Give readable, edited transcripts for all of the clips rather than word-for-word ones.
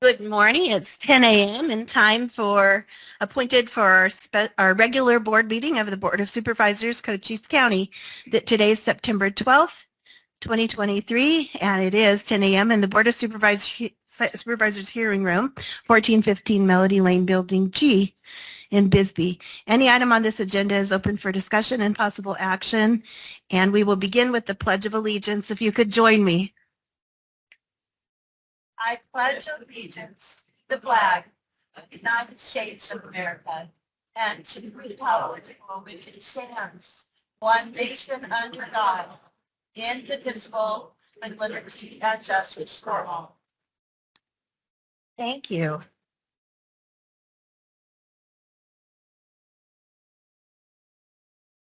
Good morning. It's 10 a.m. and time for appointed for our regular board meeting of the Board of Supervisors, Cochise County. That today's September 12th, 2023, and it is 10 a.m. in the Board of Supervisors hearing room, 1415 Melody Lane, Building G in Bisbee. Any item on this agenda is open for discussion and possible action, and we will begin with the Pledge of Allegiance. If you could join me. I pledge allegiance to the flag of the United States of America and to the republic for which it stands, one nation under God, indivisible, with liberty and justice for all. Thank you.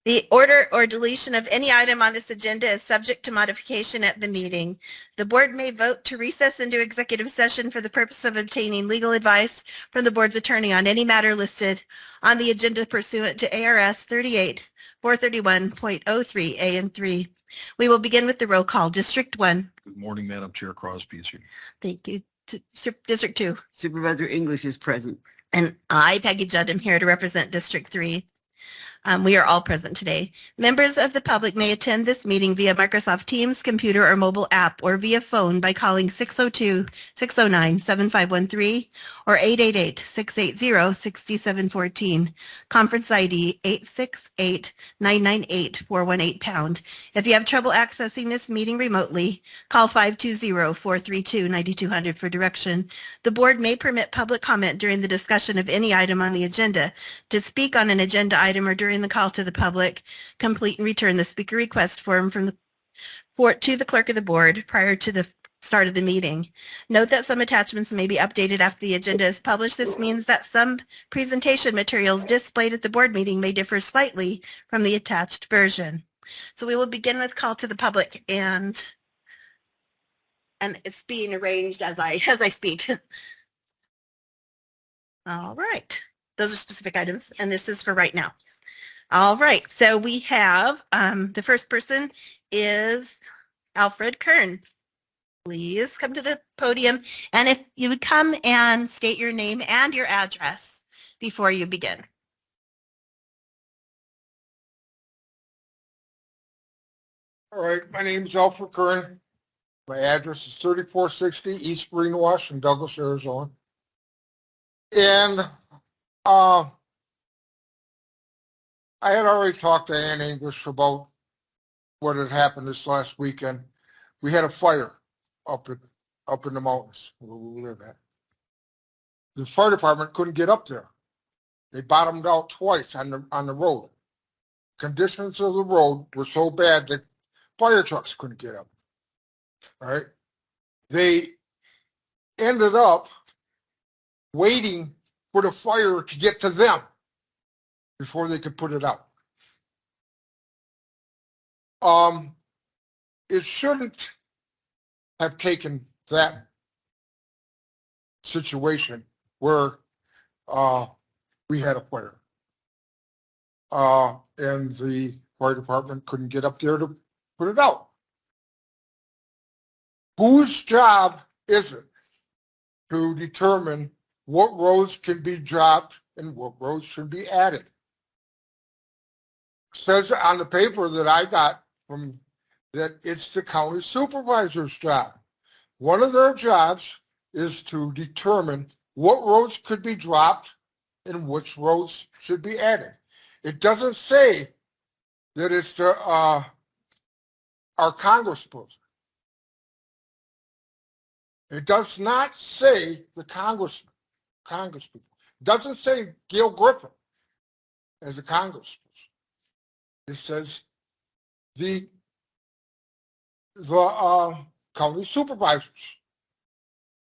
The order or deletion of any item on this agenda is subject to modification at the meeting. The board may vote to recess into executive session for the purpose of obtaining legal advice from the board's attorney on any matter listed on the agenda pursuant to ARS 38-431.03 A and 3. We will begin with the roll call. District 1. Good morning, Madam Chair. Crosby is here. Thank you. District 2. Supervisor English is present. And I, Peggy Judd, am here to represent District 3. We are all present today. Members of the public may attend this meeting via Microsoft Teams, computer or mobile app, or via phone by calling 602-609-7513 or 888-680-6714. Conference ID 868-998-418#. If you have trouble accessing this meeting remotely, call 520-432-9200 for direction. The board may permit public comment during the discussion of any item on the agenda. To speak on an agenda item or during the call to the public, complete and return the speaker request form to the clerk of the board prior to the start of the meeting. Note that some attachments may be updated after the agenda is published. This means that some presentation materials displayed at the board meeting may differ slightly from the attached version. So we will begin with call to the public, and it's being arranged as I speak. All right. Those are specific items, and this is for right now. All right, so we have the first person is Alfred Kern. Please come to the podium, and if you would come and state your name and your address before you begin. All right, my name is Alfred Kern. My address is 3460 East Greenwash in Douglas, Arizona. And I had already talked to Ann English about what had happened this last weekend. We had a fire up in the mountains where we live at. The fire department couldn't get up there. They bottomed out twice on the road. Conditions of the road were so bad that fire trucks couldn't get up. All right. They ended up waiting for the fire to get to them before they could put it out. It shouldn't have taken that situation where we had a fire and the fire department couldn't get up there to put it out. Whose job is it to determine what roads can be dropped and what roads should be added? It says on the paper that I got from that it's the county supervisor's job. One of their jobs is to determine what roads could be dropped and which roads should be added. It doesn't say that it's the, our congressperson. It does not say the congresspeople. It doesn't say Gail Griffin as a congressperson. It says the county supervisors.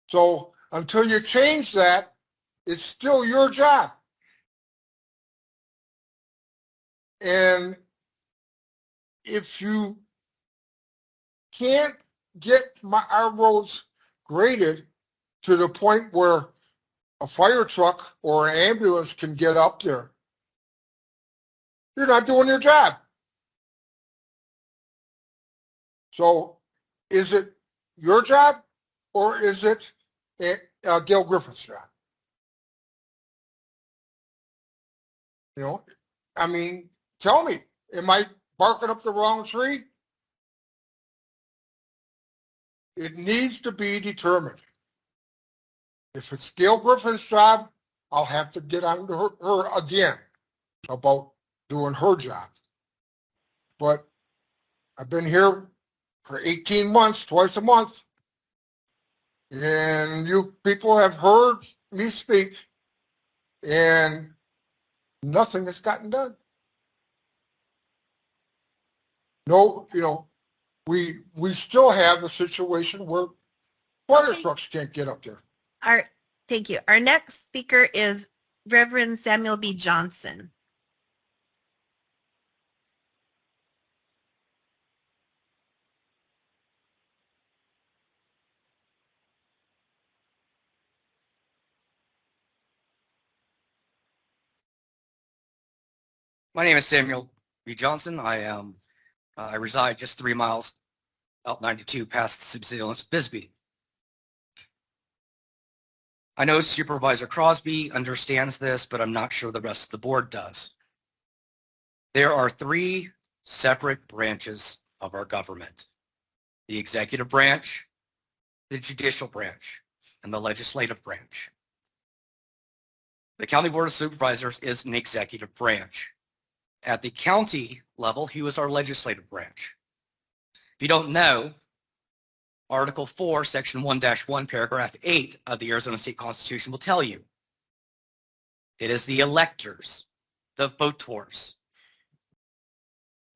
So until you change that, it's still your job. And if you can't get our roads graded to the point where a fire truck or an ambulance can get up there, you're not doing your job. So is it your job or is it Gail Griffin's job. You know, I mean, tell me, am I barking up the wrong tree? It needs to be determined. If it's Gail Griffin's job, I'll have to get on to her again about doing her job. But I've been here for 18 months, twice a month, and you people have heard me speak, and nothing has gotten done. No, you know, we still have a situation where fire Okay. trucks can't get up there. Thank you. Our next speaker is Reverend Samuel B. Johnson. My name is Samuel B. Johnson. I reside just 3 miles out 92 past Subsistence Bisbee. I know Supervisor Crosby understands this, but I'm not sure the rest of the board does. There are 3 separate branches of our government: the executive branch, the judicial branch, and the legislative branch. The County Board of Supervisors is an executive branch. At the county level, he was our legislative branch. If you don't know, Article 4, Section 1-1, Paragraph 8 of the Arizona State Constitution will tell you it is the electors, the voters.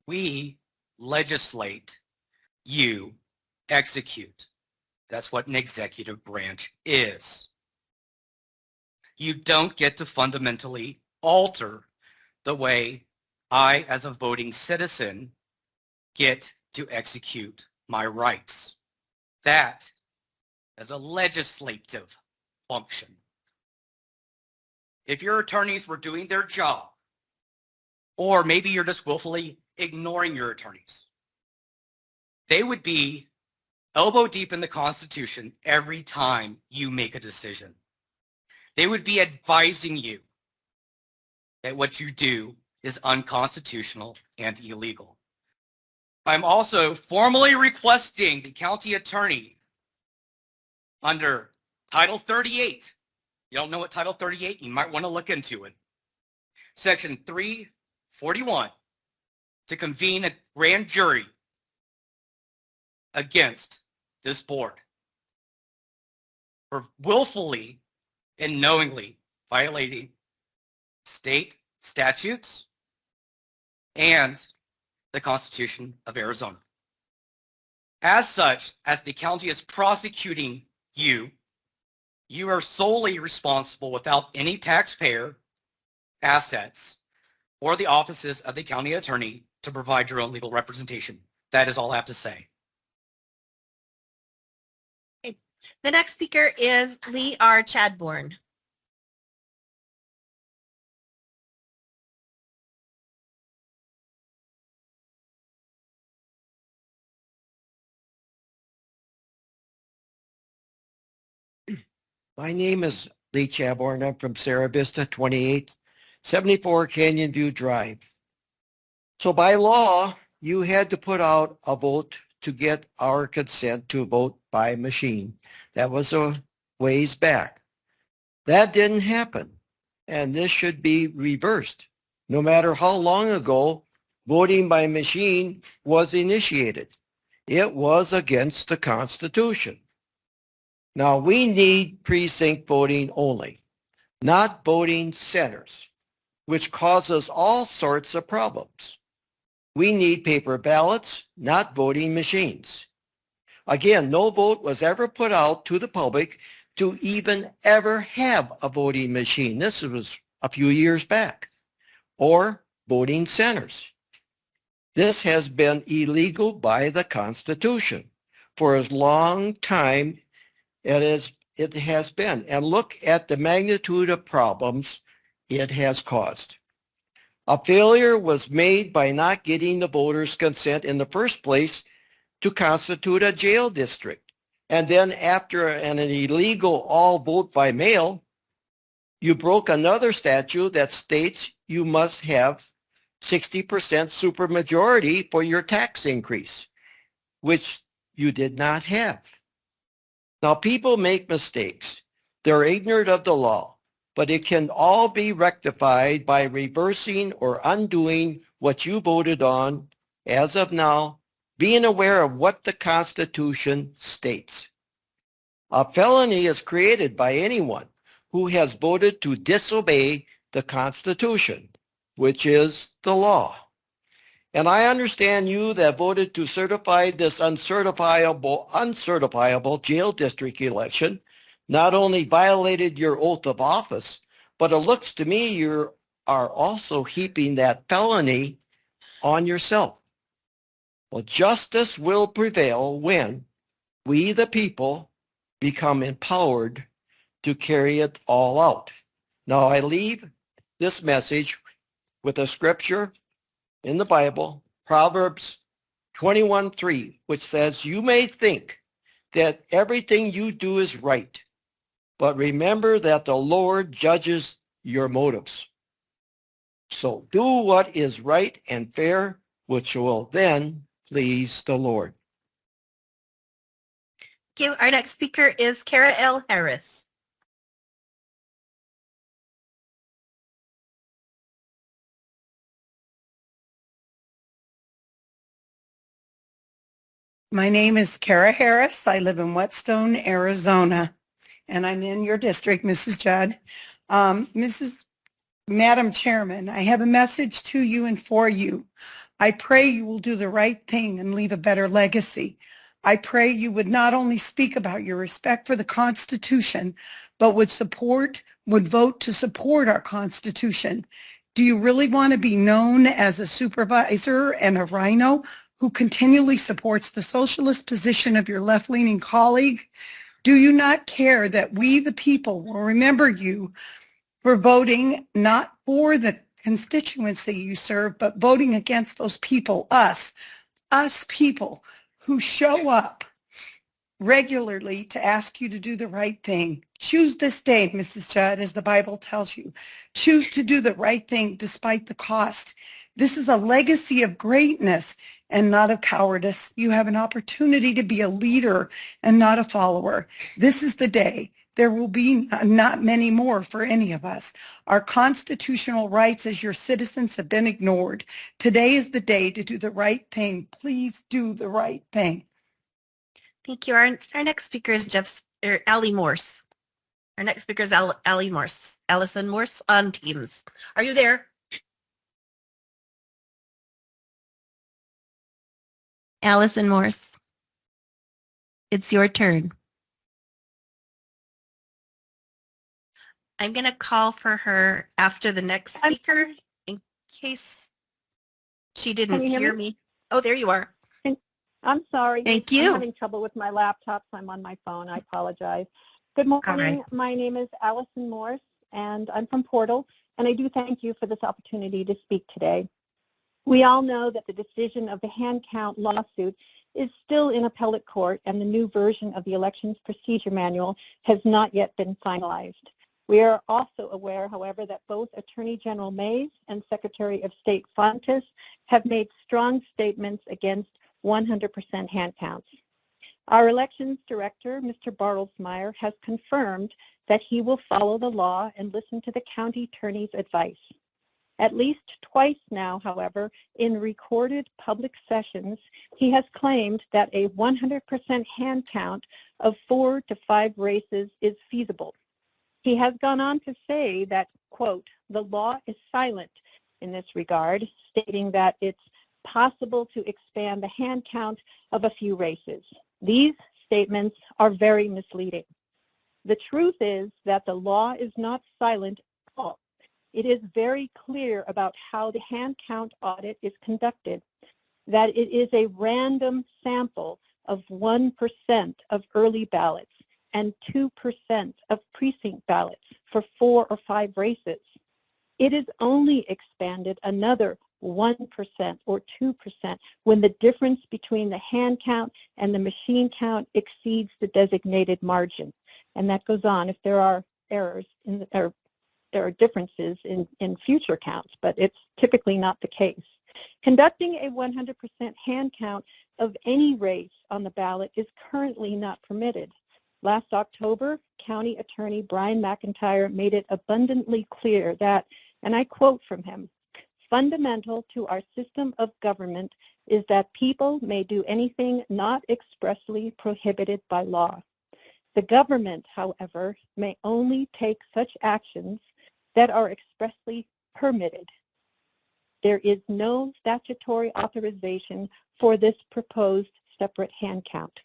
We legislate, you execute. That's what an executive branch is. You don't get to fundamentally alter the way I, as a voting citizen, get to execute my rights. That is a legislative function. If your attorneys were doing their job, or maybe you're just willfully ignoring your attorneys, they would be elbow deep in the Constitution every time you make a decision. They would be advising you that what you do is unconstitutional and illegal. I'm also formally requesting the county attorney under Title 38. You don't know what Title 38? You might want to look into it. Section 341, to convene a grand jury against this board for willfully and knowingly violating state statutes and the Constitution of Arizona. As such, as the county is prosecuting you, you are solely responsible without any taxpayer assets or the offices of the county attorney to provide your own legal representation. That is all I have to say. The next speaker is Lee R. Chadbourne. My name is Lee Chaborn. I'm from Sierra Vista, 2874 Canyon View Drive. So by law, you had to put out a vote to get our consent to vote by machine. That was a ways back. That didn't happen, and this should be reversed. No matter how long ago voting by machine was initiated, it was against the Constitution. Now, we need precinct voting only, not voting centers, which causes all sorts of problems. We need paper ballots, not voting machines. Again, no vote was ever put out to the public to even ever have a voting machine. This was a few years back. Or voting centers. This has been illegal by the Constitution for as long time it has been. And look at the magnitude of problems it has caused. A failure was made by not getting the voters' consent in the first place to constitute a jail district. And then after an illegal all vote by mail, you broke another statute that states you must have 60% supermajority for your tax increase, which you did not have. Now, people make mistakes. They're ignorant of the law, but it can all be rectified by reversing or undoing what you voted on as of now, being aware of what the Constitution states. A felony is created by anyone who has voted to disobey the Constitution, which is the law. And I understand you that voted to certify this uncertifiable jail district election not only violated your oath of office, but it looks to me you are also heaping that felony on yourself. Well, justice will prevail when we, the people, become empowered to carry it all out. Now, I leave this message with a scripture in the Bible, Proverbs 21:3, which says, "You may think that everything you do is right, but remember that the Lord judges your motives. So do what is right and fair, which will then please the Lord." Thank you. Our next speaker is Kara L. Harris. My name is Kara Harris. I live in Whetstone, Arizona, and I'm in your district, Mrs. Judd. Madam Chairman, I have a message to you and for you. I pray you will do the right thing and leave a better legacy. I pray you would not only speak about your respect for the Constitution, but would vote to support our Constitution. Do you really want to be known as a supervisor and a rhino who continually supports the socialist position of your left-leaning colleague? Do you not care that we, the people, will remember you for voting not for the constituency you serve, but voting against those people, us people who show up regularly to ask you to do the right thing? Choose this day, Mrs. Judd, as the Bible tells you. Choose to do the right thing despite the cost. This is a legacy of greatness and not of cowardice. You have an opportunity to be a leader and not a follower. This is the day. There will be not many more for any of us. Our constitutional rights as your citizens have been ignored. Today is the day to do the right thing. Please do the right thing. Thank you. Our next speaker is Allie Morse. Our next speaker is Allie Morse. Allison Morse on Teams. Are you there? Allison Morse, it's your turn. I'm going to call for her after the next speaker in case she didn't hear me. Oh, there you are. I'm sorry. Thank you. I'm having trouble with my laptop, so I'm on my phone. I apologize. Good morning. Right. My name is Allison Morse, and I'm from Portal, and I do thank you for this opportunity to speak today. We all know that the decision of the hand count lawsuit is still in appellate court, and the new version of the Elections Procedure Manual has not yet been finalized. We are also aware, however, that both Attorney General Mays and Secretary of State Fontes have made strong statements against 100% hand counts. Our elections director, Mr. Bartlesmeyer, has confirmed that he will follow the law and listen to the county attorney's advice. At least twice now, however, in recorded public sessions, he has claimed that a 100% hand count of 4 to 5 races is feasible. He has gone on to say that, quote, the law is silent in this regard, stating that it's possible to expand the hand count of a few races. These statements are very misleading. The truth is that the law is not silent at all. It is very clear about how the hand count audit is conducted, that it is a random sample of 1% of early ballots and 2% of precinct ballots for 4 or 5 races. It is only expanded another 1% or 2% when the difference between the hand count and the machine count exceeds the designated margin. And that goes on if there are errors or there are differences in future counts, but it's typically not the case. Conducting a 100% hand count of any race on the ballot is currently not permitted. Last October, County Attorney Brian McIntyre made it abundantly clear that, and I quote from him, "Fundamental to our system of government is that people may do anything not expressly prohibited by law. The government, however, may only take such actions that are expressly permitted. There is no statutory authorization for this proposed separate hand count."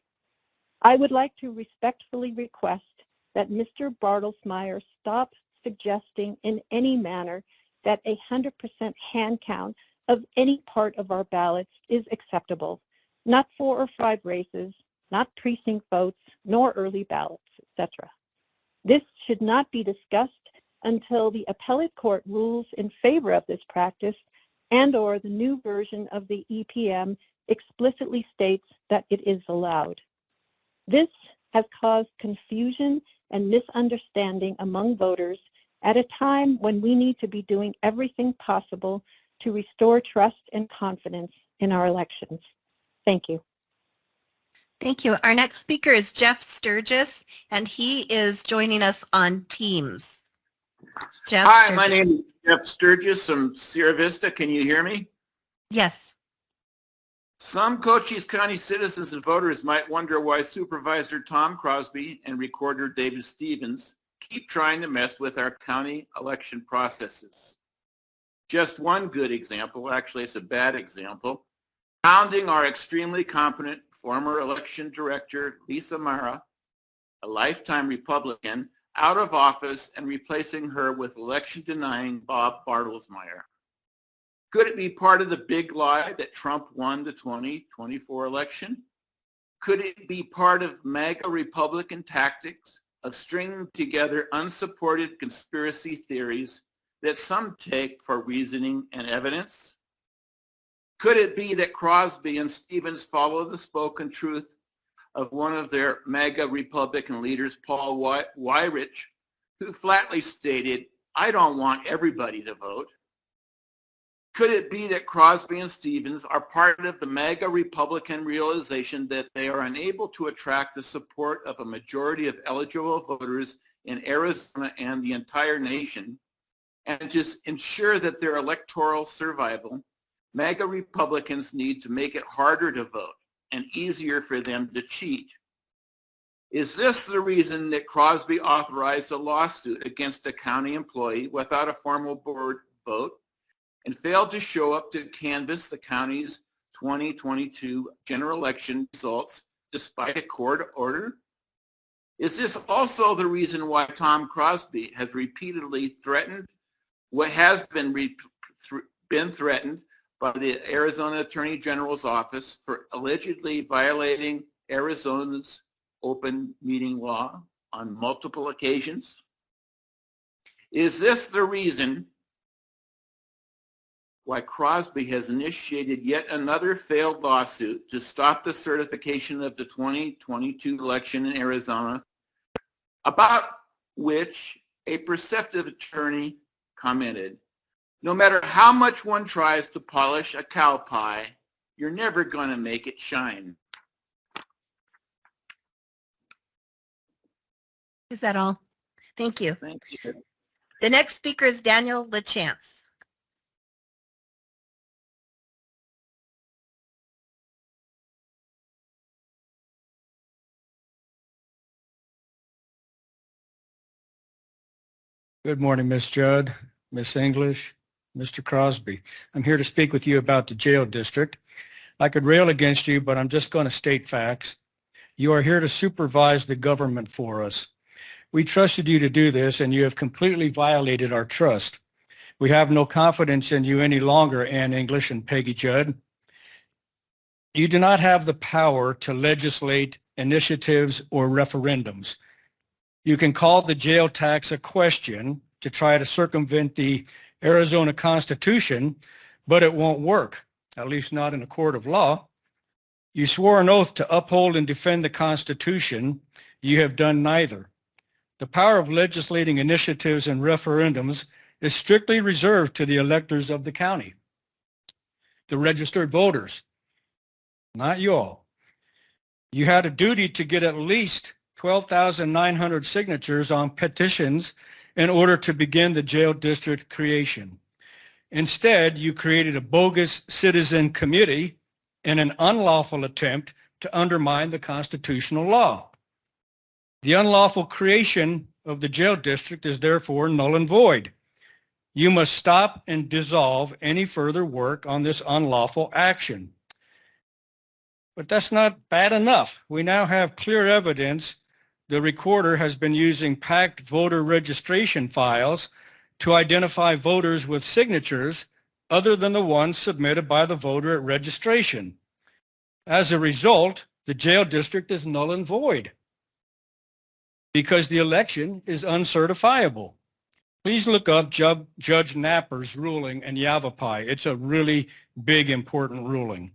I would like to respectfully request that Mr. Bartlesmeyer stop suggesting in any manner that a 100% hand count of any part of our ballots is acceptable, not 4 or 5 races, not precinct votes, nor early ballots, etc. This should not be discussed until the appellate court rules in favor of this practice and/or the new version of the EPM explicitly states that it is allowed. This has caused confusion and misunderstanding among voters at a time when we need to be doing everything possible to restore trust and confidence in our elections. Thank you. Thank you. Our next speaker is Jeff Sturgis, and he is joining us on Teams. Jeff Hi, Sturgis. my name is Jeff Sturgis from Sierra Vista. Can you hear me? Yes. Some Cochise County citizens and voters might wonder why Supervisor Tom Crosby and Recorder David Stevens keep trying to mess with our county election processes. Just one good example, actually it's a bad example, pounding our extremely competent former election director, Lisa Mara, a lifetime Republican, out of office and replacing her with election-denying Bob Bartlesmeyer. Could it be part of the big lie that Trump won the 2024 election? Could it be part of MAGA Republican tactics of stringing together unsupported conspiracy theories that some take for reasoning and evidence? Could it be that Crosby and Stevens follow the spoken truth of one of their MAGA Republican leaders, Paul Weyrich, who flatly stated, "I don't want everybody to vote"? Could it be that Crosby and Stevens are part of the MAGA Republican realization that they are unable to attract the support of a majority of eligible voters in Arizona and the entire nation, and to ensure that their electoral survival, MAGA Republicans need to make it harder to vote and easier for them to cheat? Is this the reason that Crosby authorized a lawsuit against a county employee without a formal board vote and failed to show up to canvass the county's 2022 general election results despite a court order? Is this also the reason why Tom Crosby has repeatedly threatened what has been threatened by the Arizona Attorney General's office for allegedly violating Arizona's open meeting law on multiple occasions? Is this the reason why Crosby has initiated yet another failed lawsuit to stop the certification of the 2022 election in Arizona, about which a perceptive attorney commented, "No matter how much one tries to polish a cow pie, you're never going to make it shine." Is that all? Thank you. Thank you. The next speaker is Daniel LaChance. Good morning, Miss Judd, Miss English, Mr. Crosby. I'm here to speak with you about the jail district. I could rail against you, but I'm just going to state facts. You are here to supervise the government for us. We trusted you to do this, and you have completely violated our trust. We have no confidence in you any longer, Ann English and Peggy Judd. You do not have the power to legislate initiatives or referendums. You can call the jail tax a question to try to circumvent the Arizona Constitution, but it won't work, at least not in a court of law. You swore an oath to uphold and defend the Constitution. You have done neither. The power of legislating initiatives and referendums is strictly reserved to the electors of the county, the registered voters, not you all. You had a duty to get at least 12,900 signatures on petitions in order to begin the jail district creation. Instead, you created a bogus citizen committee in an unlawful attempt to undermine the constitutional law. The unlawful creation of the jail district is therefore null and void. You must stop and dissolve any further work on this unlawful action. But that's not bad enough. We now have clear evidence the recorder has been using packed voter registration files to identify voters with signatures other than the ones submitted by the voter at registration. As a result, the jail district is null and void because the election is uncertifiable. Please look up Judge Napper's ruling in Yavapai. It's a really big, important ruling.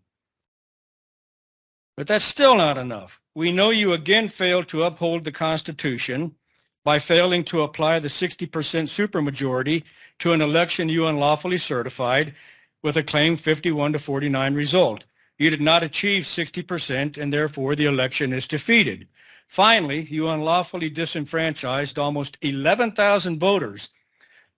But that's still not enough. We know you again failed to uphold the Constitution by failing to apply the 60% supermajority to an election you unlawfully certified with a claimed 51-49 result. You did not achieve 60%, and therefore the election is defeated. Finally, you unlawfully disenfranchised almost 11,000 voters,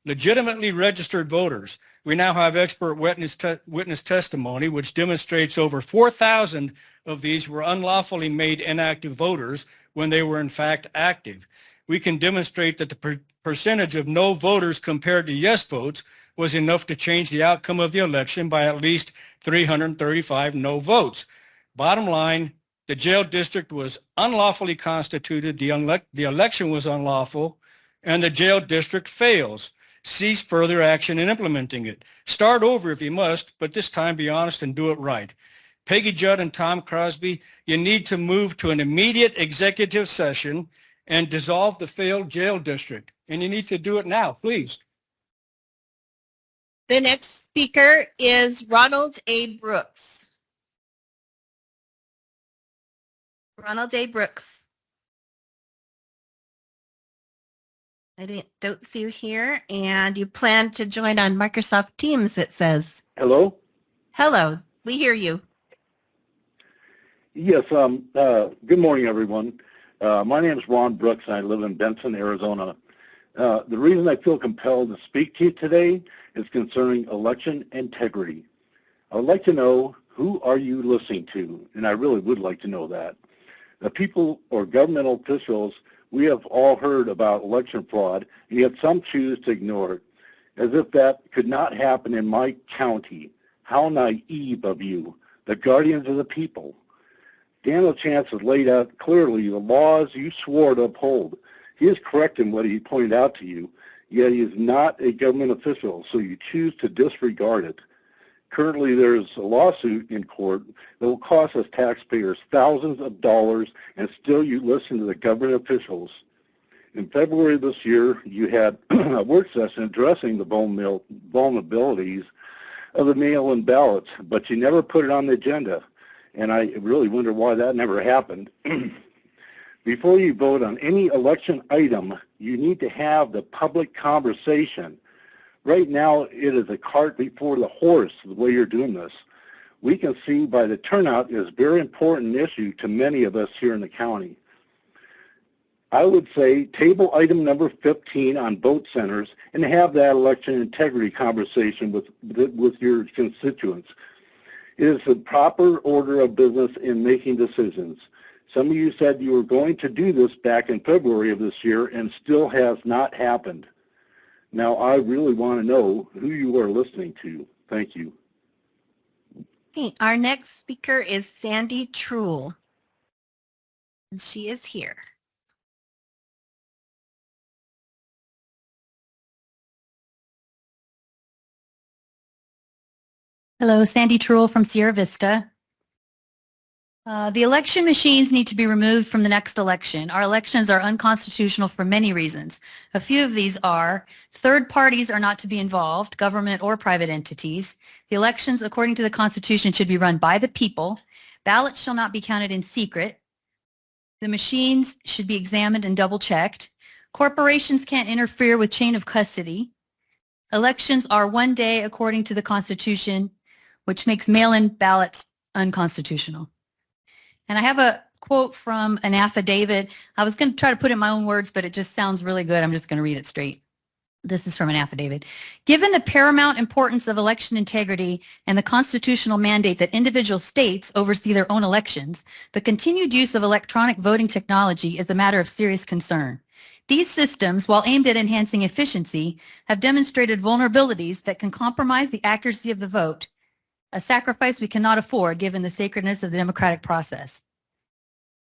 legitimately registered voters. We now have expert witness testimony which demonstrates over 4,000 of these were unlawfully made inactive voters when they were in fact active. We can demonstrate that the percentage of no voters compared to yes votes was enough to change the outcome of the election by at least 335 no votes. Bottom line, the jail district was unlawfully constituted, the election was unlawful, and the jail district fails. Cease further action in implementing it. Start over if you must, but this time be honest and do it right. Peggy Judd and Tom Crosby, you need to move to an immediate executive session and dissolve the failed jail district. And you need to do it now, please. The next speaker is Ronald A. Brooks. Ronald A. Brooks. I don't see you here, and you plan to join on Microsoft Teams, it says. Hello? Hello, we hear you. Yes, good morning, everyone. My name is Ron Brooks, and I live in Benson, Arizona. The reason I feel compelled to speak to you today is concerning election integrity. I would like to know, who are you listening to? And I really would like to know that. The people or governmental officials, we have all heard about election fraud, and yet some choose to ignore it, as if that could not happen in my county. How naive of you, the guardians of the people. Daniel Chance has laid out clearly the laws you swore to uphold. He is correct in what he pointed out to you, yet he is not a government official, so you choose to disregard it. Currently, there's a lawsuit in court that will cost us taxpayers thousands of dollars, and still you listen to the government officials. In February of this year, you had a work session addressing the vulnerabilities of the mail-in ballots, but you never put it on the agenda, and I really wonder why that never happened. Before you vote on any election item, you need to have the public conversation. Right now, it is a cart before the horse, the way you're doing this. We can see by the turnout is a very important issue to many of us here in the county. I would say table item number 15 on vote centers and have that election integrity conversation with your constituents. It is the proper order of business in making decisions. Some of you said you were going to do this back in February of this year and still has not happened. Now, I really want to know who you are listening to. Thank you. Okay, our next speaker is Sandy Truel. And she is here. Hello, Sandy Truel from Sierra Vista. The election machines need to be removed from the next election. Our elections are unconstitutional for many reasons. A few of these are third parties are not to be involved, government or private entities. The elections, according to the Constitution, should be run by the people. Ballots shall not be counted in secret. The machines should be examined and double-checked. Corporations can't interfere with chain of custody. Elections are one day according to the Constitution, which makes mail-in ballots unconstitutional. And I have a quote from an affidavit. I was going to try to put it in my own words, but it just sounds really good. I'm just going to read it straight. This is from an affidavit. Given the paramount importance of election integrity and the constitutional mandate that individual states oversee their own elections, the continued use of electronic voting technology is a matter of serious concern. These systems, while aimed at enhancing efficiency, have demonstrated vulnerabilities that can compromise the accuracy of the vote, a sacrifice we cannot afford given the sacredness of the democratic process.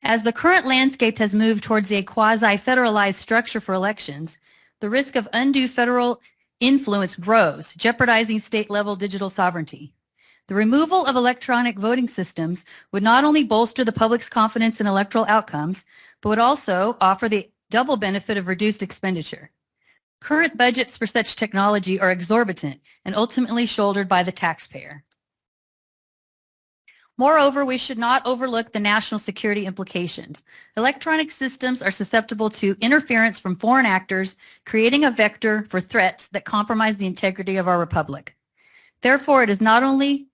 As the current landscape has moved towards a quasi-federalized structure for elections, the risk of undue federal influence grows, jeopardizing state-level digital sovereignty. The removal of electronic voting systems would not only bolster the public's confidence in electoral outcomes, but would also offer the double benefit of reduced expenditure. Current budgets for such technology are exorbitant and ultimately shouldered by the taxpayer. Moreover, we should not overlook the national security implications. Electronic systems are susceptible to interference from foreign actors, creating a vector for threats that compromise the integrity of our republic. Therefore, it is not only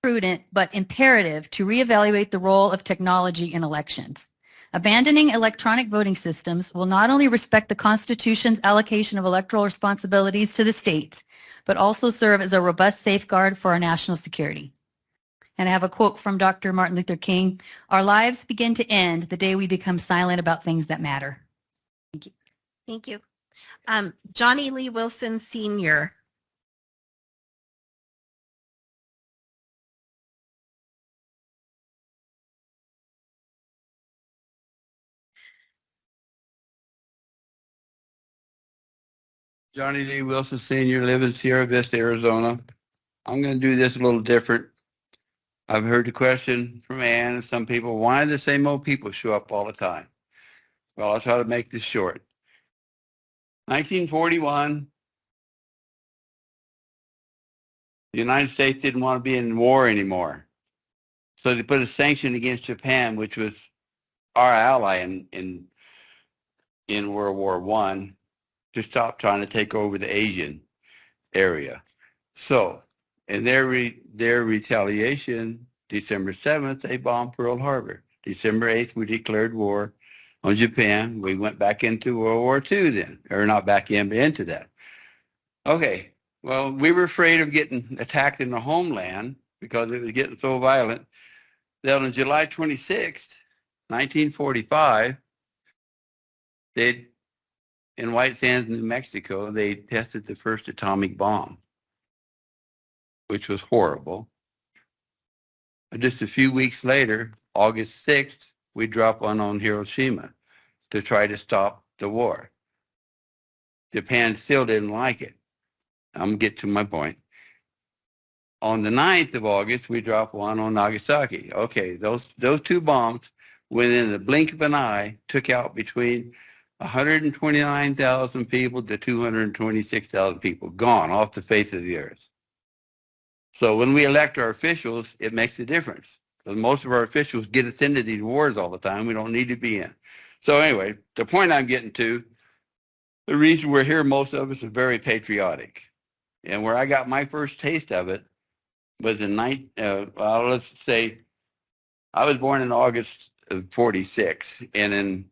prudent but imperative to reevaluate the role of technology in elections. Abandoning electronic voting systems will not only respect the Constitution's allocation of electoral responsibilities to the states, but also serve as a robust safeguard for our national security. And I have a quote from Dr. Martin Luther King: "Our lives begin to end the day we become silent about things that matter." Thank you. Thank you. Johnny Lee Wilson, Sr. Johnny D. Wilson Sr., live in Sierra Vista, Arizona. I'm going to do this a little different. I've heard the question from Ann and some people, why do the same old people show up all the time? Well, I'll try to make this short. 1941, the United States didn't want to be in war anymore. So they put a sanction against Japan, which was our ally in World War I, to stop trying to take over the Asian area. So in their retaliation, December 7th, they bombed Pearl Harbor. December 8th, we declared war on Japan. We went back into World War II then, or not back in, but into that. Okay, well, we were afraid of getting attacked in the homeland because it was getting so violent that on July 26th, 1945, in White Sands, New Mexico, they tested the first atomic bomb, which was horrible. Just a few weeks later, August 6th, we dropped one on Hiroshima to try to stop the war. Japan still didn't like it. I'm going to get to my point. On the 9th of August, we dropped one on Nagasaki. Okay, those two bombs, within the blink of an eye, took out between 129,000 people to 226,000 people, gone off the face of the earth. So when we elect our officials, it makes a difference. Because most of our officials get us into these wars all the time we don't need to be in. So anyway, the point I'm getting to, the reason we're here, most of us are very patriotic. And where I got my first taste of it was in, let's say, I was born in August of 46. And in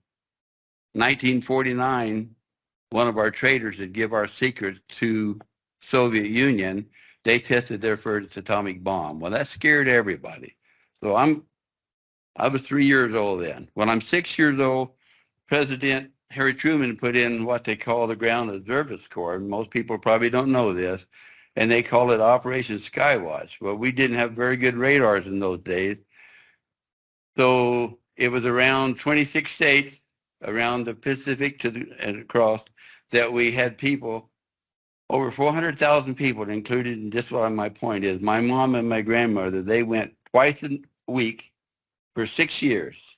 1949, one of our traders would give our secrets to Soviet Union. They tested their first atomic bomb. Well, that scared everybody. So I was 3 years old then. When I'm 6 years old, President Harry Truman put in what they call the Ground Observance Corps. Most people probably don't know this, and they call it Operation Skywatch. Well, we didn't have very good radars in those days. So it was around 26 states around the Pacific and across that we had people, over 400,000 people included, and this is what my point is. My mom and my grandmother, they went twice a week for 6 years,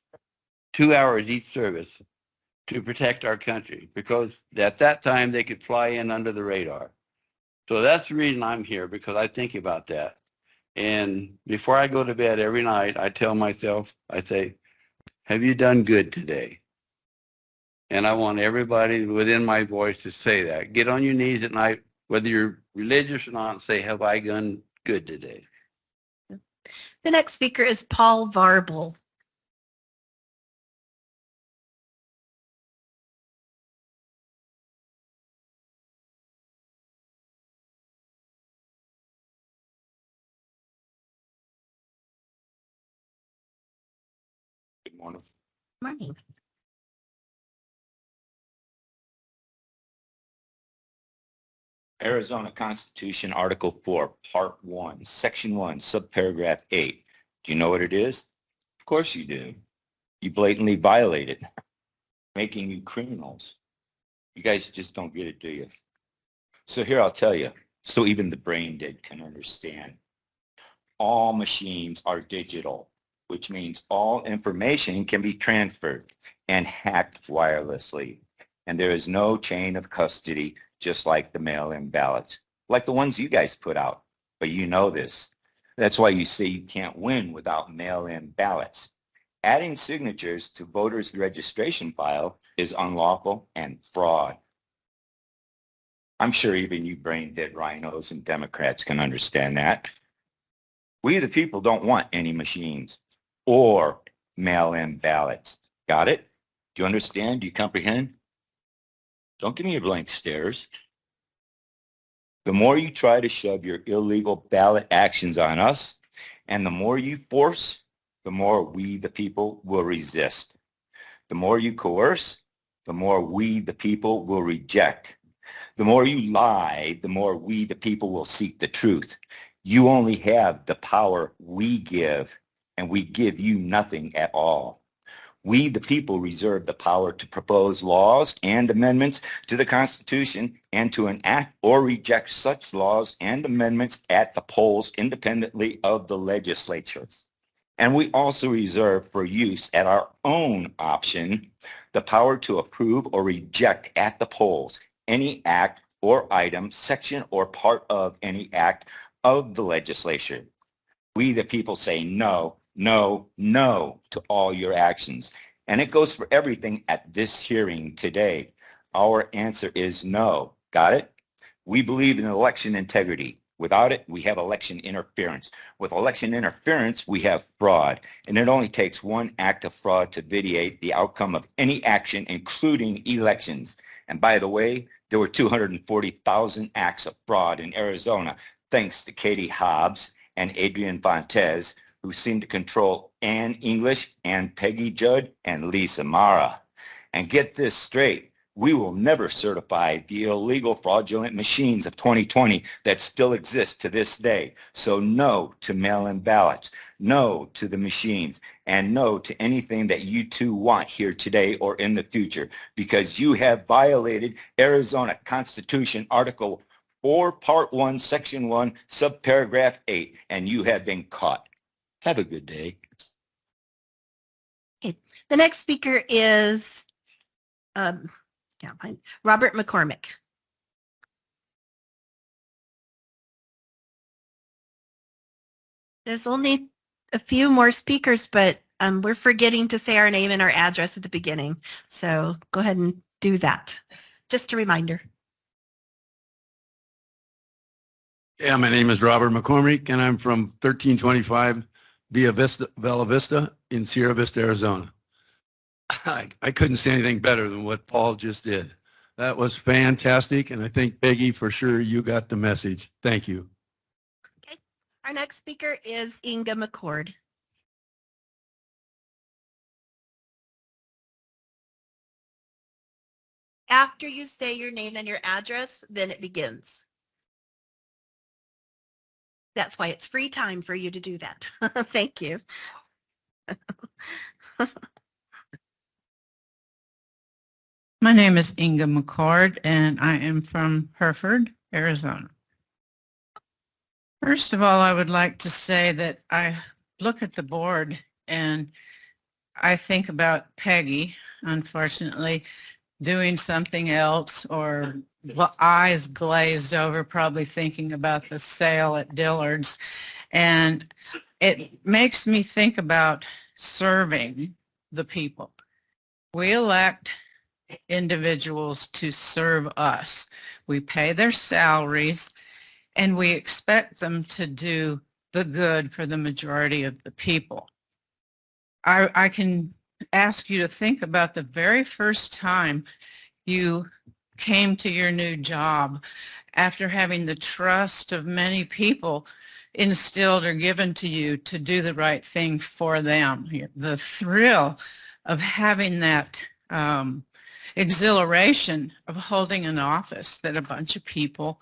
2 hours each service to protect our country because at that time they could fly in under the radar. So that's the reason I'm here, because I think about that. And before I go to bed every night, I tell myself, I say, have you done good today? And I want everybody within my voice to say that. Get on your knees at night, whether you're religious or not, and say, have I done good today? The next speaker is Paul Varble. Good morning. Morning. Arizona Constitution, Article 4, Part 1, Section 1, Subparagraph 8. Do you know what it is? Of course you do. You blatantly violate it, making you criminals. You guys just don't get it, do you? So here I'll tell you, so even the brain dead can understand. All machines are digital, which means all information can be transferred and hacked wirelessly. And there is no chain of custody, just like the mail-in ballots, like the ones you guys put out. But you know this. That's why you say you can't win without mail-in ballots. Adding signatures to voters' registration file is unlawful and fraud. I'm sure even you brain-dead rhinos and Democrats can understand that. We the people don't want any machines or mail-in ballots. Got it? Do you understand? Do you comprehend? Don't give me your blank stares. The more you try to shove your illegal ballot actions on us, and the more you force, the more we the people will resist. The more you coerce, the more we the people will reject. The more you lie, the more we the people will seek the truth. You only have the power we give, and we give you nothing at all. We, the people, reserve the power to propose laws and amendments to the Constitution and to enact or reject such laws and amendments at the polls independently of the legislature. And we also reserve for use at our own option the power to approve or reject at the polls any act or item, section or part of any act of the legislature. We, the people, say no, no, no to all your actions. And it goes for everything at this hearing today. Our answer is no. Got it? We believe in election integrity. Without it, we have election interference. With election interference, we have fraud. And it only takes one act of fraud to vitiate the outcome of any action, including elections. And by the way, there were 240,000 acts of fraud in Arizona, thanks to Katie Hobbs and Adrian Fontes, who seem to control Ann English and Peggy Judd and Lisa Mara. And get this straight, we will never certify the illegal fraudulent machines of 2020 that still exist to this day. So no to mail-in ballots, no to the machines, and no to anything that you two want here today or in the future, because you have violated Arizona Constitution Article 4, Part 1, Section 1, Subparagraph 8, and you have been caught. Have a good day. Okay. The next speaker is Robert McCormick. There's only a few more speakers, but we're forgetting to say our name and our address at the beginning. So go ahead and do that. Just a reminder. Yeah, my name is Robert McCormick, and I'm from 1325 Bella Vista in Sierra Vista, Arizona. I couldn't say anything better than what Paul just did. That was fantastic, and I think, Peggy, for sure you got the message. Thank you. Okay. Our next speaker is Inga McCord. After you say your name and your address, then it begins. That's why it's free time for you to do that. Thank you. My name is Inga McCord, and I am from Hereford, Arizona. First of all, I would like to say that I look at the board And I think about Peggy, unfortunately, doing something else or eyes glazed over, probably thinking about the sale at Dillard's. And it makes me think about serving the people. We elect individuals to serve us. We pay their salaries and we expect them to do the good for the majority of the people. I can ask you to think about the very first time you came to your new job after having the trust of many people instilled or given to you to do the right thing for them. The thrill of having that exhilaration of holding an office that a bunch of people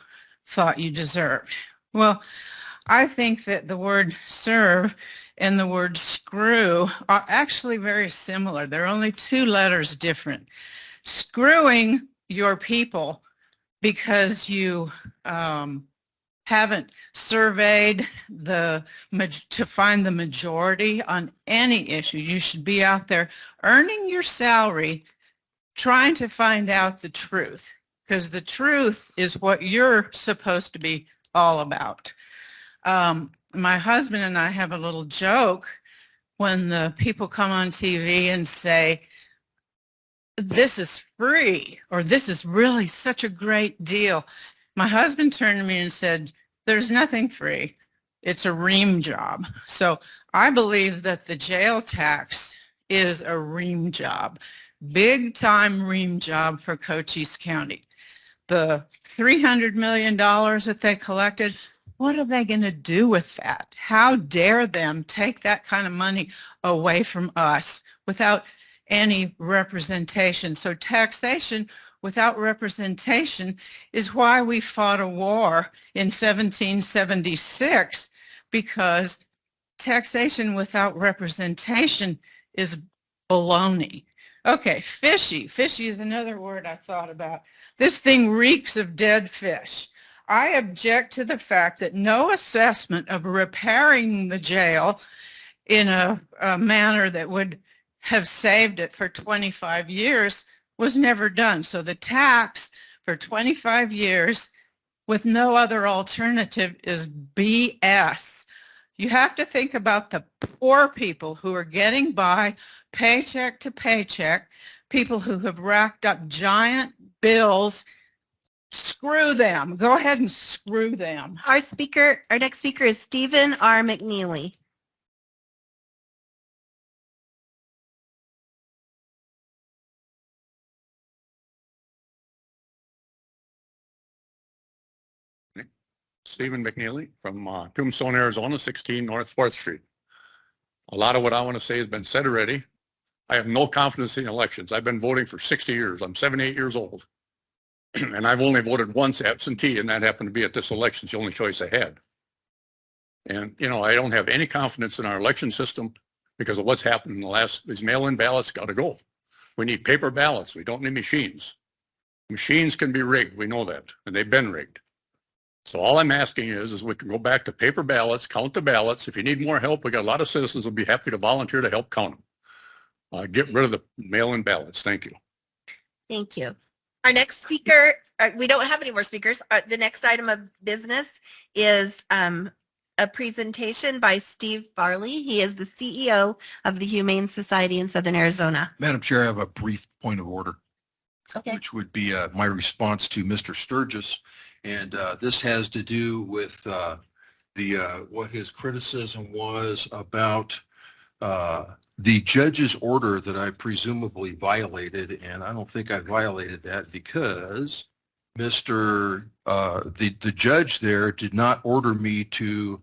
thought you deserved. Well, I think that the word serve and the word screw are actually very similar. They're only two letters different. Screwing your people because you haven't surveyed to find the majority on any issue. You should be out there earning your salary, trying to find out the truth, because the truth is what you're supposed to be all about. My husband and I have a little joke when the people come on TV and say, this is free, or this is really such a great deal. My husband turned to me and said, there's nothing free. It's a ream job. So I believe that the jail tax is a ream job, big time ream job for Cochise County. The $300 million that they collected, what are they going to do with that? How dare them take that kind of money away from us without any representation? So taxation without representation is why we fought a war in 1776, because taxation without representation is baloney. Okay, fishy. Fishy is another word I thought about. This thing reeks of dead fish. I object to the fact that no assessment of repairing the jail in a manner that would have saved it for 25 years was never done. So the tax for 25 years with no other alternative is BS. You have to think about the poor people who are getting by paycheck to paycheck, people who have racked up giant bills. Screw them. Go ahead and screw them. Our next speaker is Stephen R. McNeely. Stephen McNeely from Tombstone, Arizona, 16 North 4th Street. A lot of what I want to say has been said already. I have no confidence in elections. I've been voting for 60 years. I'm 78 years old. And I've only voted once absentee, and that happened to be at this election. It's the only choice I had. And, you know, I don't have any confidence in our election system because of what's happened in the last, these mail-in ballots got to go. We need paper ballots. We don't need machines. Machines can be rigged. We know that, and they've been rigged. So all I'm asking is we can go back to paper ballots, count the ballots. If you need more help, we got a lot of citizens who'll be happy to volunteer to help count them. Get rid of the mail-in ballots. Thank you. Thank you. Our next speaker, we don't have any more speakers. The next item of business is a presentation by Steve Farley. He is the CEO of the Humane Society in Southern Arizona. Madam Chair, I have a brief point of order, Okay. which would be my response to Mr. Sturgis. And this has to do with what his criticism was about the judge's order that I presumably violated. And I don't think I violated that because the judge there did not order me to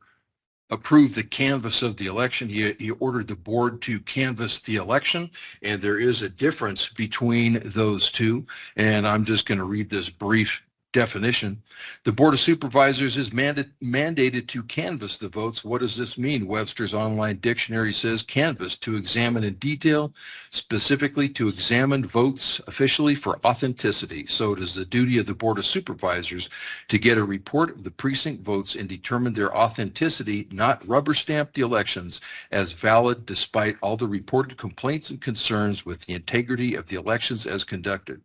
approve the canvass of the election. He ordered the board to canvass the election, and there is a difference between those two. And I'm just going to read this brief definition. The Board of Supervisors is mandated to canvass the votes. What does this mean? Webster's online dictionary says canvass, to examine in detail, specifically to examine votes officially for authenticity. So it is the duty of the Board of Supervisors to get a report of the precinct votes and determine their authenticity, not rubber stamp the elections as valid despite all the reported complaints and concerns with the integrity of the elections as conducted.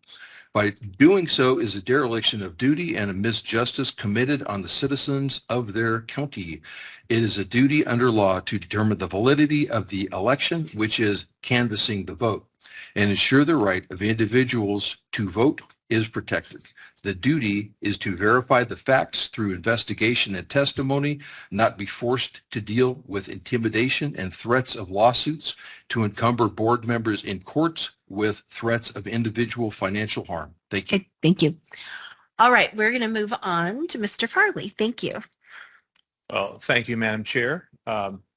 By doing so is a dereliction of duty and a misjustice committed on the citizens of their county. It is a duty under law to determine the validity of the election, which is canvassing the vote, and ensure the right of individuals to vote is protected. The duty is to verify the facts through investigation and testimony, not be forced to deal with intimidation and threats of lawsuits, to encumber board members in courts with threats of individual financial harm. Thank you. Okay, thank you. All right, we're going to move on to Mr. Farley. Thank you. Well, thank you, Madam Chair.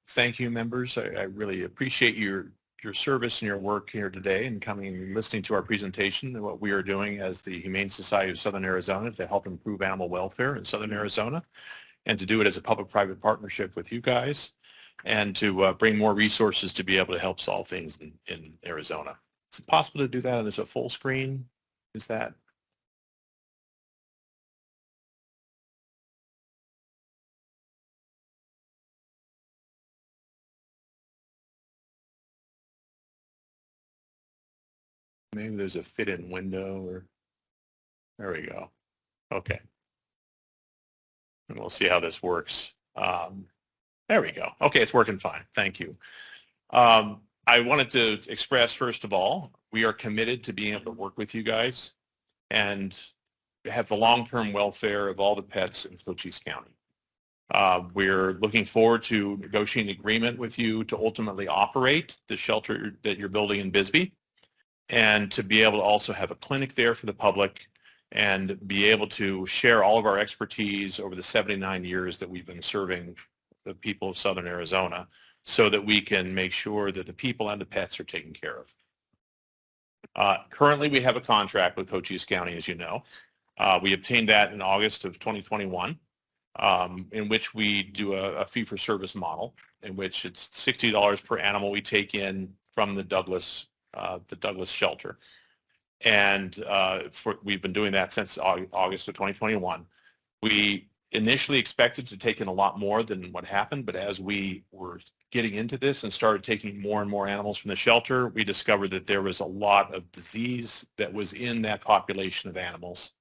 Thank you, members. I really appreciate your service and your work here today and coming and listening to our presentation and what we are doing as the Humane Society of Southern Arizona to help improve animal welfare in Southern Arizona, and to do it as a public-private partnership with you guys, and to bring more resources to be able to help solve things in Arizona. Is it possible to do that as a full screen? Is that? Maybe there's a fit-in window, or there we go. Okay. And we'll see how this works. There we go. Okay, it's working fine. Thank you. I wanted to express, first of all, we are committed to being able to work with you guys and have the long-term welfare of all the pets in Cochise County. We're looking forward to negotiating an agreement with you to ultimately operate the shelter that you're building in Bisbee, and to be able to also have a clinic there for the public and be able to share all of our expertise over the 79 years that we've been serving the people of Southern Arizona, so that we can make sure that the people and the pets are taken care of. Currently, we have a contract with Cochise County, as you know. We obtained that in August of 2021, in which we do a fee-for-service model, in which it's $60 per animal we take in from the Douglas shelter. And we've been doing that since August of 2021. We initially expected to take in a lot more than what happened, but as we were getting into this and started taking more and more animals from the shelter, we discovered that there was a lot of disease that was in that population of animals.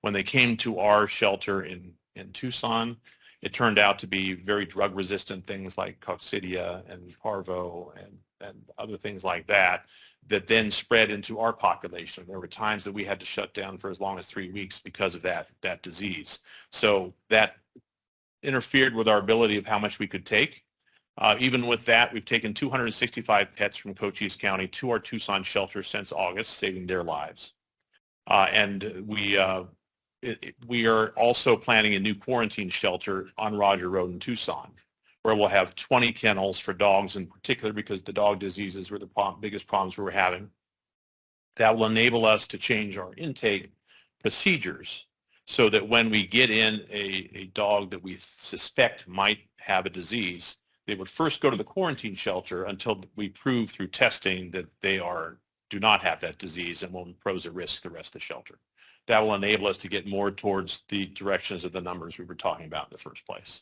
When they came to our shelter in Tucson, it turned out to be very drug-resistant things like coccidia and parvo and other things like that, that then spread into our population. There were times that we had to shut down for as long as 3 weeks because of that disease. So that interfered with our ability of how much we could take. Even with that, we've taken 265 pets from Cochise County to our Tucson shelter since August, saving their lives. And we are also planning a new quarantine shelter on Roger Road in Tucson, where we'll have 20 kennels for dogs in particular, because the dog diseases were the biggest problems we were having. That will enable us to change our intake procedures so that when we get in a dog that we suspect might have a disease, they would first go to the quarantine shelter until we prove through testing that they do not have that disease and won't pose a risk to the rest of the shelter. That will enable us to get more towards the directions of the numbers we were talking about in the first place.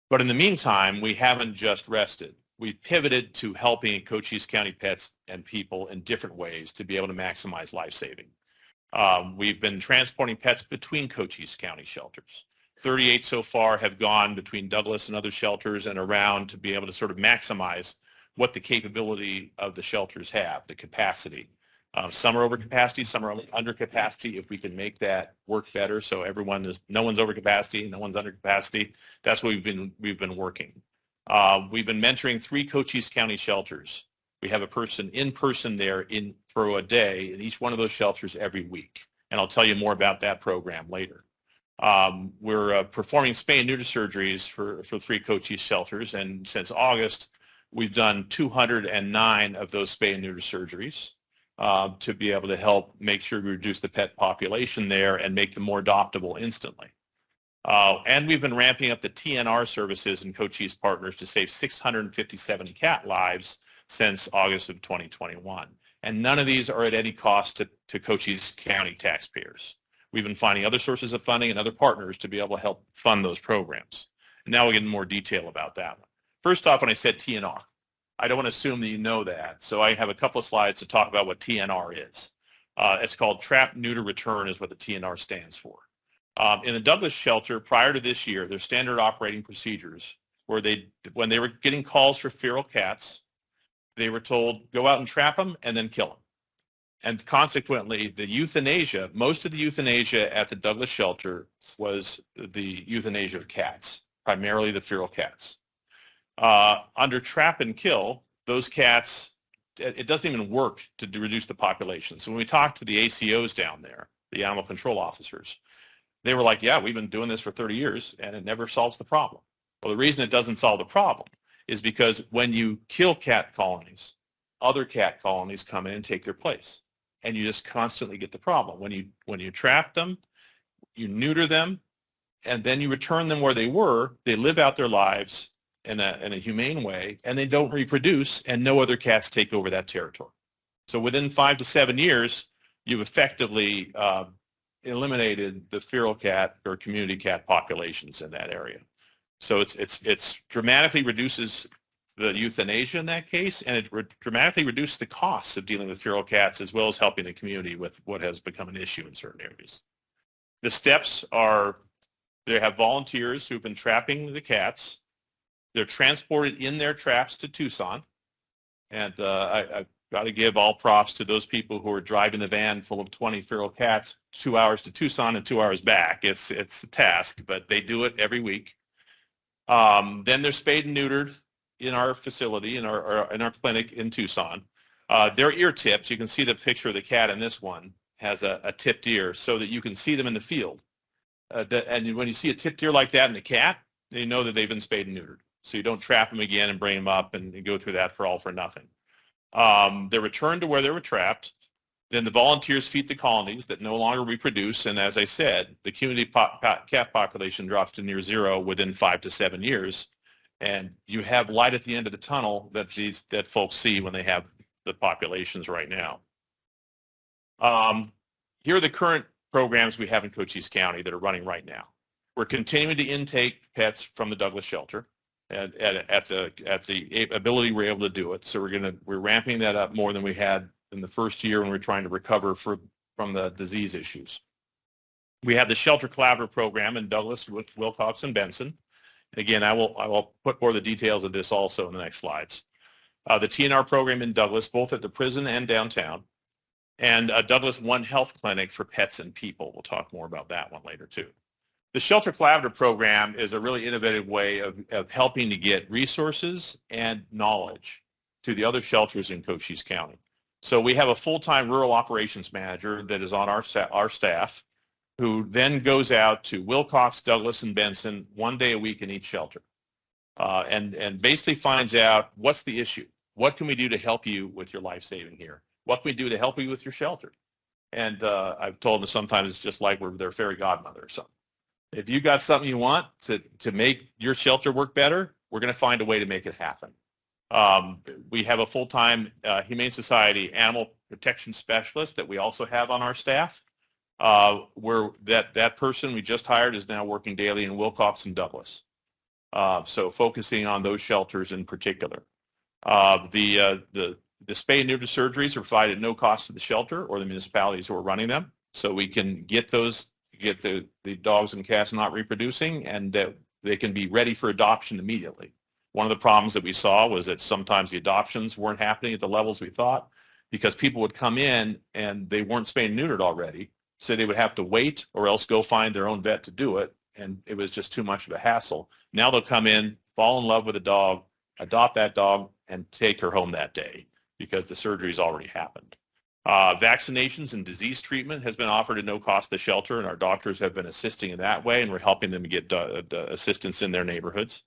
But in the meantime, we haven't just rested. We've pivoted to helping Cochise County pets and people in different ways to be able to maximize life saving. We've been transporting pets between Cochise County shelters. 38 so far have gone between Douglas and other shelters and around to be able to sort of maximize what the capability of the shelters have, the capacity. Some are over capacity, some are under capacity. If we can make that work better, so no one's over capacity, no one's under capacity, that's what we've been working. We've been mentoring 3 Cochise County shelters. We have a person in person there for a day in each one of those shelters every week, and I'll tell you more about that program later. We're performing spay and neuter surgeries for 3 Cochise shelters, and since August, we've done 209 of those spay and neuter surgeries. to be able to help make sure we reduce the pet population there and make them more adoptable instantly. And we've been ramping up the TNR services and Cochise partners to save 657 cat lives since August of 2021. And none of these are at any cost to Cochise County taxpayers. We've been finding other sources of funding and other partners to be able to help fund those programs. And now we'll get into more detail about that one. First off, when I said TNR, I don't want to assume that you know that. So I have a couple of slides to talk about what TNR is. It's called Trap, Neuter, Return is what the TNR stands for. In the Douglas shelter, prior to this year, their standard operating procedures were when they were getting calls for feral cats, they were told, go out and trap them and then kill them. And consequently, the euthanasia, most of the euthanasia at the Douglas shelter was the euthanasia of cats, primarily the feral cats. Under trap and kill, those cats, it doesn't even work to reduce the population. So when we talked to the ACOs down there, the animal control officers, they were like, yeah, we've been doing this for 30 years and it never solves the problem. Well, the reason it doesn't solve the problem is because when you kill cat colonies, other cat colonies come in and take their place. And you just constantly get the problem. When you trap them, you neuter them, and then you return them where they were, they live out their lives in a humane way, and they don't reproduce, and no other cats take over that territory. So within 5 to 7 years, you've effectively eliminated the feral cat or community cat populations in that area. So it's dramatically reduces the euthanasia in that case, and it dramatically reduces the costs of dealing with feral cats as well as helping the community with what has become an issue in certain areas. The steps are, they have volunteers who've been trapping the cats. They're transported in their traps to Tucson, and I've got to give all props to those people who are driving the van full of 20 feral cats 2 hours to Tucson and 2 hours back. It's a task, but they do it every week. Then they're spayed and neutered in our facility, in our clinic in Tucson. Their ear tips, you can see the picture of the cat in this one, has a tipped ear so that you can see them in the field. And when you see a tipped ear like that in a cat, you know that they've been spayed and neutered. So you don't trap them again and bring them up and go through that for nothing. They're returned to where they were trapped. Then the volunteers feed the colonies that no longer reproduce. And as I said, the community cat population drops to near zero within 5 to 7 years. And you have light at the end of the tunnel that folks see when they have the populations right now. Here are the current programs we have in Cochise County that are running right now. We're continuing to intake pets from the Douglas shelter at the ability we're able to do it. So we're ramping that up more than we had in the first year when we were trying to recover from the disease issues. We have the Shelter Collaborative Program in Douglas, Wilcox, and Benson. Again, I will put more of the details of this also in the next slides. The TNR program in Douglas, both at the prison and downtown, and Douglas One Health Clinic for pets and people. We'll talk more about that one later too. The Shelter Collaborative Program is a really innovative way of helping to get resources and knowledge to the other shelters in Cochise County. So we have a full-time rural operations manager that is on our staff, who then goes out to Wilcox, Douglas, and Benson 1 day a week in each shelter, and basically finds out what's the issue. What can we do to help you with your life saving here? What can we do to help you with your shelter? And I've told them sometimes it's just like we're their fairy godmother or something. If you got something you want to make your shelter work better, we're going to find a way to make it happen. We have a full-time Humane Society animal protection specialist that we also have on our staff. Where that person we just hired is now working daily in Wilcox and Douglas. So focusing on those shelters in particular. The spay and neuter surgeries are provided at no cost to the shelter or the municipalities who are running them. So we can get the dogs and cats not reproducing, and that they can be ready for adoption immediately. One of the problems that we saw was that sometimes the adoptions weren't happening at the levels we thought because people would come in and they weren't spayed and neutered already. So they would have to wait or else go find their own vet to do it, and it was just too much of a hassle. Now they'll come in, fall in love with a dog, adopt that dog, and take her home that day because the surgery's already happened. Vaccinations and disease treatment has been offered at no cost to the shelter, and our doctors have been assisting in that way, and we're helping them get assistance in their neighborhoods.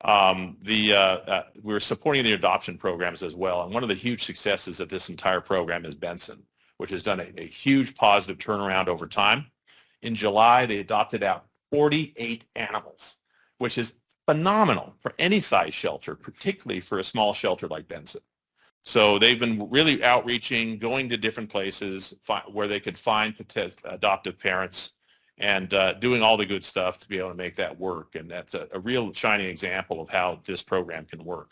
We're supporting the adoption programs as well. And one of the huge successes of this entire program is Benson, which has done a huge positive turnaround over time. In July, they adopted out 48 animals, which is phenomenal for any size shelter, particularly for a small shelter like Benson. So they've been really outreaching, going to different places where they could find adoptive parents and doing all the good stuff to be able to make that work. And that's a real shining example of how this program can work.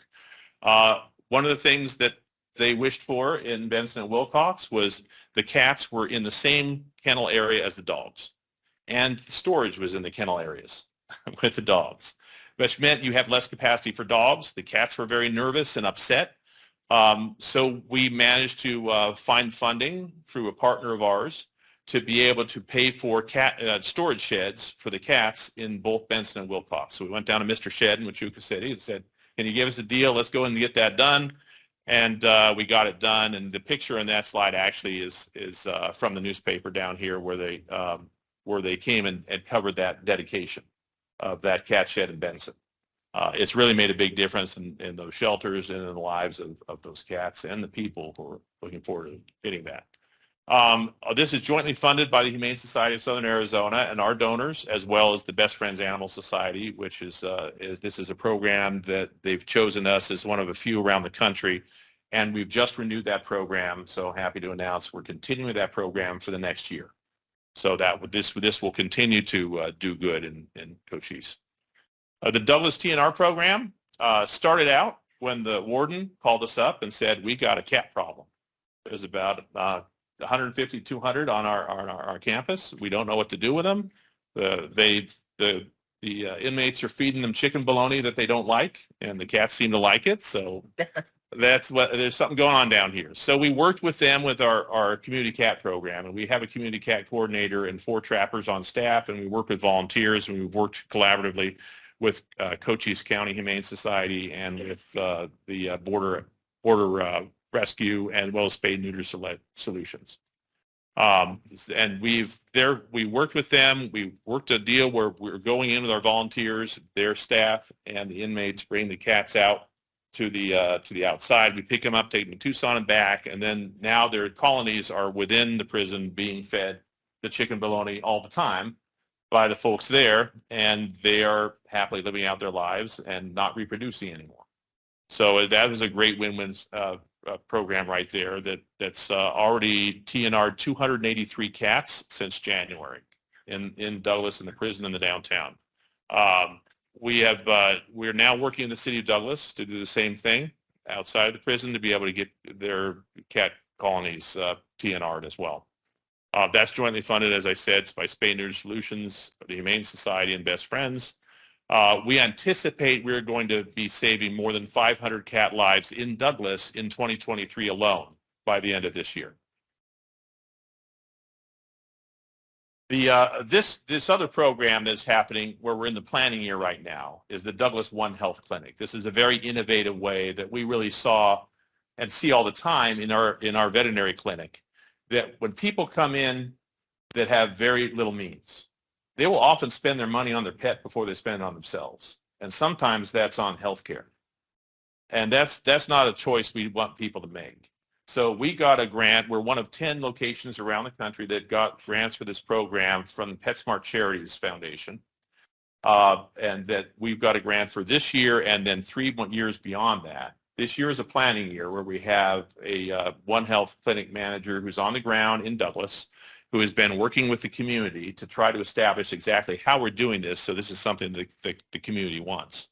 One of the things that they wished for in Benson and Wilcox was the cats were in the same kennel area as the dogs. And the storage was in the kennel areas with the dogs, which meant you have less capacity for dogs. The cats were very nervous and upset. So we managed to find funding through a partner of ours to be able to pay for storage sheds for the cats in both Benson and Wilcox. So we went down to Mr. Shed in Huachuca City and said, can you give us a deal? Let's go and get that done. And we got it done. And the picture in that slide actually is from the newspaper down here where they came and covered that dedication of that cat shed in Benson. It's really made a big difference in those shelters and in the lives of those cats and the people who are looking forward to getting that. This is jointly funded by the Humane Society of Southern Arizona and our donors, as well as the Best Friends Animal Society, which this is a program that they've chosen us as one of a few around the country, and we've just renewed that program. So happy to announce we're continuing that program for the next year. So that this will continue to do good in Cochise. The Douglas TNR program started out when the warden called us up and said, we got a cat problem. There's about 150, 200 on our campus. We don't know what to do with them. The inmates are feeding them chicken bologna that they don't like, and the cats seem to like it. So there's something going on down here. So we worked with them with our community cat program, and we have a community cat coordinator and 4 trappers on staff, and we work with volunteers, and we've worked collaboratively with Cochise County Humane Society and with the Border Rescue and well as Spay Neuter Solutions. And we worked with them. We worked a deal where we're going in with our volunteers, their staff, and the inmates, bring the cats out to the outside. We pick them up, take them to Tucson and back, and then now their colonies are within the prison being fed the chicken bologna all the time by the folks there, and they are happily living out their lives and not reproducing anymore. So that was a great win-win program right there that's already TNR'd 283 cats since January in Douglas and the prison in the downtown. We're now working in the city of Douglas to do the same thing outside of the prison to be able to get their cat colonies TNR'd as well. That's jointly funded, as I said, by Spay Neuter Solutions, the Humane Society, and Best Friends. We anticipate we're going to be saving more than 500 cat lives in Douglas in 2023 alone by the end of this year. This other program that's happening where we're in the planning year right now is the Douglas One Health Clinic. This is a very innovative way that we really saw and see all the time in our veterinary clinic, that when people come in that have very little means, they will often spend their money on their pet before they spend it on themselves. And sometimes that's on health care. And that's not a choice we want people to make. So we got a grant. We're one of 10 locations around the country that got grants for this program from the PetSmart Charities Foundation. And that we've got a grant for this year and then 3 years beyond that. This year is a planning year where we have a One Health clinic manager who's on the ground in Douglas, who has been working with the community to try to establish exactly how we're doing this. So this is something that the community wants.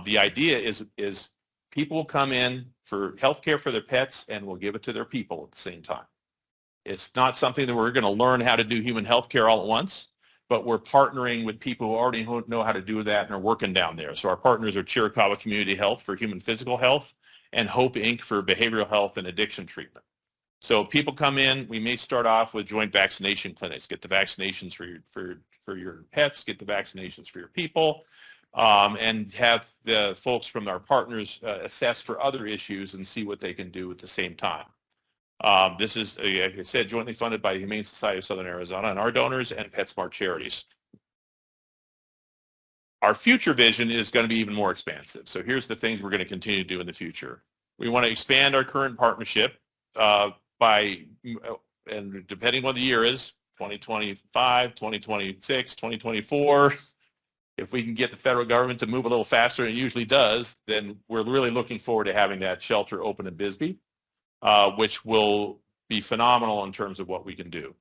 The idea is people will come in for health care for their pets and will give it to their people at the same time. It's not something that we're going to learn how to do human health care all at once, but we're partnering with people who already know how to do that and are working down there. So our partners are Chiricahua Community Health for human physical health and Hope Inc. for behavioral health and addiction treatment. So people come in, we may start off with joint vaccination clinics, get the vaccinations for your pets, get the vaccinations for your people, and have the folks from our partners assess for other issues and see what they can do at the same time. This is, like I said, jointly funded by the Humane Society of Southern Arizona and our donors and PetSmart Charities. Our future vision is going to be even more expansive. So here's the things we're going to continue to do in the future. We want to expand our current partnership by, and depending what the year is, 2025, 2026, 2024, if we can get the federal government to move a little faster, and it usually does, then we're really looking forward to having that shelter open in Bisbee, which will be phenomenal in terms of what we can do.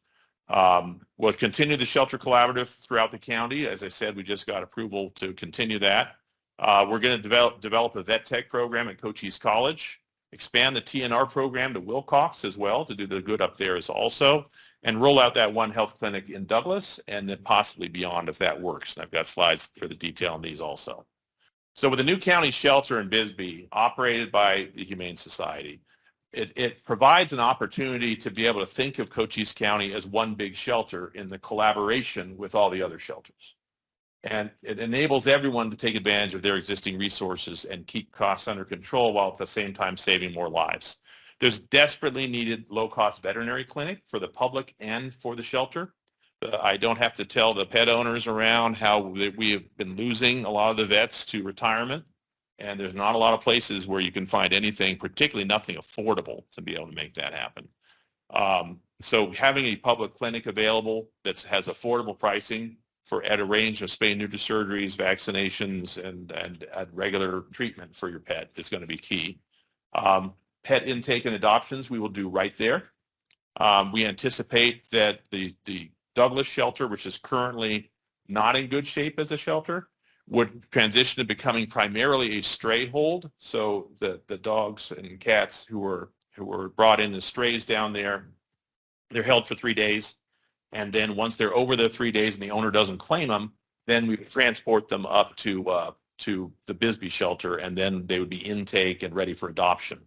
We'll continue the shelter collaborative throughout the county. As I said, we just got approval to continue that. We're going to develop a vet tech program at Cochise College, expand the TNR program to Wilcox as well to do the good up there as also, and roll out that one health clinic in Douglas and then possibly beyond if that works. And I've got slides for the detail on these also. So with the new county shelter in Bisbee operated by the Humane Society, it provides an opportunity to be able to think of Cochise County as one big shelter in the collaboration with all the other shelters. And it enables everyone to take advantage of their existing resources and keep costs under control while at the same time saving more lives. There's desperately needed low-cost veterinary clinic for the public and for the shelter. I don't have to tell the pet owners around how we have been losing a lot of the vets to retirement. And there's not a lot of places where you can find anything, particularly nothing affordable, to be able to make that happen. So having a public clinic available that has affordable pricing at a range of spay and neuter surgeries, vaccinations, and regular treatment for your pet is going to be key. Pet intake and adoptions we will do right there. We anticipate that the Douglas shelter, which is currently not in good shape as a shelter, would transition to becoming primarily a stray hold. So the dogs and cats who were brought in as strays down there, they're held for 3 days. And then once they're over the 3 days and the owner doesn't claim them, then we transport them up to the Bisbee shelter, and then they would be intake and ready for adoption.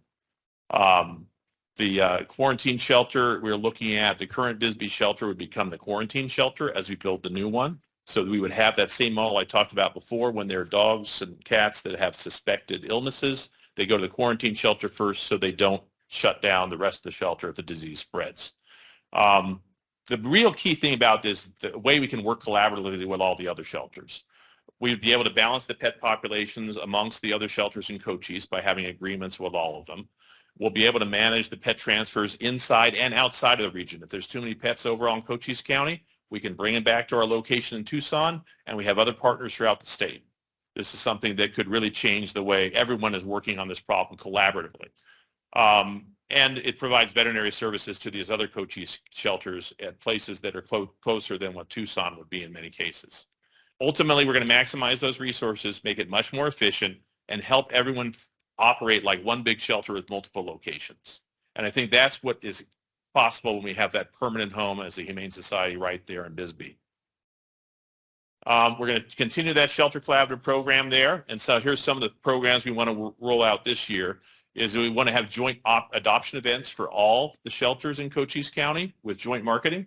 The quarantine shelter, we're looking at the current Bisbee shelter would become the quarantine shelter as we build the new one. So we would have that same model I talked about before. When there are dogs and cats that have suspected illnesses, they go to the quarantine shelter first so they don't shut down the rest of the shelter if the disease spreads. The real key thing about this, the way we can work collaboratively with all the other shelters. We'd be able to balance the pet populations amongst the other shelters in Cochise by having agreements with all of them. We'll be able to manage the pet transfers inside and outside of the region. If there's too many pets overall in Cochise County, we can bring them back to our location in Tucson, and we have other partners throughout the state. This is something that could really change the way everyone is working on this problem collaboratively. And it provides veterinary services to these other Cochise shelters at places that are closer than what Tucson would be in many cases. Ultimately, we're going to maximize those resources, make it much more efficient, and help everyone operate like one big shelter with multiple locations. And I think that's what is possible when we have that permanent home as a Humane Society right there in Bisbee. We're going to continue that shelter collaborative program there. And so here's some of the programs we want to roll out this year. Is we want to have joint adoption events for all the shelters in Cochise County with joint marketing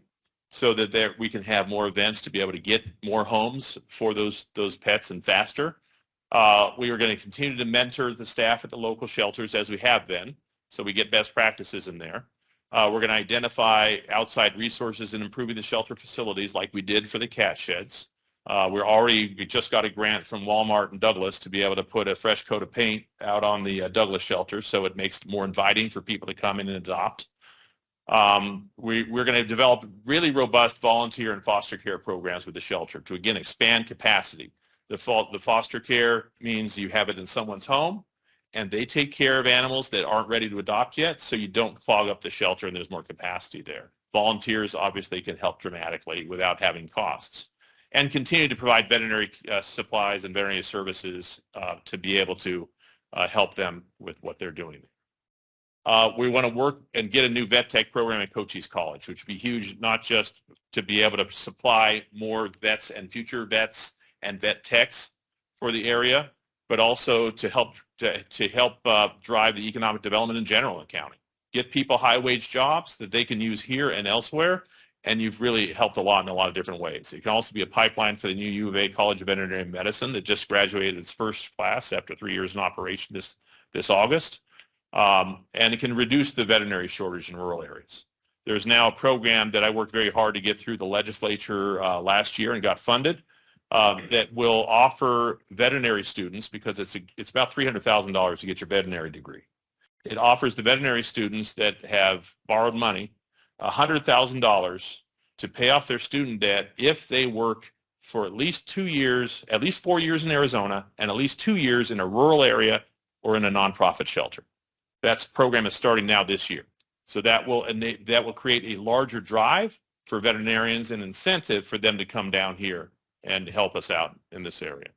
so that we can have more events to be able to get more homes for those pets and faster. We are going to continue to mentor the staff at the local shelters as we have been, so we get best practices in there. We're going to identify outside resources in improving the shelter facilities like we did for the cat sheds. We just got a grant from Walmart and Douglas to be able to put a fresh coat of paint out on the Douglas shelter so it makes it more inviting for people to come in and adopt. We're going to develop really robust volunteer and foster care programs with the shelter to, again, expand capacity. The foster care means you have it in someone's home, and they take care of animals that aren't ready to adopt yet, so you don't clog up the shelter and there's more capacity there. Volunteers obviously can help dramatically without having costs. And continue to provide veterinary supplies and veterinary services to be able to help them with what they're doing. We want to work and get a new vet tech program at Cochise College, which would be huge, not just to be able to supply more vets and future vets and vet techs for the area, but also to help drive the economic development in general in the county. Get people high-wage jobs that they can use here and elsewhere, and you've really helped a lot in a lot of different ways. It can also be a pipeline for the new U of A College of Veterinary Medicine that just graduated its first class after 3 years in operation this August. And it can reduce the veterinary shortage in rural areas. There's now a program that I worked very hard to get through the legislature last year and got funded that will offer veterinary students, because it's about $300,000 to get your veterinary degree. It offers the veterinary students that have borrowed money $100,000 to pay off their student debt if they work for at least 2 years, at least 4 years in Arizona, and at least 2 years in a rural area or in a nonprofit shelter. That program is starting now this year. So that will create a larger drive for veterinarians and incentive for them to come down here and help us out in this area.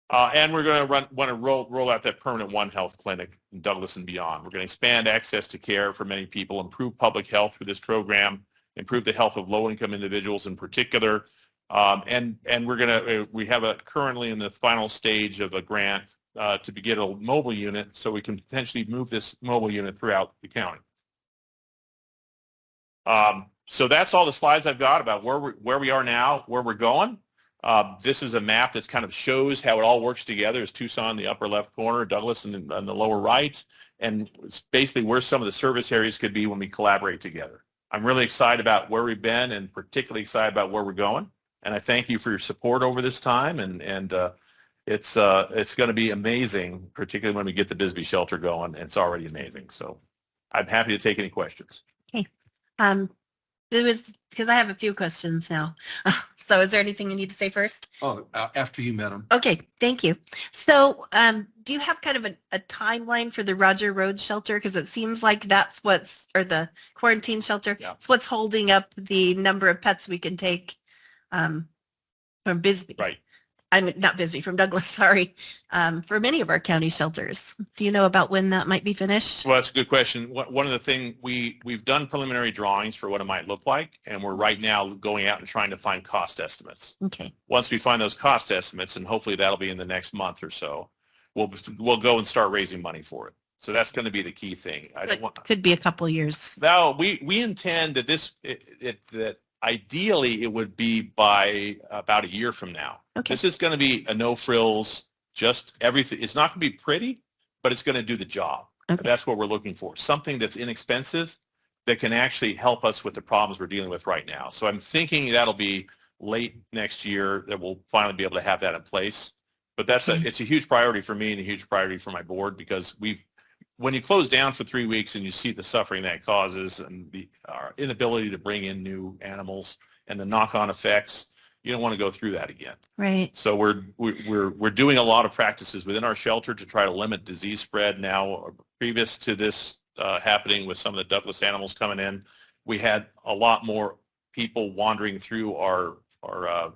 And we're going to want to roll out that permanent One Health clinic in Douglas and beyond. We're going to expand access to care for many people, improve public health through this program, improve the health of low-income individuals in particular, and we have currently in the final stage of a grant to get a mobile unit so we can potentially move this mobile unit throughout the county. So that's all the slides I've got about where we are now, where we're going. This is a map that kind of shows how it all works together. It's Tucson in the upper left corner, Douglas in the lower right, and it's basically where some of the service areas could be when we collaborate together. I'm really excited about where we've been and particularly excited about where we're going. And I thank you for your support over this time. And it's going to be amazing, particularly when we get the Bisbee shelter going. It's already amazing. So I'm happy to take any questions. Okay. Because I have a few questions now. So is there anything you need to say first? Oh, after you met him. Okay, thank you. So do you have kind of a timeline for the Roger Road shelter? Because it seems like that's or the quarantine shelter, yeah. It's what's holding up the number of pets we can take from Bisbee. Right. I mean, not Bisbee, from Douglas, sorry, for many of our county shelters. Do you know about when that might be finished? Well, that's a good question. One of the things, we've done preliminary drawings for what it might look like, and we're right now going out and trying to find cost estimates. Okay. Once we find those cost estimates, and hopefully that'll be in the next month or so, we'll go and start raising money for it. So that's going to be the key thing. Could be a couple of years. No, we intend that that ideally it would be by about a year from now. Okay. This is going to be a no frills, just everything. It's not going to be pretty, but it's going to do the job. Okay. That's what we're looking for. Something that's inexpensive that can actually help us with the problems we're dealing with right now. So I'm thinking that'll be late next year that we'll finally be able to have that in place. But it's a huge priority for me and a huge priority for my board, because when you close down for 3 weeks and you see the suffering that causes and our inability to bring in new animals and the knock-on effects, you don't want to go through that again. Right. So we're doing a lot of practices within our shelter to try to limit disease spread. Now, previous to this happening with some of the Douglas animals coming in, we had a lot more people wandering through our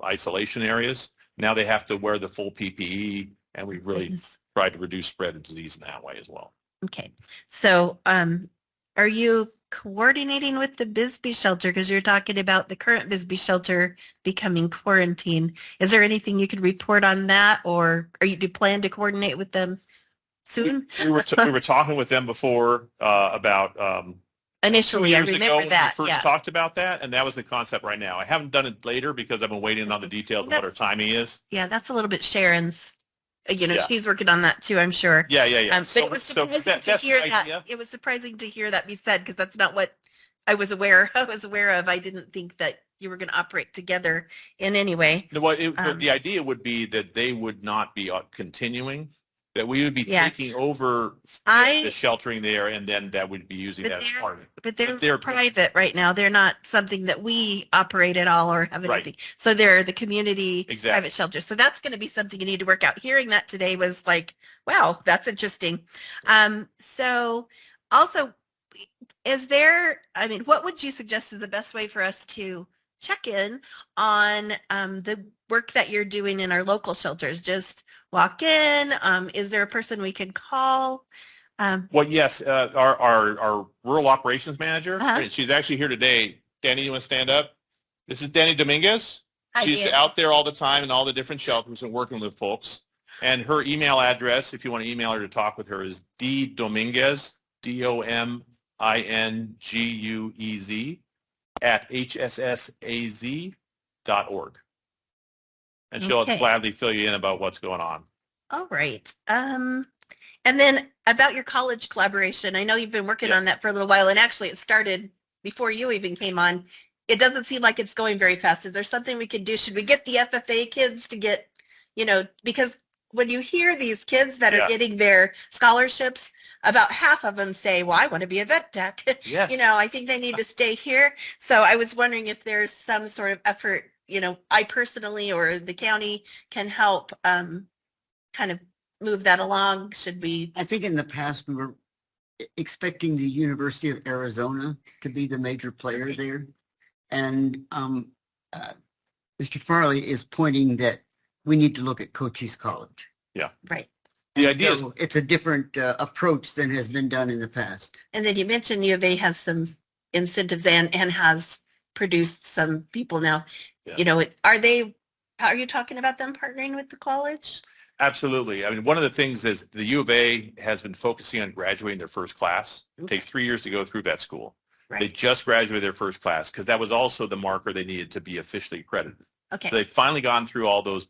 isolation areas. Now they have to wear the full PPE, and we've really tried to reduce spread of disease in that way as well. Okay. So are you coordinating with the Bisbee shelter, because you're talking about the current Bisbee shelter becoming quarantine? Is there anything you could report on that, or do you plan to coordinate with them soon? We were talking with them before about initially, I 2 years remember ago that. when we first talked about that, and that was the concept right now. I haven't done it later because I've been waiting on the details of what our timing is. Yeah, that's a little bit Sharon's. Yeah. She's working on that too, I'm sure. Yeah. But it was surprising to hear that. It was surprising to hear that be said, because that's not what I was aware of. I didn't think that you were going to operate together in any way. Well, the idea would be that they would not be continuing, that we would be taking over the sheltering there, and then that would be using that as part of it. But they're private right now. They're not something that we operate at all or have anything. Right. So they're the community private shelter. So that's going to be something you need to work out. Hearing that today was like, wow, that's interesting. So also, what would you suggest is the best way for us to check in on the work that you're doing in our local shelters? Just walk in? Is there a person we can call? Well, yes, our rural operations manager, she's actually here today. Danny, you want to stand up? This is Danny Dominguez. She's out there all the time in all the different shelters and working with folks. And her email address, if you want to email her to talk with her, is ddominguez, DOMINGUEZ, @hssaz.org. And she'll gladly fill you in about what's going on. All right. And then about your college collaboration, I know you've been working on that for a little while, and actually it started before you even came on. it doesn't seem like it's going very fast. Is there something we can do? Should we get the FFA kids to get, because when you hear these kids that are Yeah. getting their scholarships, about half of them say, well, I want to be a vet tech. Yes. I think they need to stay here. So I was wondering if there's some sort of effort, I personally or the county can help kind of move that along. Should we? I think in the past we were expecting the University of Arizona to be the major player there. And Mr. Farley is pointing that we need to look at Cochise College. Yeah. Right. The idea is, So it's a different approach than has been done in the past. And then you mentioned U of A has some incentives and has produced some people now. Yes. How are you talking about them partnering with the college? absolutely. I mean, one of the things is the U of A has been focusing on graduating their first class. It takes 3 years to go through vet school. Right. They just graduated their first class because that was also the marker they needed to be officially accredited. Okay. So they've finally gone through all those.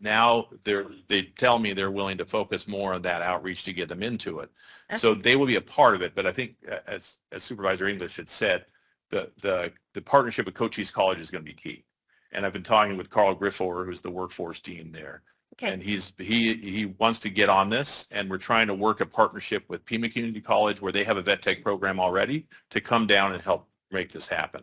Now they tell me they're willing to focus more on that outreach to get them into it. Okay. So they will be a part of it. But I think, as Supervisor English had said, the partnership with Cochise College is going to be key. And I've been talking with Carl Griffower, who's the workforce dean there. Okay. And he wants to get on this, and we're trying to work a partnership with Pima Community College, where they have a vet tech program already, to come down and help make this happen.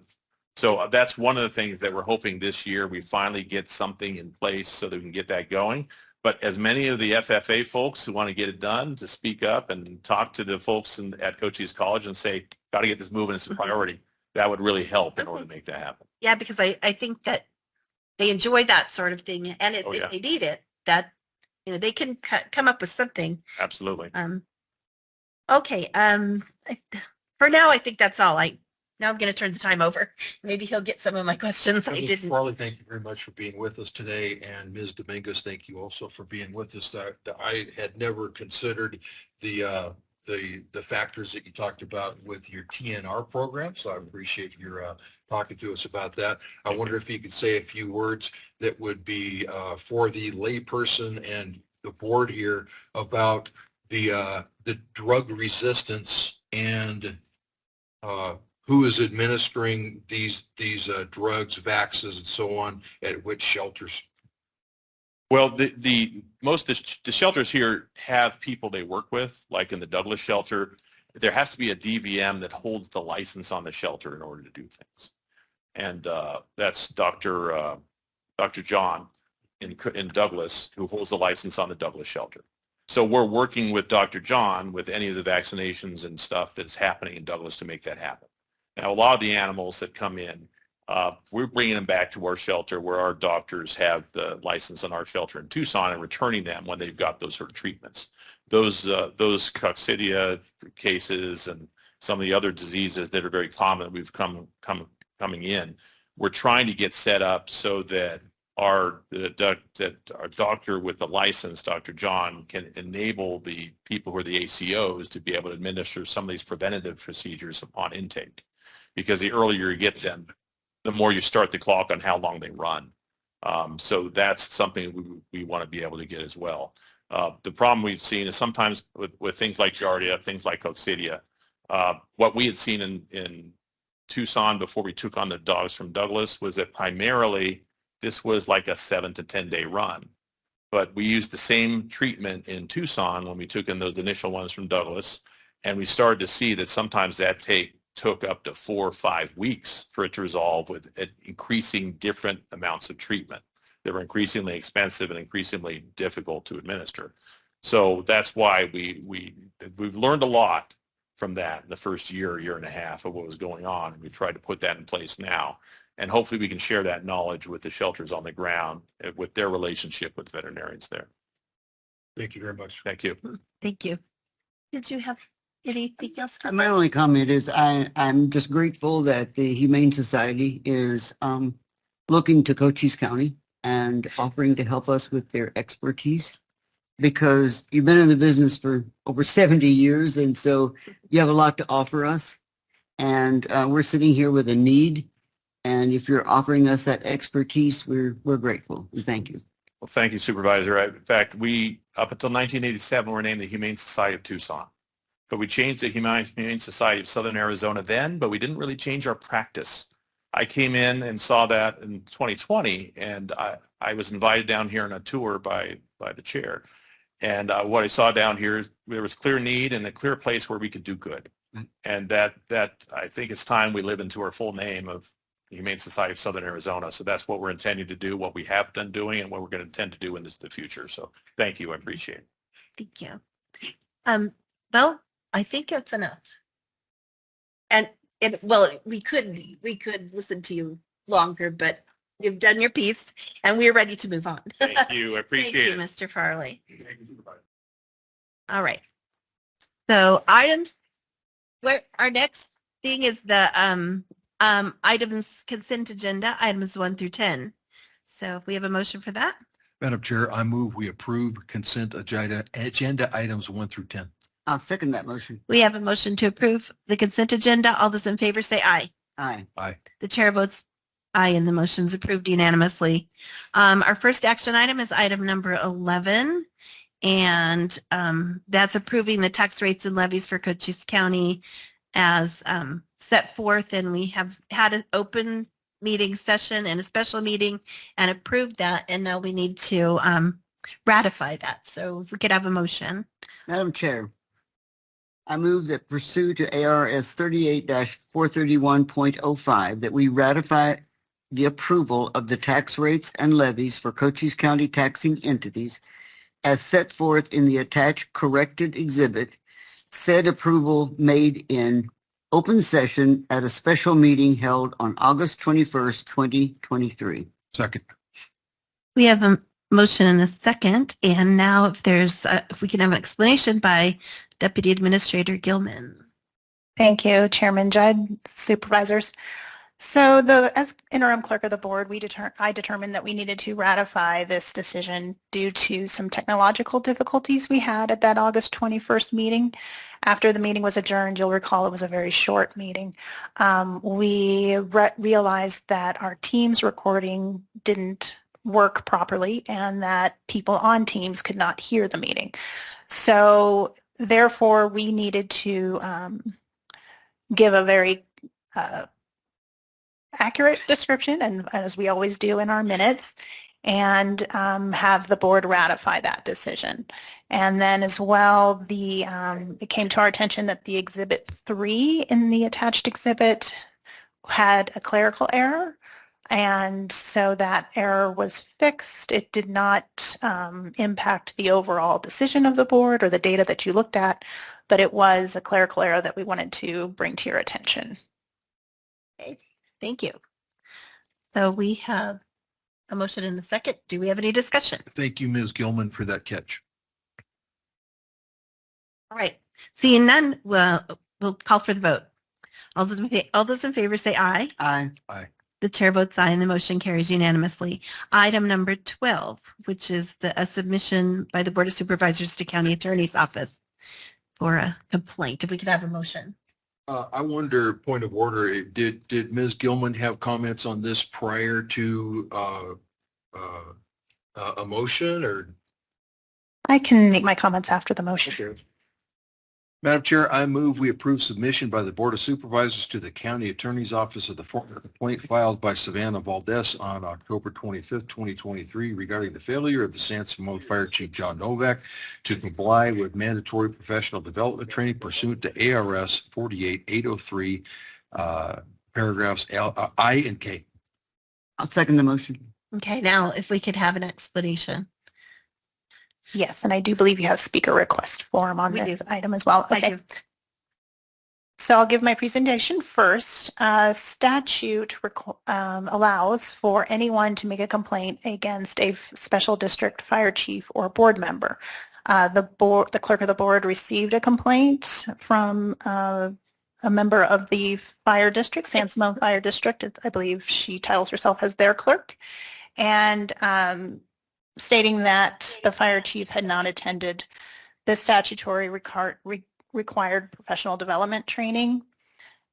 So that's one of the things that we're hoping this year we finally get something in place so that we can get that going. But as many of the FFA folks who want to get it done to speak up and talk to the folks at Cochise College and say, got to get this moving, it's a priority, that would really help in order to make that happen. Yeah, because I think that they enjoy that sort of thing, and Oh, yeah. if they need it, that they can come up with something. Absolutely. Okay. For now, I think that's all. Now I'm going to turn the time over. Maybe he'll get some of my questions I Mr. didn't. Farley, thank you very much for being with us today. And Ms. Dominguez, thank you also for being with us. I had never considered the factors that you talked about with your TNR program. So I appreciate your talking to us about that. I wonder if you could say a few words that would be for the layperson and the board here about the drug resistance and who is administering these drugs, vaccines, and so on, at which shelters? Well, most of the shelters here have people they work with, like in the Douglas shelter. There has to be a DVM that holds the license on the shelter in order to do things. And that's Dr. John in Douglas, who holds the license on the Douglas shelter. So we're working with Dr. John with any of the vaccinations and stuff that's happening in Douglas to make that happen. Now, a lot of the animals that come in, we're bringing them back to our shelter where our doctors have the license in our shelter in Tucson and returning them when they've got those sort of treatments. Those coccidia cases and some of the other diseases that are very common we've coming in, we're trying to get set up so that our doctor with the license, Dr. John, can enable the people who are the ACOs to be able to administer some of these preventative procedures upon intake. Because the earlier you get them, the more you start the clock on how long they run. So that's something we want to be able to get as well. The problem we've seen is sometimes with things like Giardia, things like coccidia, what we had seen in Tucson before we took on the dogs from Douglas was that primarily this was like a 7 to 10 day run. But we used the same treatment in Tucson when we took in those initial ones from Douglas, and we started to see that sometimes that took up to 4 or 5 weeks for it to resolve with increasing different amounts of treatment that were increasingly expensive and increasingly difficult to administer. So that's why we've learned a lot from that in the first year and a half of what was going on, and we've tried to put that in place now. And hopefully we can share that knowledge with the shelters on the ground with their relationship with veterinarians there. Thank you very much. Thank you. Thank you. Did you have anything else? My only comment is I'm just grateful that the Humane Society is looking to Cochise County and offering to help us with their expertise, because you've been in the business for over 70 years, and so you have a lot to offer us. And we're sitting here with a need, and if you're offering us that expertise, we're grateful. And thank you. Well, thank you, Supervisor. In fact, we, up until 1987, were named the Humane Society of Tucson. But we changed the Humane Society of Southern Arizona then, but we didn't really change our practice. I came in and saw that in 2020, and I was invited down here on a tour by the chair. And what I saw down here is there was clear need and a clear place where we could do good. And that I think it's time we live into our full name of the Humane Society of Southern Arizona. So that's what we're intending to do, what we have been doing, and what we're going to intend to do in the future. So thank you. I appreciate it. Thank you. Well, I think that's enough. And we could listen to you longer, but you've done your piece and we're ready to move on. Thank you. I appreciate Thank you, it. Mr. Farley. All right. So our next thing is the items consent agenda, items 1 through 10. So if we have a motion for that. Madam Chair, I move we approve consent agenda items 1 through 10. I'll second that motion. We have a motion to approve the consent agenda. All those in favor say aye. Aye. Aye. The chair votes aye and the motion is approved unanimously. Our first action item is item number 11, and that's approving the tax rates and levies for Cochise County as set forth, and we have had an open meeting session and a special meeting and approved that, and now we need to ratify that. So if we could have a motion. Madam Chair, I move that pursuant to ARS 38-431.05 that we ratify the approval of the tax rates and levies for Cochise County taxing entities as set forth in the attached corrected exhibit, said approval made in open session at a special meeting held on August 21st, 2023. Second. We have a motion and a second, and now if we can have an explanation by Deputy Administrator Gilman. Thank you, Chairman Judd, Supervisors. So as interim clerk of the board, I determined that we needed to ratify this decision due to some technological difficulties we had at that August 21st meeting. After the meeting was adjourned, you'll recall it was a very short meeting. We realized that our Teams recording didn't work properly and that people on Teams could not hear the meeting. So therefore, we needed to give a very accurate description, and as we always do in our minutes, and have the board ratify that decision. And then as well, it came to our attention that the Exhibit 3 in the attached exhibit had a clerical error, and so that error was fixed. It did not impact the overall decision of the board or the data that you looked at, but it was a clerical error that we wanted to bring to your attention. Okay, thank you. So we have a motion and a second. Do we have any discussion? Thank you, Ms. Gilman, for that catch. All right. Seeing none, we'll call for the vote. All those in favor say aye. Aye. Aye. The chair votes aye and the motion carries unanimously. Item number 12, which is a submission by the Board of Supervisors to County Attorney's Office for a complaint. If we could have a motion. I wonder, point of order, did Ms. Gilman have comments on this prior to a motion, or? I can make my comments after the motion. Okay. Madam Chair, I move we approve submission by the Board of Supervisors to the County Attorney's Office of the former complaint filed by Savannah Valdez on October 25th, 2023 regarding the failure of the San Simon Fire Chief John Novak to comply with mandatory professional development training pursuant to ARS 48803, paragraphs I and K. I'll second the motion. Okay, now if we could have an explanation. Yes, and I do believe you have speaker request form on this item as well. Okay. So I'll give my presentation first. Statute allows for anyone to make a complaint against a special district fire chief or board member. The clerk of the board received a complaint from a member of the fire district, San Simon Fire District. I believe she titles herself as their clerk, and stating that the fire chief had not attended the statutory required professional development training.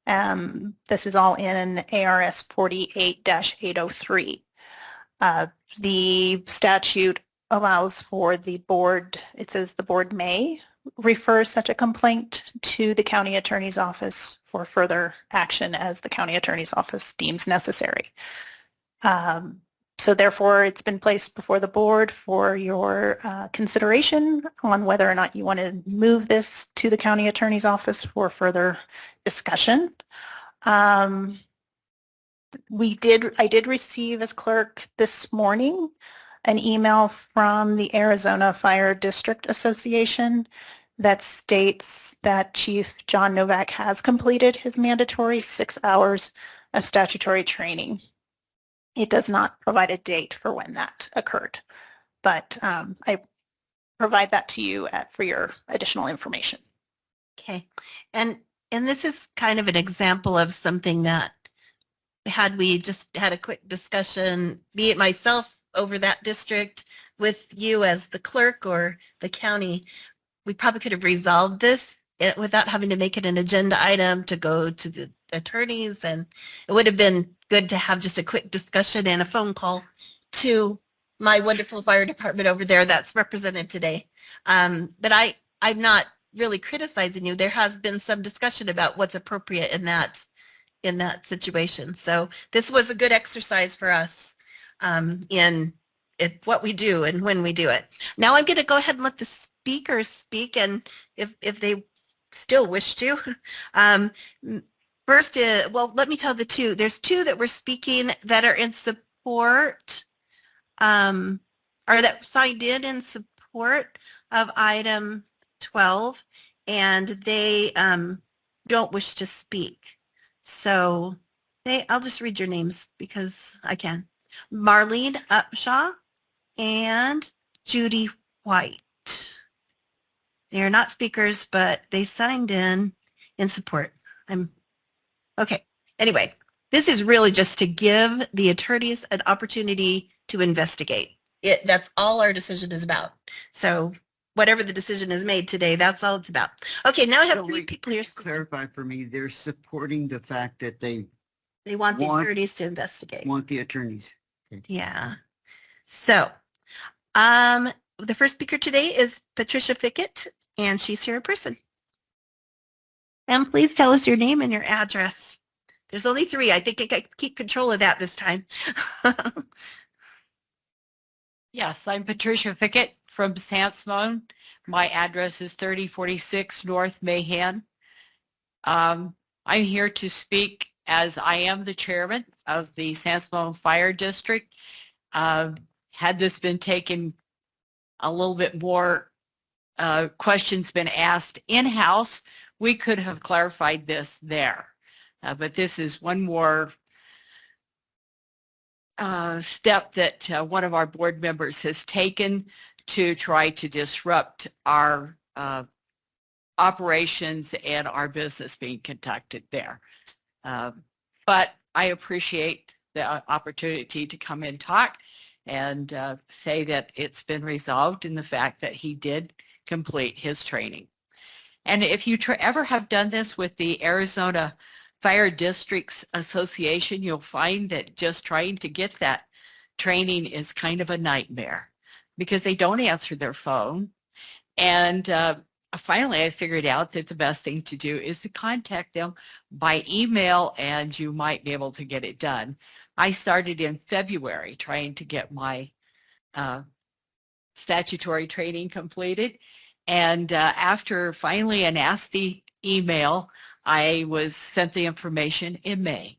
This is all in ARS 48-803. The statute allows for the board, it says the board may, refer such a complaint to the county attorney's office for further action as the county attorney's office deems necessary. So therefore, it's been placed before the board for your consideration on whether or not you want to move this to the county attorney's office for further discussion. I did receive as clerk this morning an email from the Arizona Fire District Association that states that Chief John Novak has completed his mandatory 6 hours of statutory training. It does not provide a date for when that occurred, but I provide that to you for your additional information. Okay. And this is kind of an example of something that had we just had a quick discussion, be it myself over that district with you as the clerk or the county, we probably could have resolved this without having to make it an agenda item to go to the attorneys. And it would have been good to have just a quick discussion and a phone call to my wonderful fire department over there that's represented today. But I'm not really criticizing you. There has been some discussion about what's appropriate in that situation. So this was a good exercise for us in what we do and when we do it. Now I'm going to go ahead and let the speakers speak, and if they still wish to. First, well, let me tell the two. There's two that were speaking that are in support, or that signed in support of item 12, and they don't wish to speak. So I'll just read your names because I can. Marlene Upshaw and Judy White. They are not speakers, but they signed in support. Okay. Anyway, this is really just to give the attorneys an opportunity to investigate. That's all our decision is about. So whatever the decision is made today, that's all it's about. Okay, now I have three people here. Clarify for me, they're supporting the fact that they want the attorneys to investigate. Want the attorneys. Okay. Yeah. So the first speaker today is Patricia Fickett, and she's here in person. And please tell us your name and your address. There's only 3. I think I can keep control of that this time. Yes, I'm Patricia Fickett from San Simon. My address is 3046 North Mahan. I'm here to speak as I am the chairman of the San Simon Fire District. Had this been taken a little bit more questions been asked in-house, we could have clarified this there. But this is one more step that one of our board members has taken to try to disrupt our operations and our business being conducted there. But I appreciate the opportunity to come and talk and say that it's been resolved in the fact that he did complete his training. And if you ever have done this with the Arizona Fire Districts Association, you'll find that just trying to get that training is kind of a nightmare because they don't answer their phone. And finally, I figured out that the best thing to do is to contact them by email, and you might be able to get it done. I started in February trying to get my statutory training completed. And after finally a nasty email, I was sent the information in May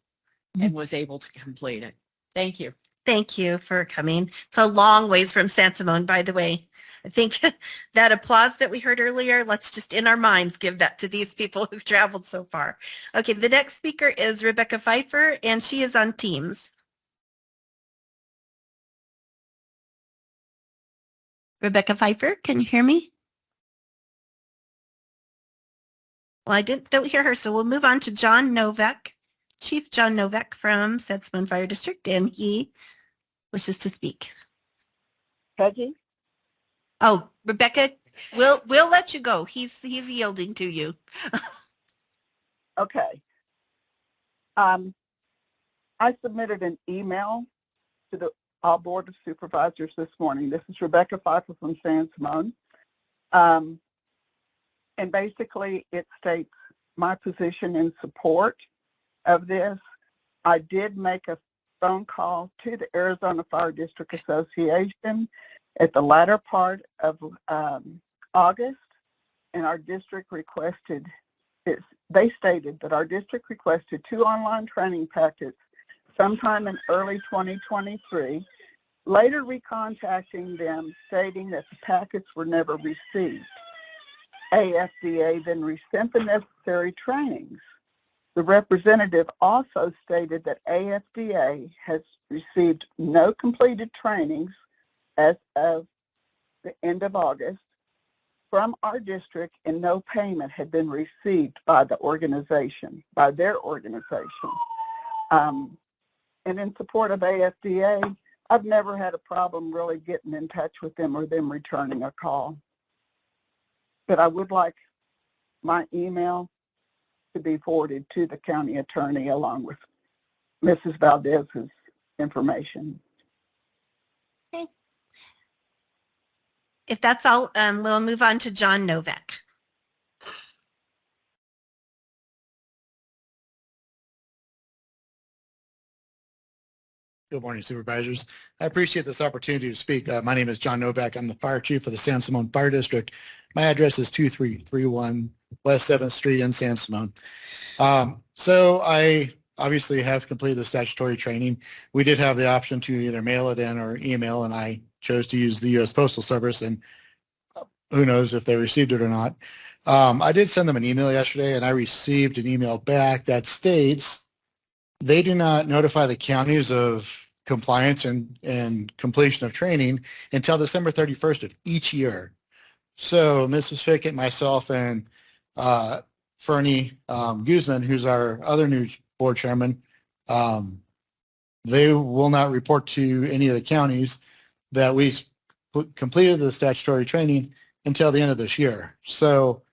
and was able to complete it. Thank you. Thank you for coming. It's a long ways from San Simon, by the way. I think that applause that we heard earlier, let's just in our minds give that to these people who've traveled so far. Okay, the next speaker is Rebecca Pfeiffer, and she is on Teams. Rebecca Pfeiffer, can you hear me? Well, I don't hear her, so we'll move on to John Novak, Chief John Novak from San Simon Fire District, and he wishes to speak. Reggie? Oh, Rebecca, we'll let you go. He's yielding to you. Okay. I submitted an email to our Board of Supervisors this morning. This is Rebecca Pfeiffer from San Simon. And basically it states my position in support of this. I did make a phone call to the Arizona Fire District Association at the latter part of August, and our district requested, they stated that our district requested 2 online training packets sometime in early 2023, later recontacting them stating that the packets were never received. AFDA then resent the necessary trainings. The representative also stated that AFDA has received no completed trainings as of the end of August from our district, and no payment had been received by the organization, by their organization. And in support of AFDA, I've never had a problem really getting in touch with them or them returning a call. But I would like my email to be forwarded to the county attorney along with Mrs. Valdez's information. Okay. If that's all, we'll move on to John Novak. Good morning, Supervisors. I appreciate this opportunity to speak. My name is John Novak. I'm the Fire Chief of the San Simon Fire District. My address is 2331 West 7th Street in San Simon. So I obviously have completed the statutory training. We did have the option to either mail it in or email, and I chose to use the U.S. Postal Service, and who knows if they received it or not. I did send them an email yesterday, and I received an email back that states they do not notify the counties of compliance and completion of training until December 31st of each year. So Mrs. Fickett, myself, and Fernie Guzman, who's our other new board chairman, they will not report to any of the counties that we completed the statutory training until the end of this year. So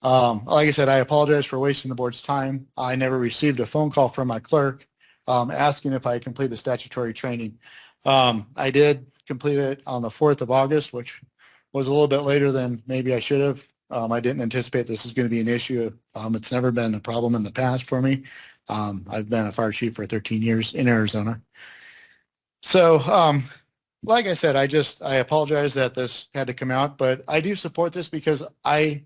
like I said, I apologize for wasting the board's time. I never received a phone call from my clerk asking if I had completed statutory training. I did complete it on the 4th of August, which was a little bit later than maybe I should have. I didn't anticipate this is going to be an issue. It's never been a problem in the past for me. I've been a fire chief for 13 years in Arizona. So like I said, I apologize that this had to come out, but I do support this because I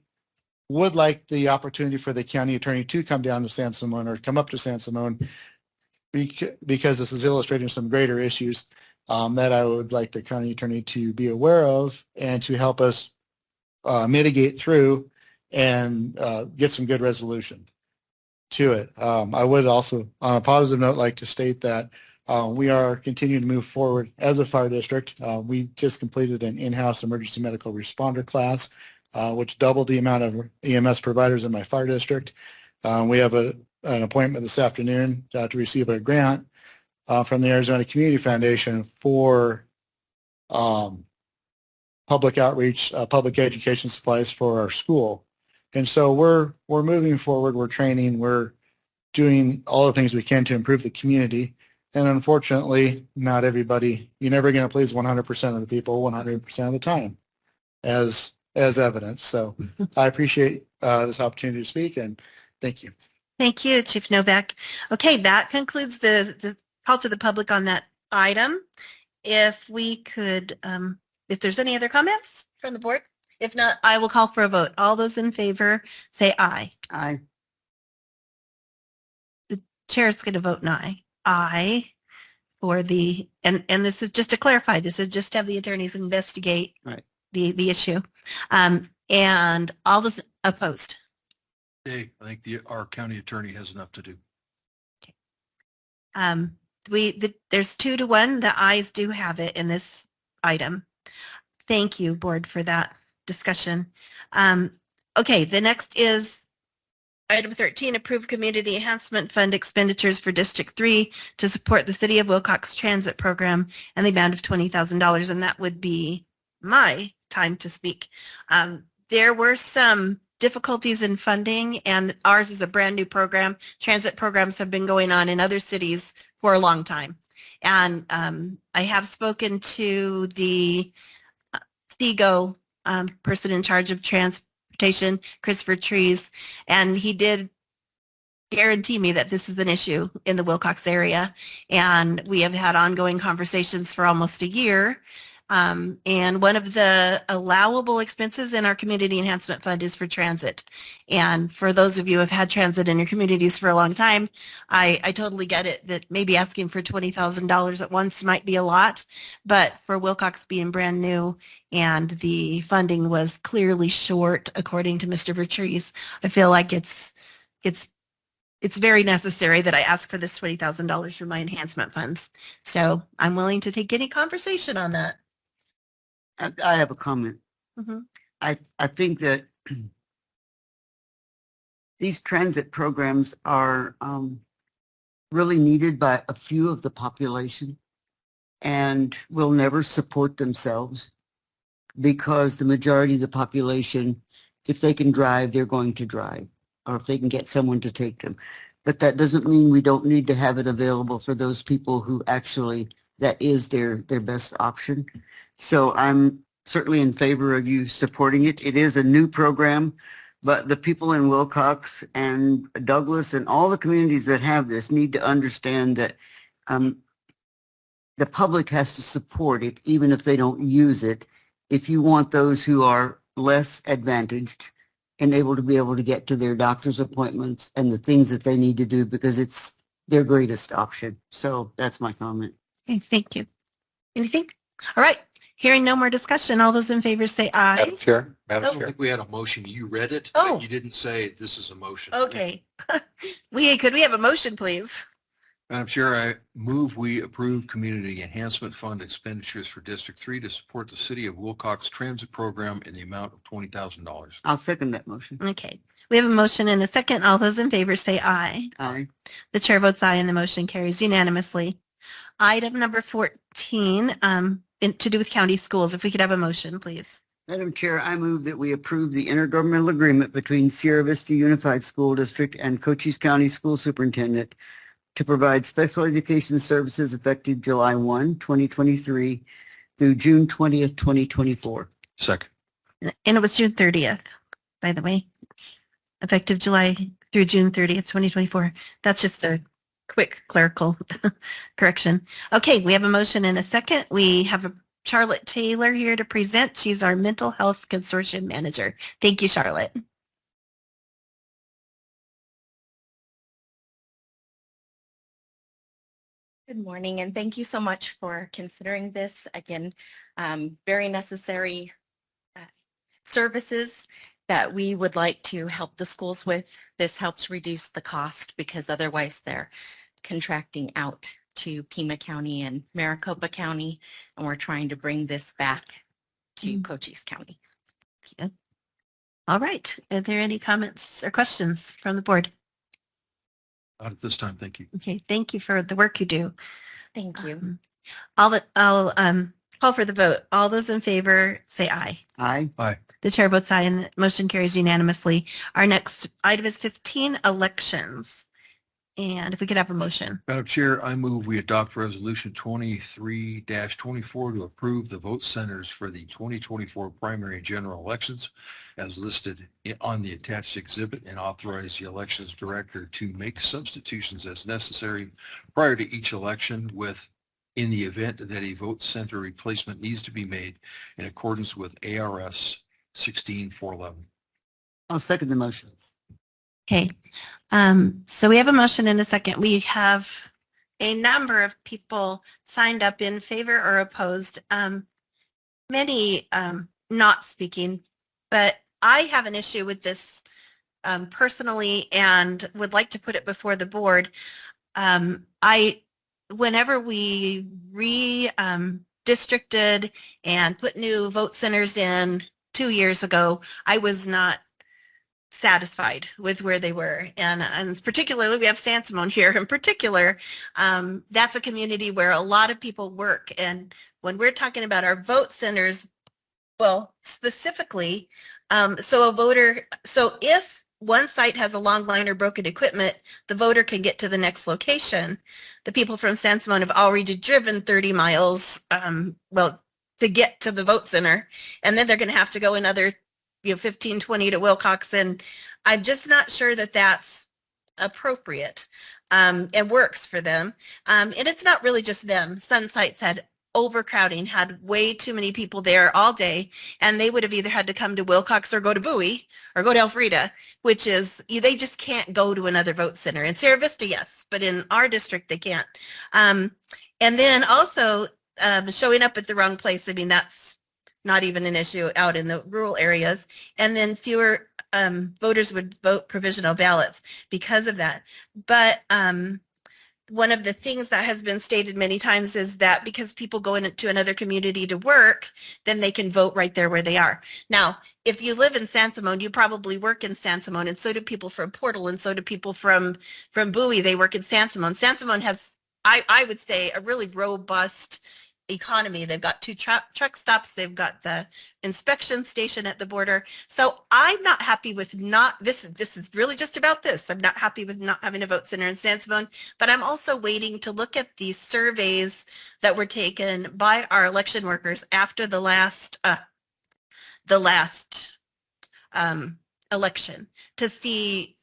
would like the opportunity for the county attorney to come down to San Simon or come up to San Simon because this is illustrating some greater issues that I would like the county attorney to be aware of and to help us mitigate through and get some good resolution to it. I would also, on a positive note, like to state that we are continuing to move forward as a fire district. We just completed an in-house emergency medical responder class, which doubled the amount of EMS providers in my fire district. We have an appointment this afternoon to receive a grant from the Arizona Community Foundation for public outreach, public education supplies for our school. And so we're moving forward, we're training, we're doing all the things we can to improve the community. And unfortunately, not everybody, you're never going to please 100% of the people 100% of the time, as evidence. So I appreciate this opportunity to speak, and thank you. Thank you, Chief Novak. Okay, that concludes the call to the public on that item. If we could, if there's any other comments from the board, if not, I will call for a vote. All those in favor say aye. Aye. The chair is going to vote aye. Aye for the, and this is just to clarify, this is just to have the attorneys investigate the issue. And all those opposed. Hey, I think our county attorney has enough to do. Okay. There's 2-1. The ayes do have it in this item. Thank you, board, for that discussion. Okay, the next is item 13, approve community enhancement fund expenditures for District 3 to support the City of Wilcox Transit Program and the amount of $20,000, and that would be my time to speak. There were some difficulties in funding, and ours is a brand new program. Transit programs have been going on in other cities for a long time. And I have spoken to the CEGO person in charge of Transportation, Christopher Trees, and he did guarantee me that this is an issue in the Wilcox area. And we have had ongoing conversations for almost a year. And one of the allowable expenses in our community enhancement fund is for transit. And for those of you who have had transit in your communities for a long time, I totally get it that maybe asking for $20,000 at once might be a lot, but for Wilcox being brand new and the funding was clearly short, according to Mr. Vertrees, I feel like it's very necessary that I ask for this $20,000 for my enhancement funds. So I'm willing to take any conversation on that. I have a comment. Mhm. I think that these transit programs are really needed by a few of the population and will never support themselves because the majority of the population, if they can drive, they're going to drive, or if they can get someone to take them. But that doesn't mean we don't need to have it available for those people who actually, that is their best option. So I'm certainly in favor of you supporting it. It is a new program, but the people in Wilcox and Douglas and all the communities that have this need to understand that the public has to support it, even if they don't use it, if you want those who are less advantaged and able to get to their doctor's appointments and the things that they need to do, because it's their greatest option. So that's my comment. Okay, thank you. Anything? All right. Hearing no more discussion, all those in favor say aye. Madam Chair, Oh. I don't think we had a motion. You read it, Oh. but you didn't say this is a motion. Okay. Could we have a motion, please? Madam Chair, I move we approve Community Enhancement Fund expenditures for District 3 to support the City of Wilcox Transit Program in the amount of $20,000. I'll second that motion. Okay. We have a motion and a second. All those in favor say aye. Aye. The chair votes aye and the motion carries unanimously. Item number 14, to do with county schools. If we could have a motion, please. Madam Chair, I move that we approve the intergovernmental agreement between Sierra Vista Unified School District and Cochise County School Superintendent to provide special education services effective July 1, 2023 through June 20th, 2024. Second. And it was June 30th, by the way, effective July through June 30th, 2024. That's just a quick clerical correction. Okay, we have a motion and a second. We have Charlotte Taylor here to present. She's our Mental Health Consortium Manager. Thank you, Charlotte. Good morning, and thank you so much for considering this. Again, very necessary services that we would like to help the schools with. This helps reduce the cost because otherwise they're contracting out to Pima County and Maricopa County, and we're trying to bring this back to Cochise County. Yeah. All right. Are there any comments or questions from the board? Not at this time, thank you. Okay, thank you for the work you do. Thank you. I'll call for the vote. All those in favor say aye. Aye. Aye. The chair votes aye and the motion carries unanimously. Our next item is 15, elections. And if we could have a motion. Madam Chair, I move we adopt Resolution 23-24 to approve the vote centers for the 2024 primary and general elections as listed on the attached exhibit and authorize the elections director to make substitutions as necessary prior to each election in the event that a vote center replacement needs to be made in accordance with ARS 16411. I'll second the motion. Okay. So we have a motion and a second. We have a number of people signed up in favor or opposed. Many not speaking, but I have an issue with this personally and would like to put it before the board. Whenever we redistricted and put new vote centers in 2 years ago, I was not satisfied with where they were. And particularly, we have San Simon here in particular. That's a community where a lot of people work. And when we're talking about our vote centers, well, specifically, so if one site has a long line or broken equipment, the voter can get to the next location. The people from San Simon have already driven 30 miles, to get to the vote center, and then they're going to have to go another 15, 20 to Wilcox, and I'm just not sure that that's appropriate and works for them. And it's not really just them. Sunsites had overcrowding, had way too many people there all day, and they would have either had to come to Wilcox or go to Bowie or go to Elfrida, which is, they just can't go to another vote center. In Sierra Vista, yes, but in our district, they can't. And then also showing up at the wrong place, I mean, that's not even an issue out in the rural areas. And then fewer voters would vote provisional ballots because of that. But one of the things that has been stated many times is that because people go into another community to work, then they can vote right there where they are. Now, if you live in San Simon, you probably work in San Simon, and so do people from Portal, and so do people from Bowie. They work in San Simon. San Simon has, I would say, a really robust economy. They've got two truck stops. They've got the inspection station at the border. So I'm not happy with this is really just about this. I'm not happy with not having a vote center in San Simon, but I'm also waiting to look at these surveys that were taken by our election workers after the last election to see,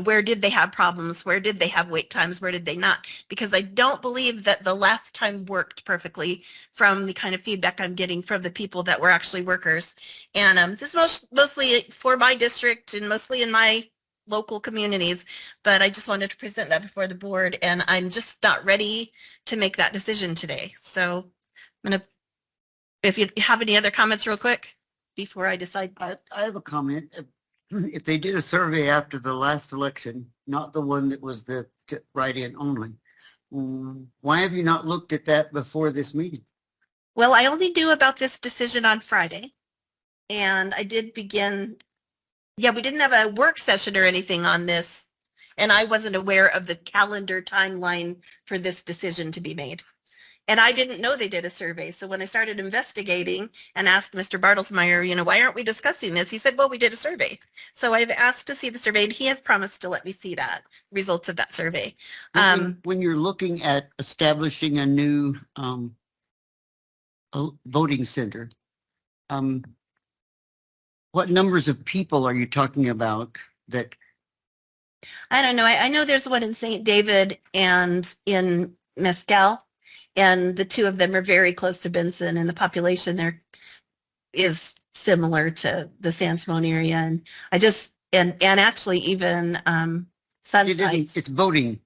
where did they have problems? Where did they have wait times? Where did they not? Because I don't believe that the last time worked perfectly from the kind of feedback I'm getting from the people that were actually workers. And this is mostly for my district and mostly in my local communities, but I just wanted to present that before the board, and I'm just not ready to make that decision today. So I'm going to, if you have any other comments real quick before I decide. I have a comment. If they did a survey after the last election, not the one that was the write-in only, why have you not looked at that before this meeting? Well, I only knew about this decision on Friday, and I did begin, we didn't have a work session or anything on this, and I wasn't aware of the calendar timeline for this decision to be made. And I didn't know they did a survey. So when I started investigating and asked Mr. Bartlesmeyer, why aren't we discussing this? He said, well, we did a survey. So I've asked to see the survey, and he has promised to let me see that results of that survey. When you're looking at establishing a new voting center, what numbers of people are you talking about that? I don't know. I know there's one in St. David and in Mescal, and the two of them are very close to Benson, and the population there is similar to the San Simon area. And I just, and actually even Sunsites. It's voting.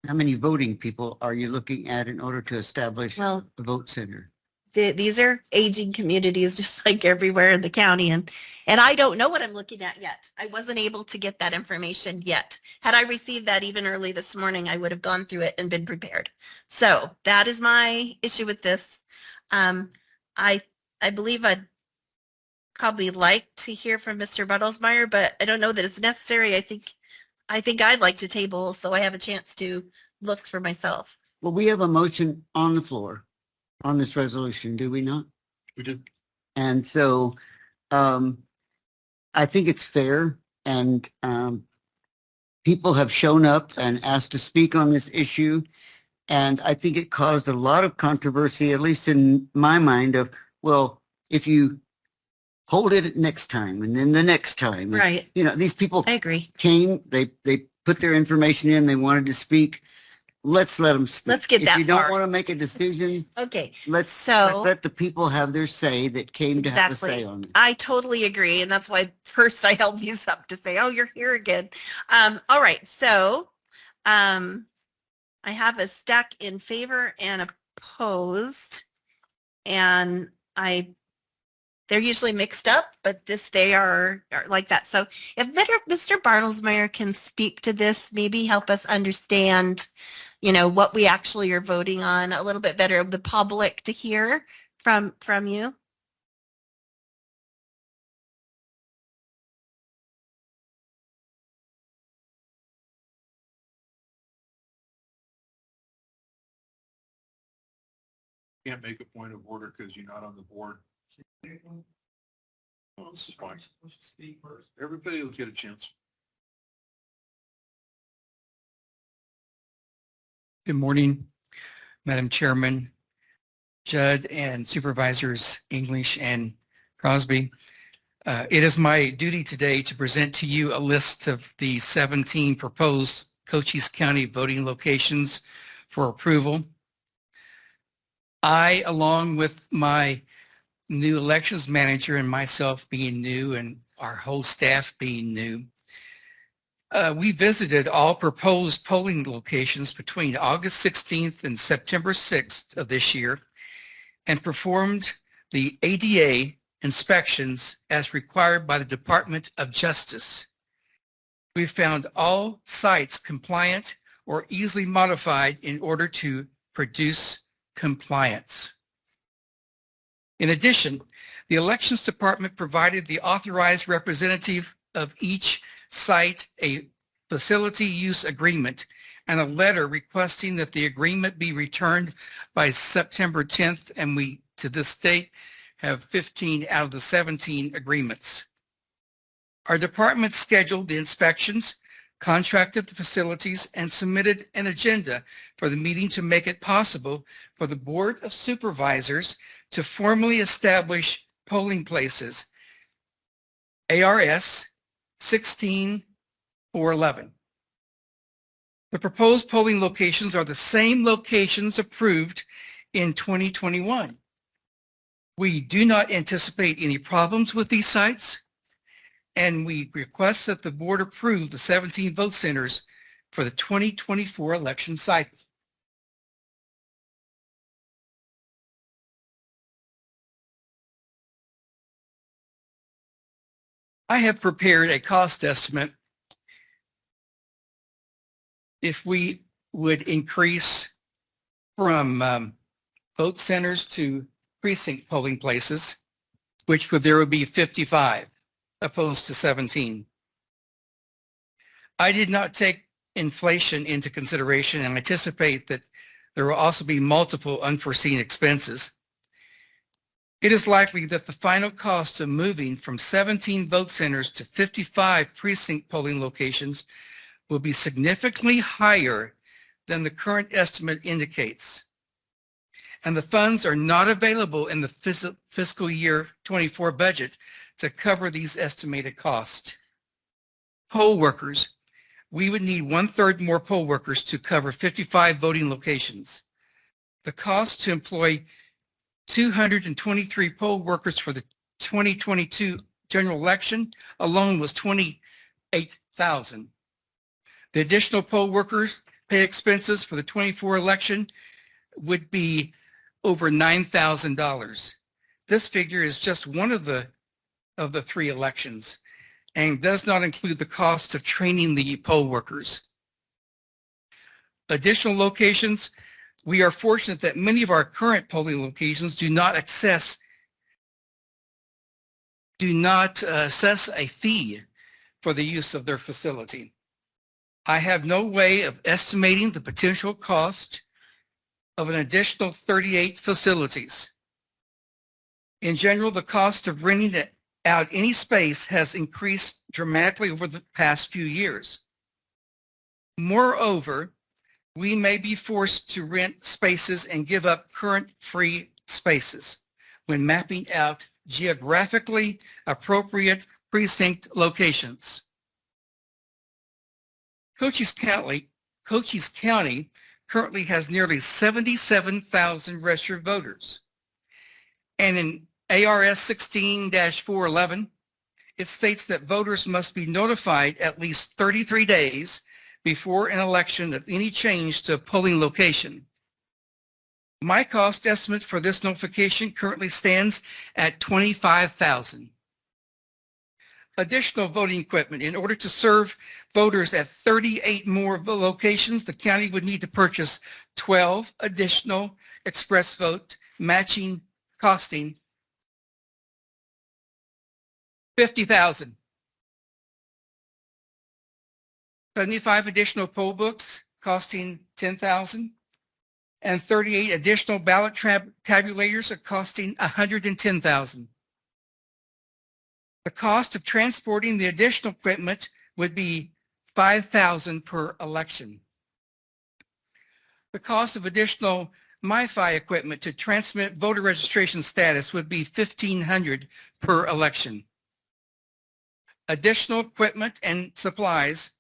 How many voting people are you looking at in order to establish a vote center? These are aging communities just like everywhere in the county, and I don't know what I'm looking at yet. I wasn't able to get that information yet. Had I received that even early this morning, I would have gone through it and been prepared. So that is my issue with this. I believe I'd probably like to hear from Mr. Bartlesmeyer, but I don't know that it's necessary. I think I'd like to table so I have a chance to look for myself. Well, we have a motion on the floor on this resolution, do we not? We did. And so I think it's fair, and people have shown up and asked to speak on this issue. And I think it caused a lot of controversy, at least in my mind, of, well, if you hold it next time and then the next time. Right. These people I agree. Came, they put their information in, they wanted to speak. Let's let them speak. Let's get that If you don't far. want to make a decision, Okay. let's let the people have their say that came to have a say on it. I totally agree. And that's why first I held these up to say, oh, you're here again. All right. So I have a stack in favor and opposed. And they're usually mixed up, but they are like that. So if Mr. Bartlesmeyer can speak to this, maybe help us understand, what we actually are voting on a little bit better, of the public to hear from you. Can't make a point of order because you're not on the board. Oh, this is fine. Everybody will get a chance. Good morning, Madam Chairman, Judd, and Supervisors English and Crosby. It is my duty today to present to you a list of the 17 proposed Cochise County voting locations for approval. I, along with my new elections manager and myself being new and our whole staff being new, we visited all proposed polling locations between August 16th and September 6th of this year and performed the ADA inspections as required by the Department of Justice. We found all sites compliant or easily modified in order to produce compliance. In addition, the Elections Department provided the authorized representative of each site a facility use agreement and a letter requesting that the agreement be returned by September 10th, and we, to this date, have 15 out of the 17 agreements. Our department scheduled the inspections, contracted the facilities, and submitted an agenda for the meeting to make it possible for the Board of Supervisors to formally establish polling places, ARS 16-411. The proposed polling locations are the same locations approved in 2021. We do not anticipate any problems with these sites, and we request that the board approve the 17 vote centers for the 2024 election cycle. I have prepared a cost estimate if we would increase from vote centers to precinct polling places, which there would be 55 opposed to 17. I did not take inflation into consideration and anticipate that there will also be multiple unforeseen expenses. It is likely that the final cost of moving from 17 vote centers to 55 precinct polling locations will be significantly higher than the current estimate indicates. And the funds are not available in the fiscal year 24 budget to cover these estimated costs. Poll workers, we would need 1/3 more poll workers to cover 55 voting locations. The cost to employ 223 poll workers for the 2022 general election alone was $28,000. The additional poll workers pay expenses for the 24 election would be over $9,000. This figure is just one of the 3 elections and does not include the cost of training the poll workers. Additional locations, we are fortunate that many of our current polling locations do not assess a fee for the use of their facility. I have no way of estimating the potential cost of an additional 38 facilities. In general, the cost of renting out any space has increased dramatically over the past few years. Moreover, we may be forced to rent spaces and give up current free spaces when mapping out geographically appropriate precinct locations. Cochise County currently has nearly 77,000 registered voters. And in ARS 16-411, it states that voters must be notified at least 33 days before an election of any change to a polling location. My cost estimate for this notification currently stands at $25,000. Additional voting equipment. In order to serve voters at 38 more locations, the county would need to purchase 12 additional express vote matching costing $50,000. 75 additional poll books costing $10,000, and 38 additional ballot tabulators are costing $110,000. The cost of transporting the additional equipment would be $5,000 per election. The cost of additional MiFi equipment to transmit voter registration status would be $1,500 per election. additional equipment and supplies,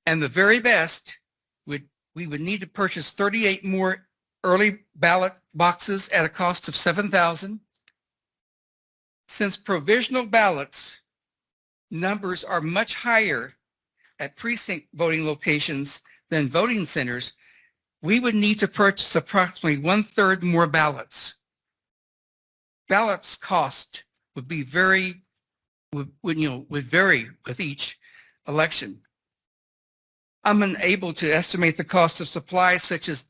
and the very best, we would need to purchase 38 more early ballot boxes at a cost of $7,000. Since provisional ballots numbers are much higher at precinct voting locations than voting centers, we would need to purchase approximately 1/3 more ballots. Ballots cost would be would vary with each election. I'm unable to estimate the cost of supplies such as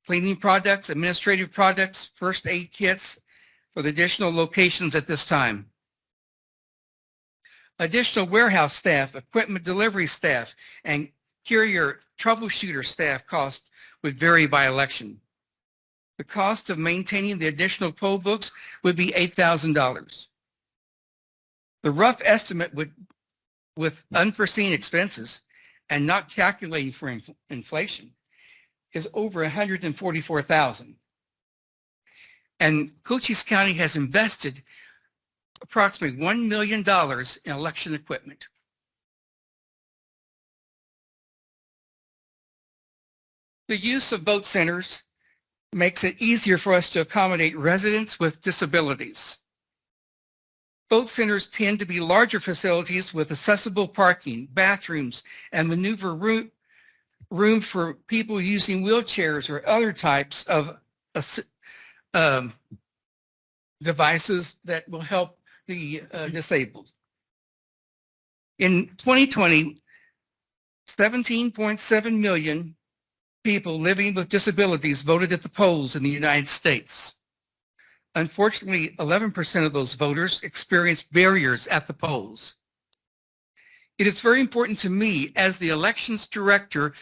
cleaning products, administrative products, first aid kits for the additional locations at this time. Additional warehouse staff, equipment delivery staff, and courier troubleshooter staff costs would vary by election. The cost of maintaining the additional poll books would be $8,000. The rough estimate would, with unforeseen expenses and not calculating for inflation, is over $144,000. And Cochise County has invested approximately $1 million in election equipment. The use of vote centers makes it easier for us to accommodate residents with disabilities. Vote centers tend to be larger facilities with accessible parking, bathrooms, and maneuver room for people using wheelchairs or other types of devices that will help the disabled. In 2020, 17.7 million people living with disabilities voted at the polls in the United States. Unfortunately, 11% of those voters experienced barriers at the polls. It is very important to me as the elections director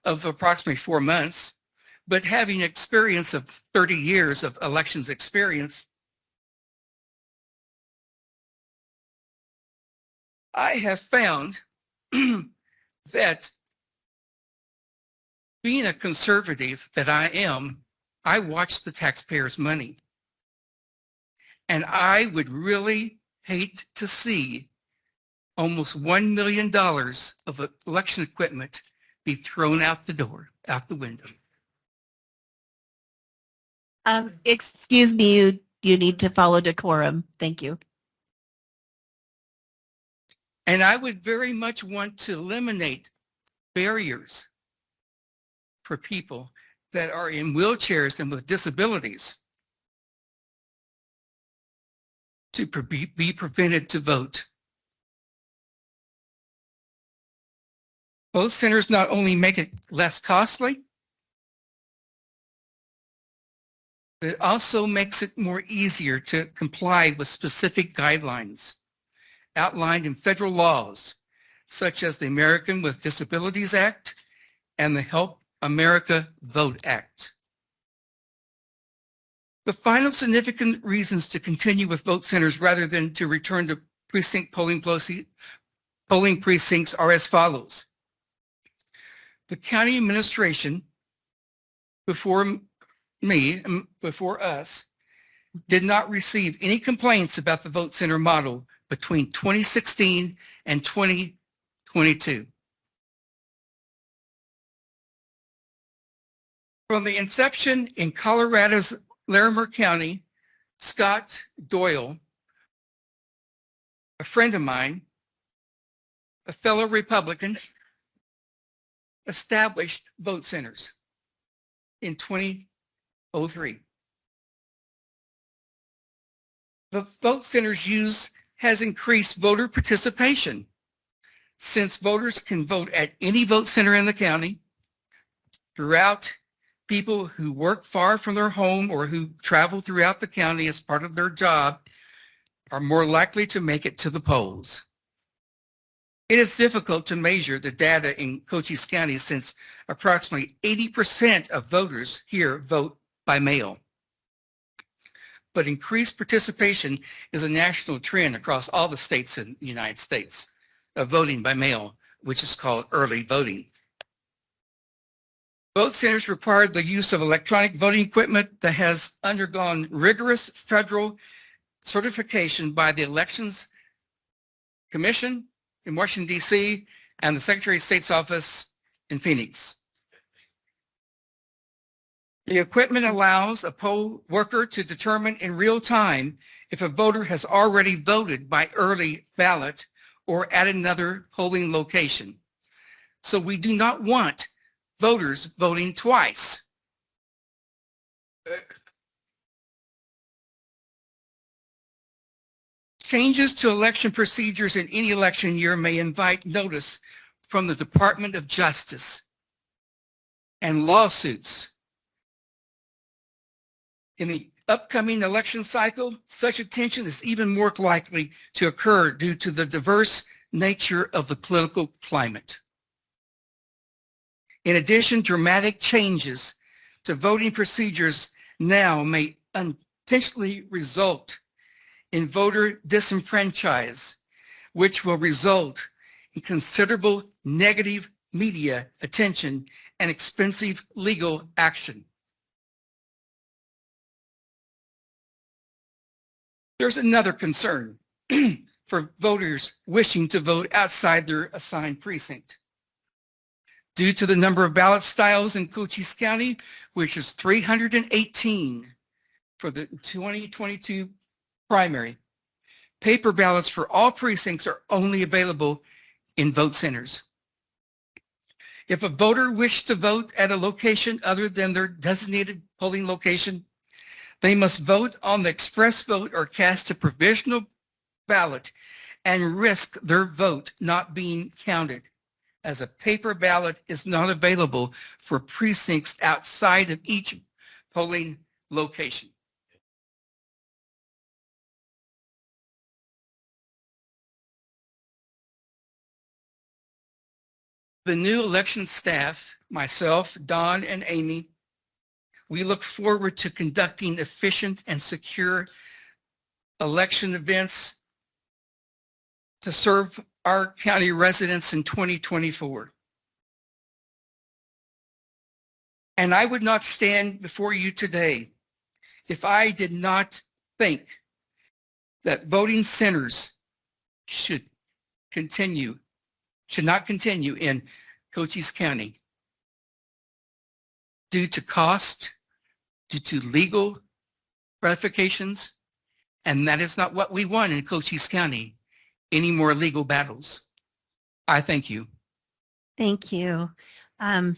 of approximately 4 months, but having experience of 30 years of elections experience, I have found that being a conservative that I am, I watch the taxpayers' money. And I would really hate to see almost $1 million of election equipment be thrown out the door, out the window. Excuse me, you need to follow decorum. Thank you. And I would very much want to eliminate barriers for people that are in wheelchairs and with disabilities to be prevented to vote. Both centers not only make it less costly, but it also makes it more easier to comply with specific guidelines outlined in federal laws, such as the American with Disabilities Act and the Help America Vote Act. The final significant reasons to continue with vote centers rather than to return to precinct polling precincts are as follows. The county administration before us, did not receive any complaints about the vote center model between 2016 and 2022. From the inception in Colorado's Larimer County, Scott Doyle, a friend of mine, a fellow Republican, established vote centers in 2003. The vote centers use has increased voter participation since voters can vote at any vote center in the county. Throughout, people who work far from their home or who travel throughout the county as part of their job are more likely to make it to the polls. It is difficult to measure the data in Cochise County since approximately 80% of voters here vote by mail. But increased participation is a national trend across all the states in the United States of voting by mail, which is called early voting. Vote centers require the use of electronic voting equipment that has undergone rigorous federal certification by the Elections Commission in Washington, D.C., and the Secretary of State's office in Phoenix. The equipment allows a poll worker to determine in real time if a voter has already voted by early ballot or at another polling location. So we do not want voters voting twice. Changes to election procedures in any election year may invite notice from the Department of Justice and lawsuits. In the upcoming election cycle, such attention is even more likely to occur due to the diverse nature of the political climate. In addition, dramatic changes to voting procedures now may unintentionally result in voter disenfranchise, which will result in considerable negative media attention and expensive legal action. There's another concern for voters wishing to vote outside their assigned precinct. Due to the number of ballot styles in Cochise County, which is 318 for the 2022 primary, paper ballots for all precincts are only available in vote centers. If a voter wishes to vote at a location other than their designated polling location, they must vote on the express vote or cast a provisional ballot and risk their vote not being counted, as a paper ballot is not available for precincts outside of each polling location. The new election staff, myself, Don, and Amy, we look forward to conducting efficient and secure election events to serve our county residents in 2024. And I would not stand before you today if I did not think that voting centers should not continue in Cochise County due to cost, due to legal ratifications, and that is not what we want in Cochise County, any more legal battles. I thank you. Thank you. So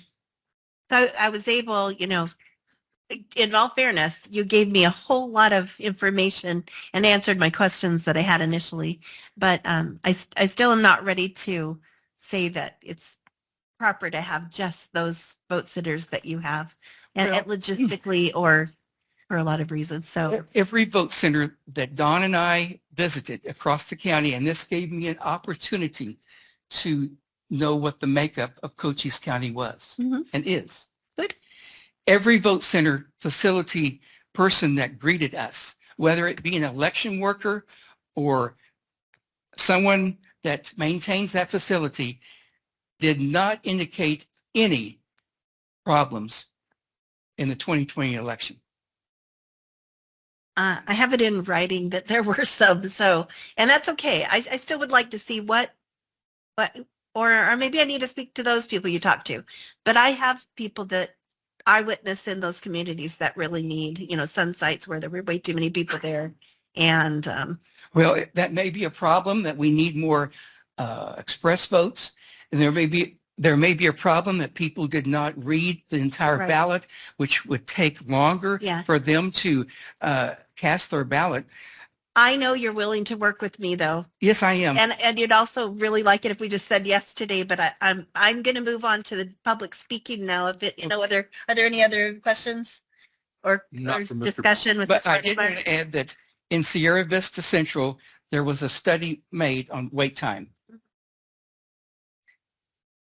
I was able, in all fairness, you gave me a whole lot of information and answered my questions that I had initially, but I still am not ready to say that it's proper to have just those vote sitters that you have, and logistically or for a lot of reasons. So every vote center that Don and I visited across the county, and this gave me an opportunity to know what the makeup of Cochise County was and is. Good. Every vote center facility person that greeted us, whether it be an election worker or someone that maintains that facility, did not indicate any problems in the 2020 election. I have it in writing that there were some, and that's okay. I still would like to see what, or maybe I need to speak to those people you talk to, but I have people that I witness in those communities that really need, sun sites where there were way too many people there. And well, that may be a problem that we need more express votes, and there may be a problem that people did not read the entire ballot, which would take longer for them to cast their ballot. I know you're willing to work with me, though. Yes, I am. And you'd also really like it if we just said yes today. But I'm going to move on to the public speaking now. If it, are there any other questions or discussion with? But I did want to add that in Sierra Vista Central, there was a study made on wait time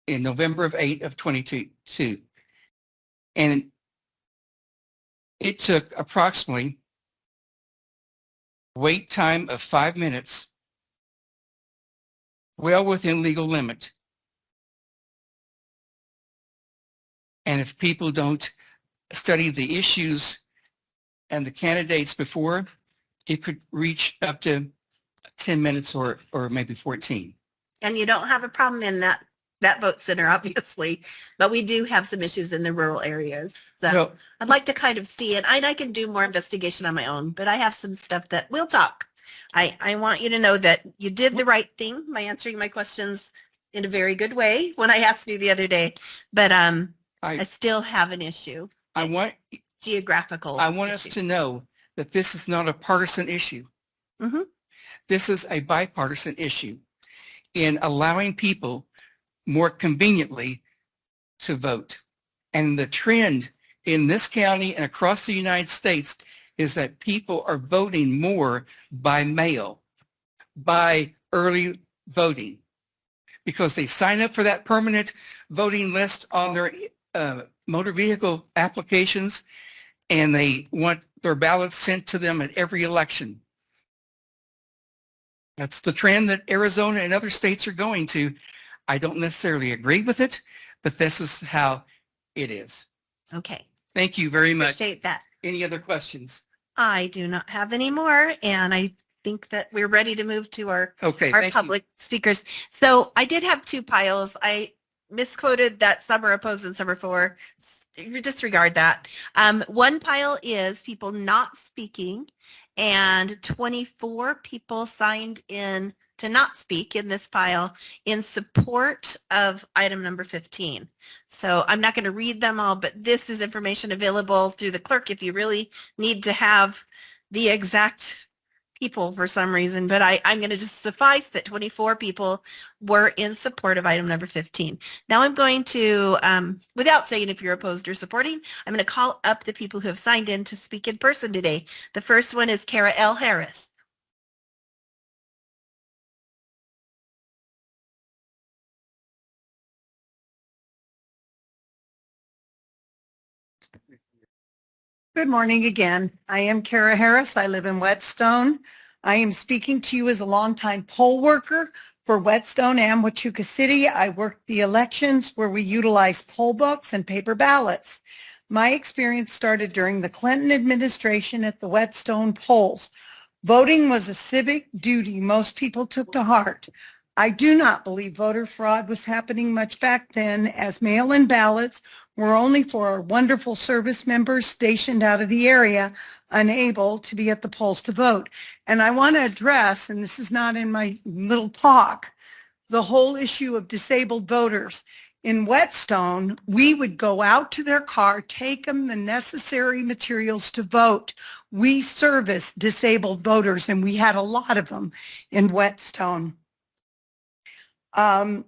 in November of 2022, and it took approximately wait time of 5 minutes, well within legal limit. And if people don't study the issues and the candidates before, it could reach up to 10 minutes or maybe 14. And you don't have a problem in that vote center, obviously, but we do have some issues in the rural areas. So No. I'd like to kind of see it. I can do more investigation on my own, but I have some stuff that we'll talk. I want you to know that you did the right thing by answering my questions in a very good way when I asked you the other day, but I still have an issue. I want us to know that this is not a partisan issue. Mm-hmm. This is a bipartisan issue in allowing people more conveniently to vote. And the trend in this county and across the United States is that people are voting more by mail, by early voting, because they sign up for that permanent voting list on their motor vehicle applications, and they want their ballots sent to them at every election. That's the trend that Arizona and other states are going to. I don't necessarily agree with it, but this is how it is. Okay. Thank you very much. Appreciate that. Any other questions? I do not have any more, and I think that we're ready to move to our public speakers. So I did have two piles. I misquoted that some are opposed and some are for. Disregard that. One pile is people not speaking, and 24 people signed in to not speak in this pile in support of item number 15. So I'm not going to read them all, but this is information available through the clerk if you really need to have the exact people for some reason, but I'm going to just suffice that 24 people were in support of item number 15. Now I'm going to, without saying if you're opposed or supporting, I'm going to call up the people who have signed in to speak in person today. The first one is Kara L. Harris. Good morning again. I am Kara Harris. I live in Whetstone. I am speaking to you as a longtime poll worker for Whetstone and Huachuca City. I worked the elections where we utilize poll books and paper ballots. My experience started during the Clinton administration at the Whetstone polls. Voting was a civic duty most people took to heart. I do not believe voter fraud was happening much back then, as mail-in ballots were only for our wonderful service members stationed out of the area, unable to be at the polls to vote. And I want to address, and this is not in my little talk, the whole issue of disabled voters. In Whetstone, we would go out to their car, take them the necessary materials to vote. We service disabled voters, and we had a lot of them in Whetstone.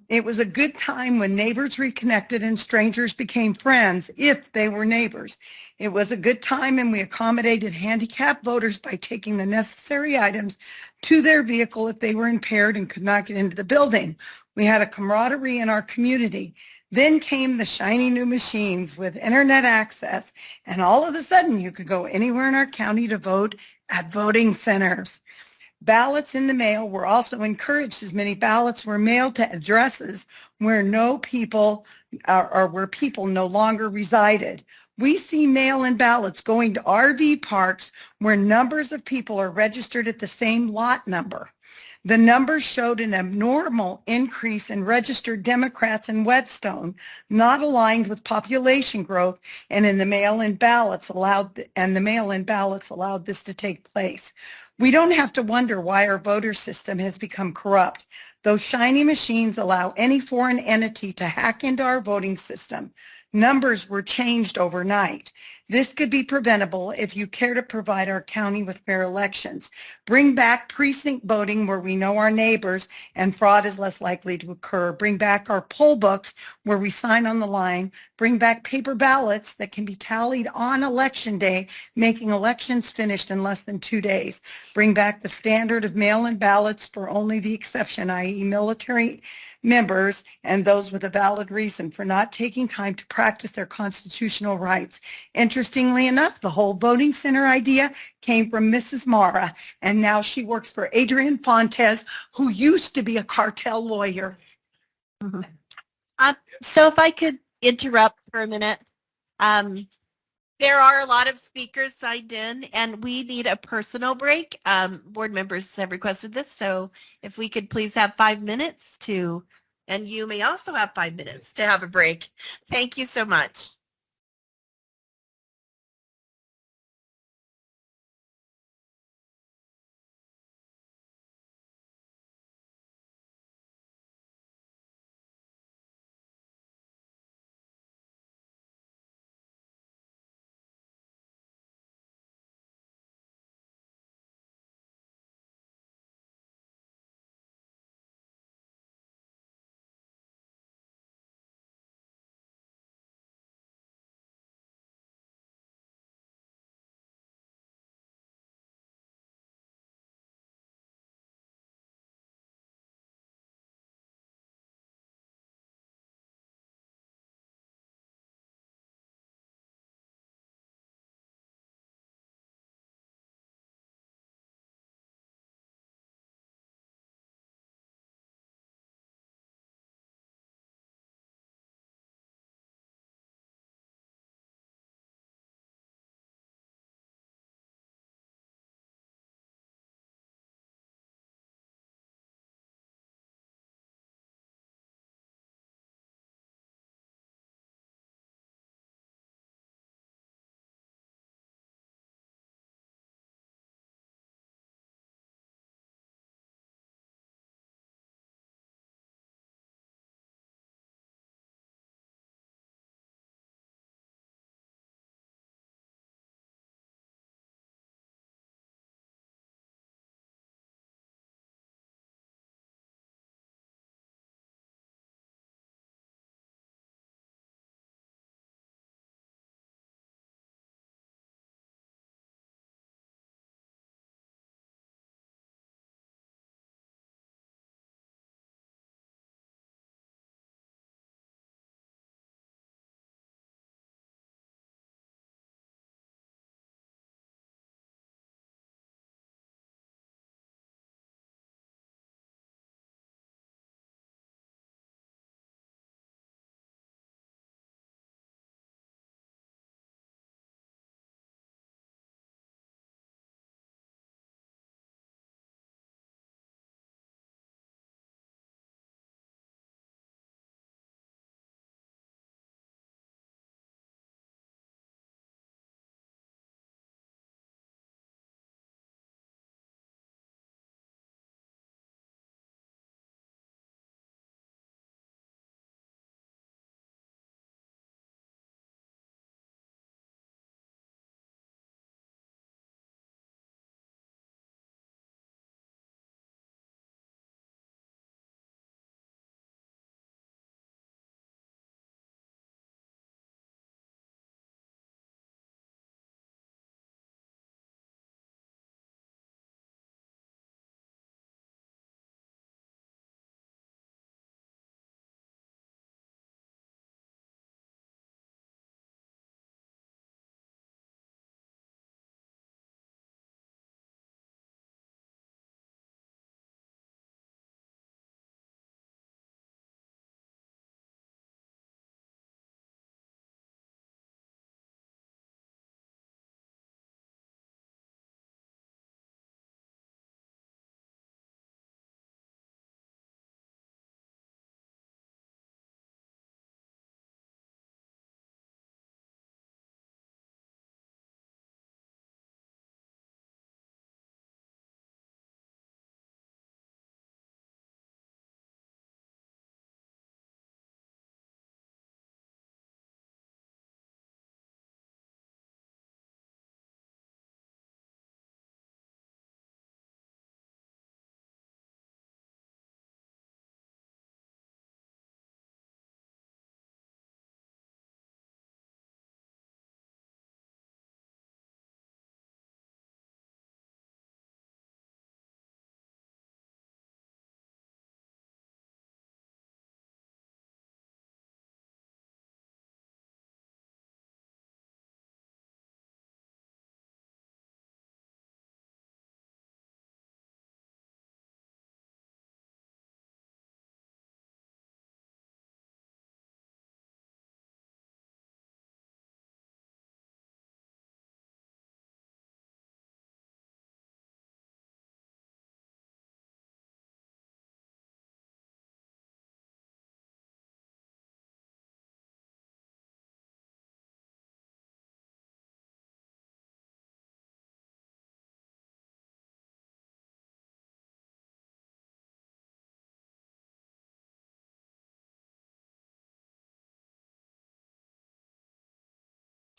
It was a good time when neighbors reconnected and strangers became friends, if they were neighbors. It was a good time, and we accommodated handicapped voters by taking the necessary items to their vehicle if they were impaired and could not get into the building. We had a camaraderie in our community. Then came the shiny new machines with internet access, and all of a sudden you could go anywhere in our county to vote at voting centers. Ballots in the mail were also encouraged, as many ballots were mailed to addresses where people no longer resided. We see mail-in ballots going to RV parks where numbers of people are registered at the same lot number. The numbers showed an abnormal increase in registered Democrats in Whetstone, not aligned with population growth, and the mail-in ballots allowed this to take place. We don't have to wonder why our voter system has become corrupt. Those shiny machines allow any foreign entity to hack into our voting system. Numbers were changed overnight. This could be preventable if you care to provide our county with fair elections. Bring back precinct voting where we know our neighbors and fraud is less likely to occur. Bring back our poll books where we sign on the line. Bring back paper ballots that can be tallied on election day, making elections finished in less than 2 days. Bring back the standard of mail-in ballots for only the exception, i.e. military members and those with a valid reason for not taking time to practice their constitutional rights. Interestingly enough, the whole voting center idea came from Mrs. Mara, and now she works for Adrian Fontes, who used to be a cartel lawyer. So if I could interrupt for a minute. There are a lot of speakers signed in, and we need a personal break. Board members have requested this, so if we could please have 5 minutes to, and you may also have 5 minutes to have a break. Thank you so much.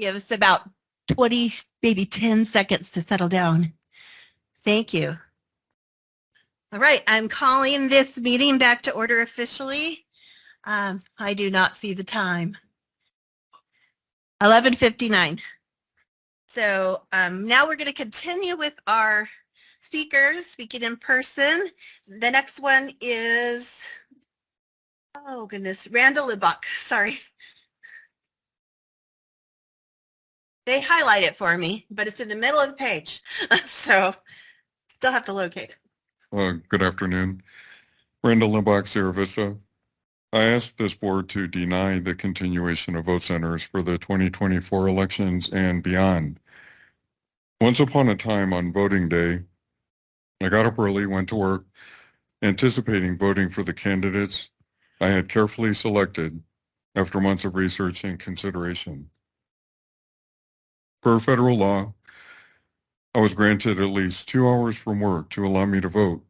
Give us about 20, maybe 10 seconds to settle down. Thank you. All right, I'm calling this meeting back to order officially. I do not see the time. 11:59. So now we're going to continue with our speakers speaking in person. The next one is, oh goodness, Randall Libach. Sorry. They highlight it for me, but it's in the middle of the page. So still have to locate it. Good afternoon. Randall Limbach, Sierra Vista. I asked this board to deny the continuation of vote centers for the 2024 elections and beyond. Once upon a time on voting day, I got up early, went to work, anticipating voting for the candidates I had carefully selected after months of research and consideration. Per federal law, I was granted at least 2 hours from work to allow me to vote.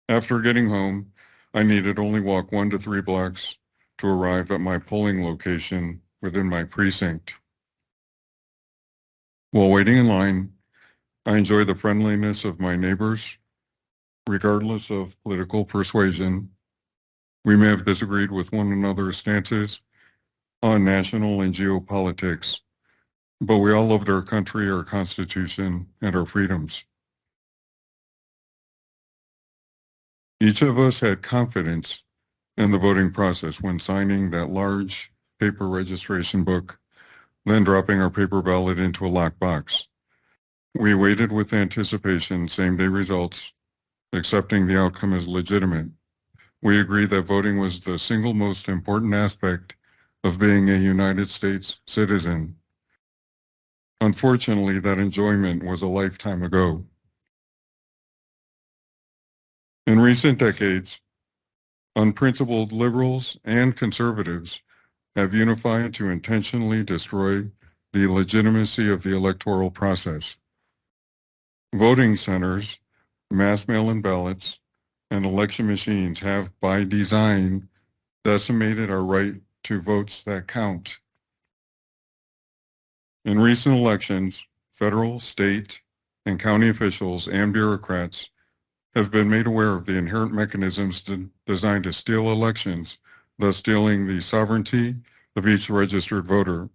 After getting home, I needed only walk 1 to 3 blocks to arrive at my polling location within my precinct. While waiting in line, I enjoy the friendliness of my neighbors, regardless of political persuasion. We may have disagreed with one another's stances on national and geopolitics, but we all loved our country, our Constitution, and our freedoms. Each of us had confidence in the voting process when signing that large paper registration book, then dropping our paper ballot into a locked box. We waited with anticipation, same-day results, accepting the outcome as legitimate. We agreed that voting was the single most important aspect of being a United States citizen. Unfortunately, that enjoyment was a lifetime ago. In recent decades, unprincipled liberals and conservatives have unified to intentionally destroy the legitimacy of the electoral process. Voting centers, mass mail-in ballots, and election machines have, by design, decimated our right to votes that count. In recent elections, federal, state, and county officials and bureaucrats have been made aware of the inherent mechanisms designed to steal elections, thus stealing the sovereignty of each registered voter.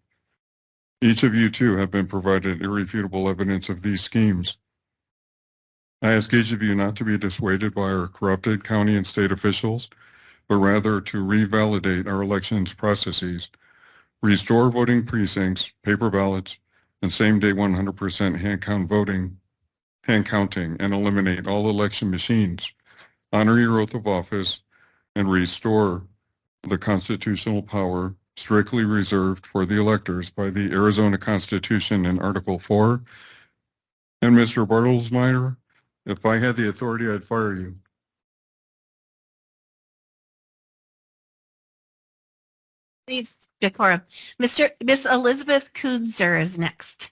Each of you, too, have been provided irrefutable evidence of these schemes. I ask each of you not to be dissuaded by our corrupted county and state officials, but rather to revalidate our elections processes, restore voting precincts, paper ballots, and same-day 100% hand counting, and eliminate all election machines. Honor your oath of office and restore the constitutional power strictly reserved for the electors by the Arizona Constitution in Article 4. And Mr. Bartlesmeyer, if I had the authority, I'd fire you. Please, decorum. Miss Elizabeth Kunzer is next.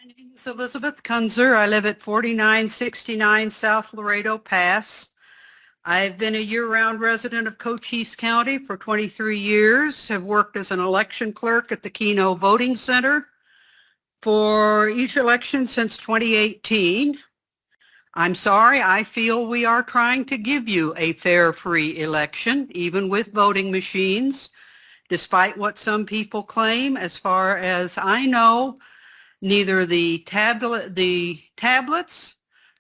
My name is Elizabeth Kunzer. I live at 4969 South Laredo Pass. I've been a year-round resident of Cochise County for 23 years, have worked as an election clerk at the Keno Voting Center for each election since 2018. I'm sorry, I feel we are trying to give you a fair, free election, even with voting machines, despite what some people claim. As far as I know, neither the tablets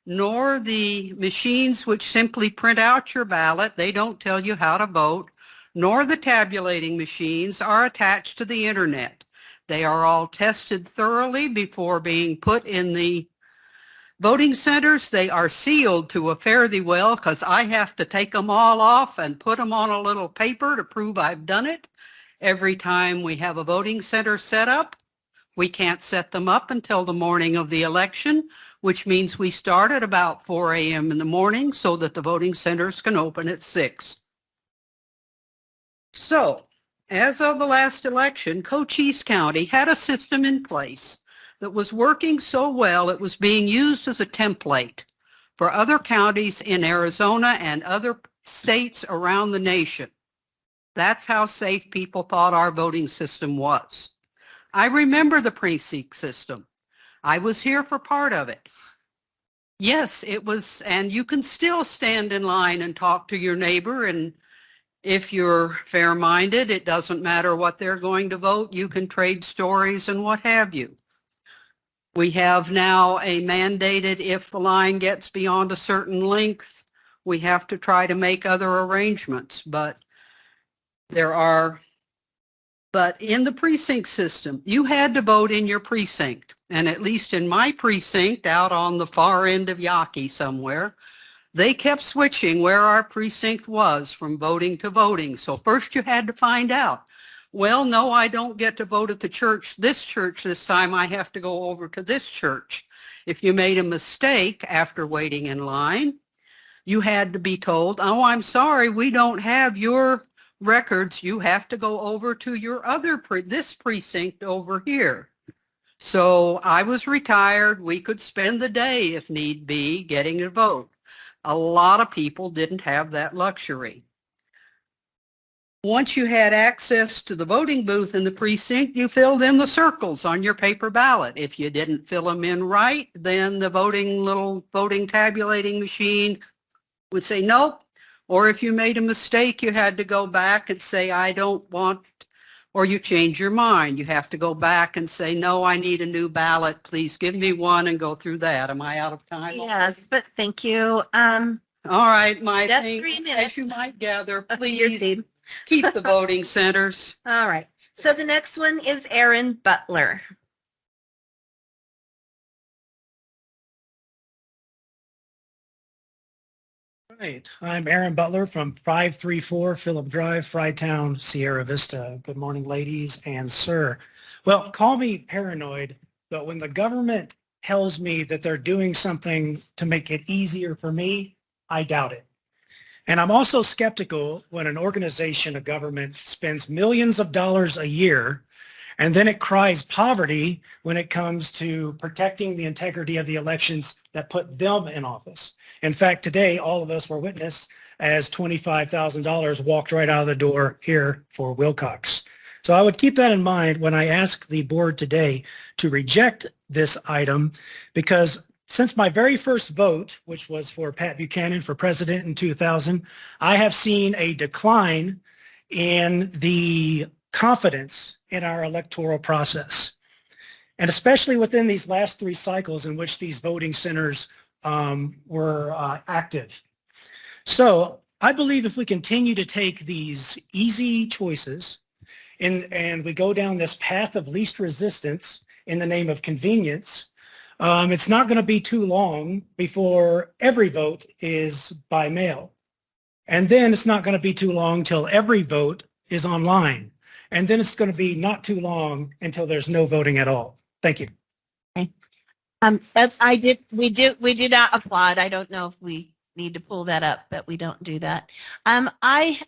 nor the machines which simply print out your ballot, they don't tell you how to vote, nor the tabulating machines are attached to the internet. They are all tested thoroughly before being put in the voting centers. They are sealed to a fare thee well because I have to take them all off and put them on a little paper to prove I've done it. Every time we have a voting center set up, we can't set them up until the morning of the election, which means we start at about 4 a.m. in the morning so that the voting centers can open at 6. So, as of the last election, Cochise County had a system in place that was working so well it was being used as a template for other counties in Arizona and other states around the nation. That's how safe people thought our voting system was. I remember the precinct system. I was here for part of it. Yes, it was, and you can still stand in line and talk to your neighbor, and if you're fair-minded, it doesn't matter what they're going to vote. You can trade stories and what have you. We have now a mandated, if the line gets beyond a certain length, we have to try to make other arrangements, but in the precinct system, you had to vote in your precinct. And at least in my precinct out on the far end of Yaqui somewhere, they kept switching where our precinct was from voting to voting. So first you had to find out, well, no, I don't get to vote at the church this time. I have to go over to this church. If you made a mistake after waiting in line, you had to be told, oh, I'm sorry, we don't have your records. You have to go over to your this precinct over here. So I was retired. We could spend the day, if need be, getting a vote. A lot of people didn't have that luxury. Once you had access to the voting booth in the precinct, you filled in the circles on your paper ballot. If you didn't fill them in right, then the little voting tabulating machine would say nope. Or if you made a mistake, you had to go back and say, I don't want, or you change your mind. You have to go back and say, no, I need a new ballot. Please give me one and go through that. Am I out of time? Yes, but thank you. All right, my Just thing, 3 minutes. as you might gather, please keep the voting centers. All right. So the next one is Aaron Butler. Right. I'm Aaron Butler from 534 Phillip Drive, Frytown, Sierra Vista. Good morning, ladies and sir. Well, call me paranoid, but when the government tells me that they're doing something to make it easier for me, I doubt it. And I'm also skeptical when an organization, a government, spends millions of dollars a year and then it cries poverty when it comes to protecting the integrity of the elections that put them in office. In fact, today, all of us were witness as $25,000 walked right out of the door here for Wilcox. So I would keep that in mind when I ask the board today to reject this item, because since my very first vote, which was for Pat Buchanan for president in 2000, I have seen a decline in the confidence in our electoral process. And especially within these last 3 cycles in which these voting centers were active. So I believe if we continue to take these easy choices and we go down this path of least resistance in the name of convenience, it's not going to be too long before every vote is by mail. And then it's not going to be too long till every vote is online. And then it's going to be not too long until there's no voting at all. Thank you. We do not applaud. I don't know if we need to pull that up, but we don't do that. I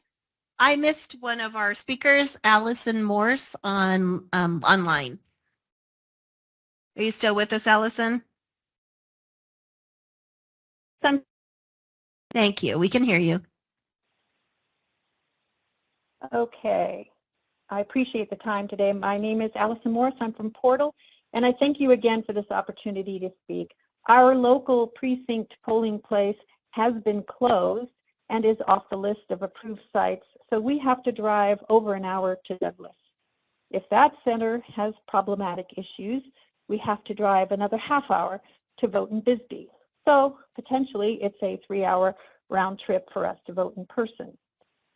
missed one of our speakers, Allison Morse, on online. Are you still with us, Allison? Thank you. We can hear you. Okay. I appreciate the time today. My name is Allison Morris. I'm from Portal, and I thank you again for this opportunity to speak. Our local precinct polling place has been closed and is off the list of approved sites, so we have to drive over an hour to Douglas. If that center has problematic issues, we have to drive another half hour to vote in Bisbee. So potentially it's a 3-hour round trip for us to vote in person.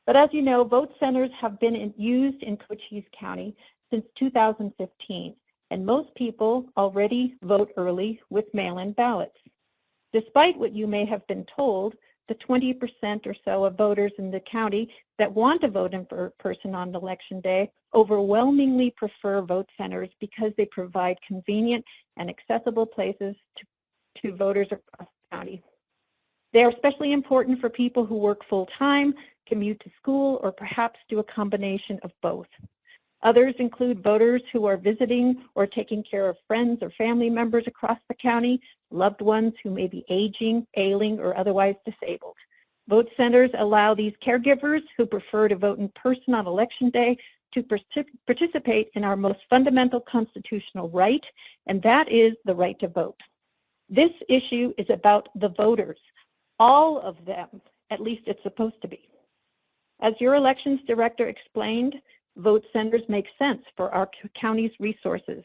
But as you know, vote centers have been used in Cochise County since 2015, and most people already vote early with mail-in ballots. Despite what you may have been told, the 20% or so of voters in the county that want to vote in person on election day overwhelmingly prefer vote centers because they provide convenient and accessible places to voters across the county. They are especially important for people who work full-time, commute to school, or perhaps do a combination of both. Others include voters who are visiting or taking care of friends or family members across the county, loved ones who may be aging, ailing, or otherwise disabled. Vote centers allow these caregivers who prefer to vote in person on Election Day to participate in our most fundamental constitutional right, and that is the right to vote. This issue is about the voters, all of them, at least it's supposed to be. As your elections director explained, vote centers make sense for our county's resources.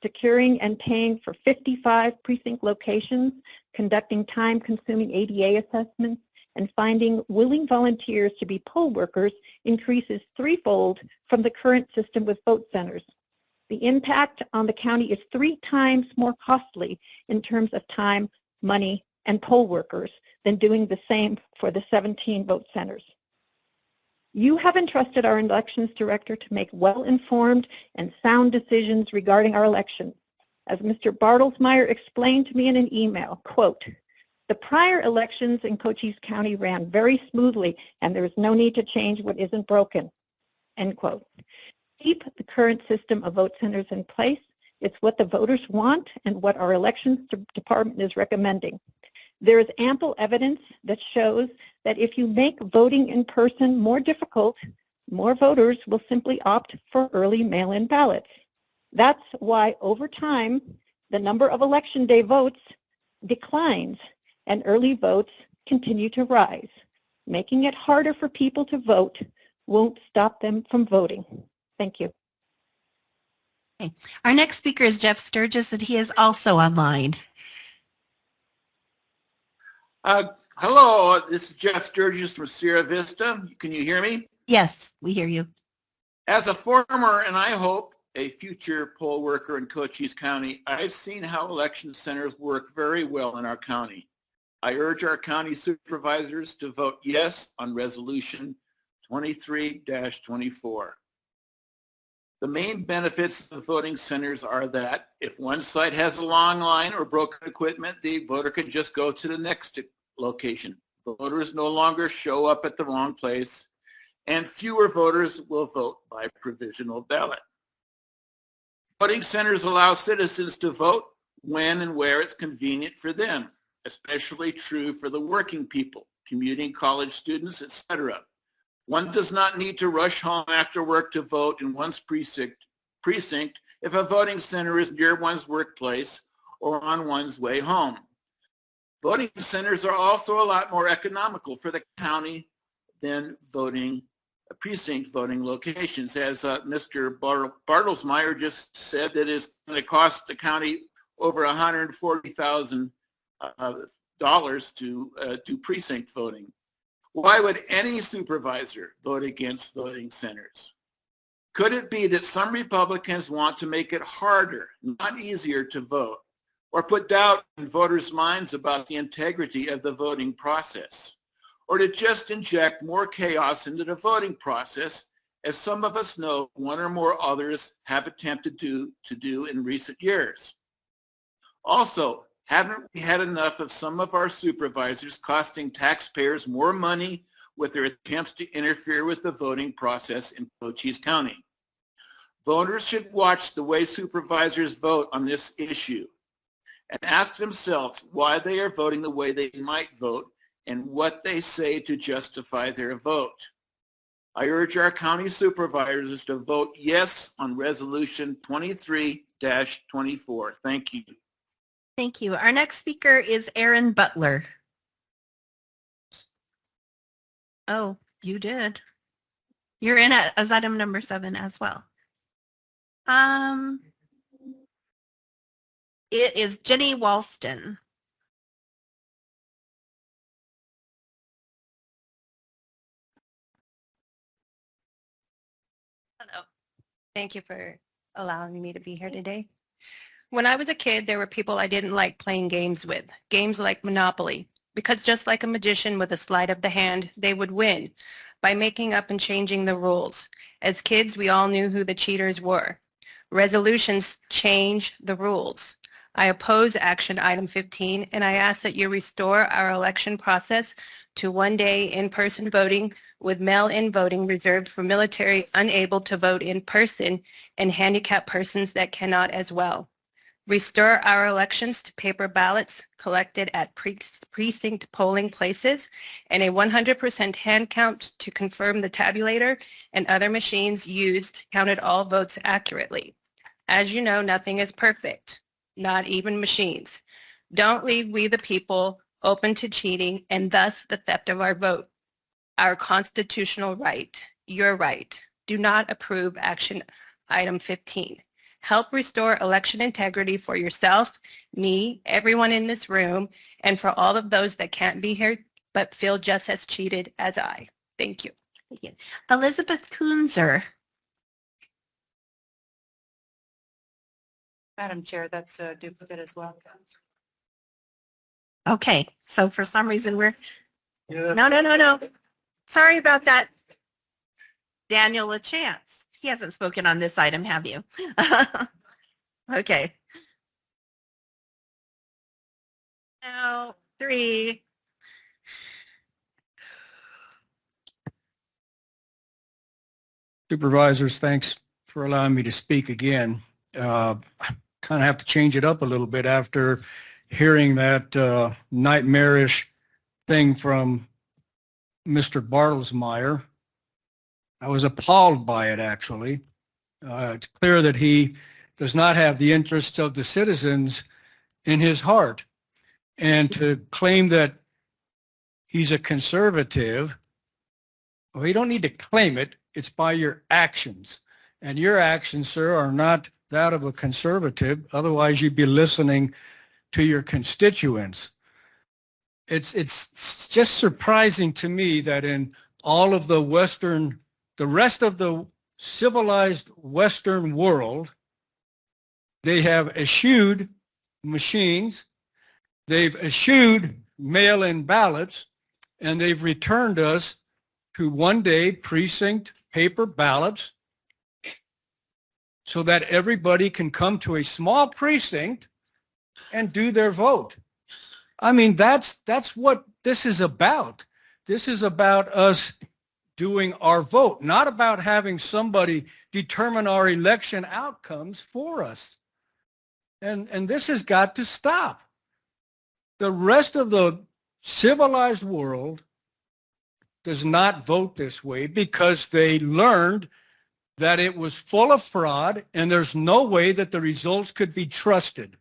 Securing and paying for 55 precinct locations, conducting time-consuming ADA assessments, and finding willing volunteers to be poll workers increases threefold from the current system with vote centers. The impact on the county is 3 times more costly in terms of time, money, and poll workers than doing the same for the 17 vote centers. You have entrusted our elections director to make well-informed and sound decisions regarding our elections. As Mr. Bartlesmeyer explained to me in an email, quote, "The prior elections in Cochise County ran very smoothly and there is no need to change what isn't broken," end quote. Keep the current system of vote centers in place. It's what the voters want and what our elections department is recommending. There is ample evidence that shows that if you make voting in person more difficult, more voters will simply opt for early mail-in ballots. That's why over time, the number of Election Day votes declines and early votes continue to rise. Making it harder for people to vote won't stop them from voting. Thank you. Okay. Our next speaker is Jeff Sturgis, and he is also online. Hello, this is Jeff Sturgis from Sierra Vista. Can you hear me? Yes, we hear you. As a former, and I hope a future poll worker in Cochise County, I've seen how election centers work very well in our county. I urge our county supervisors to vote yes on Resolution 23-24. The main benefits of voting centers are that if one site has a long line or broken equipment, the voter can just go to the next location. Voters no longer show up at the wrong place, and fewer voters will vote by provisional ballot. Voting centers allow citizens to vote when and where it's convenient for them, especially true for the working people, commuting college students, etc. One does not need to rush home after work to vote in one's precinct if a voting center is near one's workplace or on one's way home. Voting centers are also a lot more economical for the county than precinct voting locations. As Mr. Bartlesmeyer just said, that is going to cost the county over $140,000 to do precinct voting. Why would any supervisor vote against voting centers? Could it be that some Republicans want to make it harder, not easier, to vote, or put doubt in voters' minds about the integrity of the voting process, or to just inject more chaos into the voting process, as some of us know one or more others have attempted to do in recent years? Also, haven't we had enough of some of our supervisors costing taxpayers more money with their attempts to interfere with the voting process in Cochise County? Voters should watch the way supervisors vote on this issue and ask themselves why they are voting the way they might vote and what they say to justify their vote. I urge our county supervisors to vote yes on Resolution 23-24. Thank you. Thank you. Our next speaker is Aaron Butler. Oh, you did. You're in as item number 7 as well. It is Jenny Walston. Hello. Thank you for allowing me to be here today. When I was a kid, there were people I didn't like playing games with, games like Monopoly, because just like a magician with a sleight of the hand, they would win by making up and changing the rules. As kids, we all knew who the cheaters were. Resolutions change the rules. I oppose action item 15, and I ask that you restore our election process to one-day in-person voting with mail-in voting reserved for military unable to vote in person and handicapped persons that cannot as well. Restore our elections to paper ballots collected at precinct polling places and a 100% hand count to confirm the tabulator and other machines used counted all votes accurately. As you know, nothing is perfect, not even machines. Don't leave we the people open to cheating and thus the theft of our vote. Our constitutional right, your right. Do not approve action item 15. Help restore election integrity for yourself, me, everyone in this room, and for all of those that can't be here but feel just as cheated as I. Thank you. Thank you. Elizabeth Kunzer. Madam Chair, that's a duplicate as well. Okay, so for some reason we're, no. Sorry about that. Daniel LaChance. He hasn't spoken on this item, have you? Okay. Now, 3. Supervisors, thanks for allowing me to speak again. Kind of have to change it up a little bit after hearing that nightmarish thing from Mr. Bartlesmeyer. I was appalled by it, actually. It's clear that he does not have the interests of the citizens in his heart. And to claim that he's a conservative, well, you don't need to claim it. It's by your actions. And your actions, sir, are not that of a conservative. Otherwise, you'd be listening to your constituents. It's just surprising to me that in all of the rest of the civilized Western world, they have eschewed machines, they've eschewed mail-in ballots, and they've returned us to one-day precinct paper ballots so that everybody can come to a small precinct and do their vote. I mean, that's what this is about. This is about us doing our vote, not about having somebody determine our election outcomes for us. And this has got to stop. The rest of the civilized world does not vote this way because they learned that it was full of fraud and there's no way that the results could be trusted.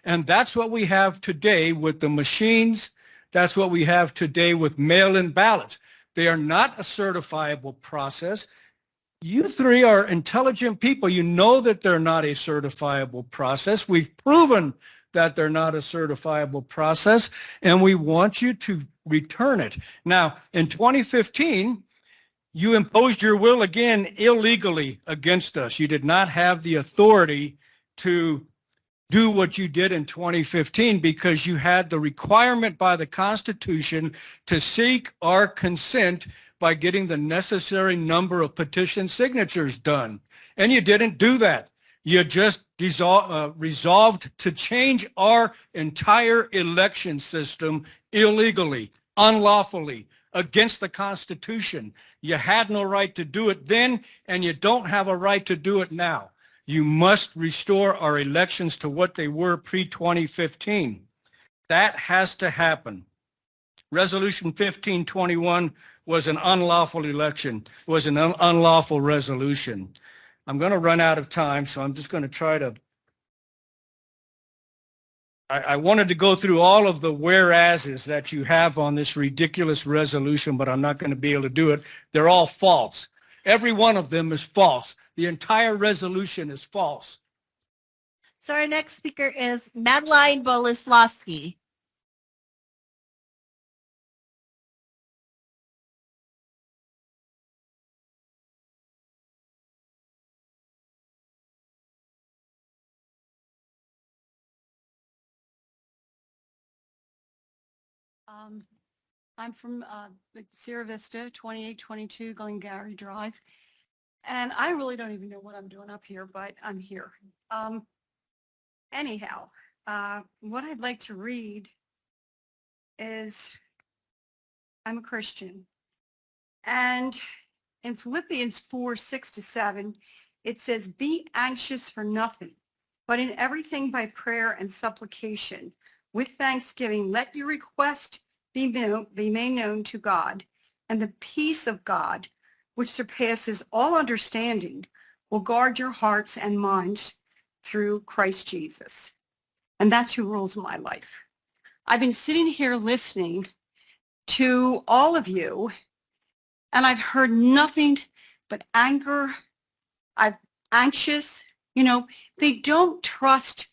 And that's what we have today with the machines. That's what we have today with mail-in ballots. They are not a certifiable process. You three are intelligent people. You know that they're not a certifiable process. We've proven that they're not a certifiable process, and we want you to return it. Now, in 2015, you imposed your will again illegally against us. You did not have the authority to do what you did in 2015 because you had the requirement by the Constitution to seek our consent by getting the necessary number of petition signatures done. And you didn't do that. You just resolved to change our entire election system illegally, unlawfully, against the Constitution. You had no right to do it then, and you don't have a right to do it now. You must restore our elections to what they were pre-2015. That has to happen. Resolution 1521 was an unlawful election, was an unlawful resolution. I'm going to run out of time, so I'm just going to try to I wanted to go through all of the whereases that you have on this ridiculous resolution, but I'm not going to be able to do it. They're all false. Every one of them is false. The entire resolution is false. So our next speaker is Madeline Boleslawski. I'm from Sierra Vista, 2822 Glengarry Drive. And I really don't even know what I'm doing up here, but I'm here. Anyhow, What I'd like to read is, I'm a Christian, and in Philippians 4:6-7, it says, "Be anxious for nothing, but in everything by prayer and supplication, with thanksgiving, let your request be made known to God, and the peace of God, which surpasses all understanding, will guard your hearts and minds through Christ Jesus." And that's who rules my life. I've been sitting here listening to all of you, and I've heard nothing but anger. I'm anxious. You know, they don't trust,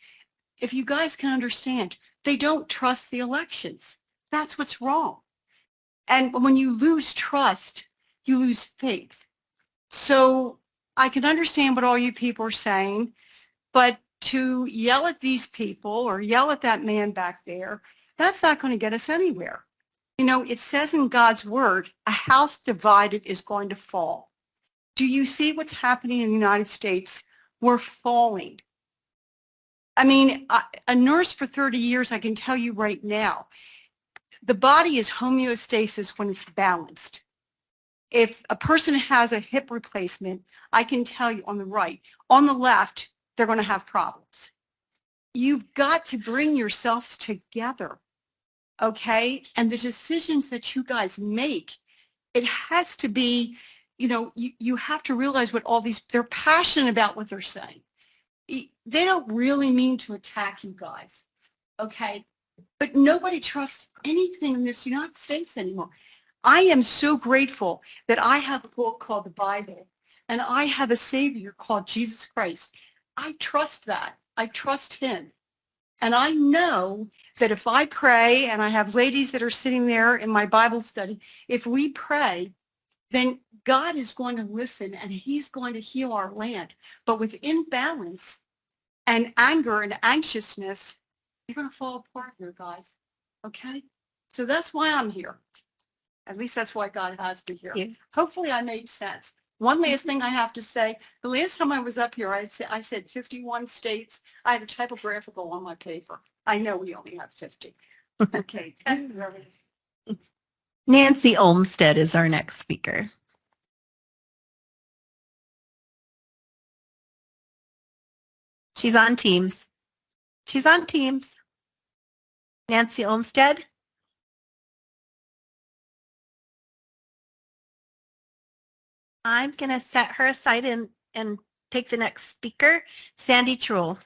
if you guys can understand, they don't trust the elections. That's what's wrong. And when you lose trust, you lose faith. So I can understand what all you people are saying, but to yell at these people or yell at that man back there, that's not going to get us anywhere. You know, it says in God's word, a house divided is going to fall. Do you see what's happening in the United States? We're falling. I mean, a nurse for 30 years, I can tell you right now, the body is homeostasis when it's balanced. If a person has a hip replacement, I can tell you on the right, on the left, they're going to have problems. You've got to bring yourselves together, okay? And the decisions that you guys make, it has to be, you know, you have to realize what all these, they're passionate about what they're saying. They don't really mean to attack you guys, okay? But nobody trusts anything in this United States anymore. I am so grateful that I have a book called the Bible, and I have a Savior called Jesus Christ. I trust that. I trust him. And I know that if I pray, and I have ladies that are sitting there in my Bible study, if we pray, then God is going to listen and he's going to heal our land. But with imbalance and anger and anxiousness, you're going to fall apart here, guys. Okay? So that's why I'm here. At least that's why God has me here. Yeah. Hopefully I made sense. One last thing I have to say, the last time I was up here, I said 51 states. I had a typographical on my paper. I know we only have 50. Okay. Thank you, everybody. Nancy Olmsted is our next speaker. She's on Teams. She's on Teams. Nancy Olmsted. I'm going to set her aside and take the next speaker, Sandy Truel.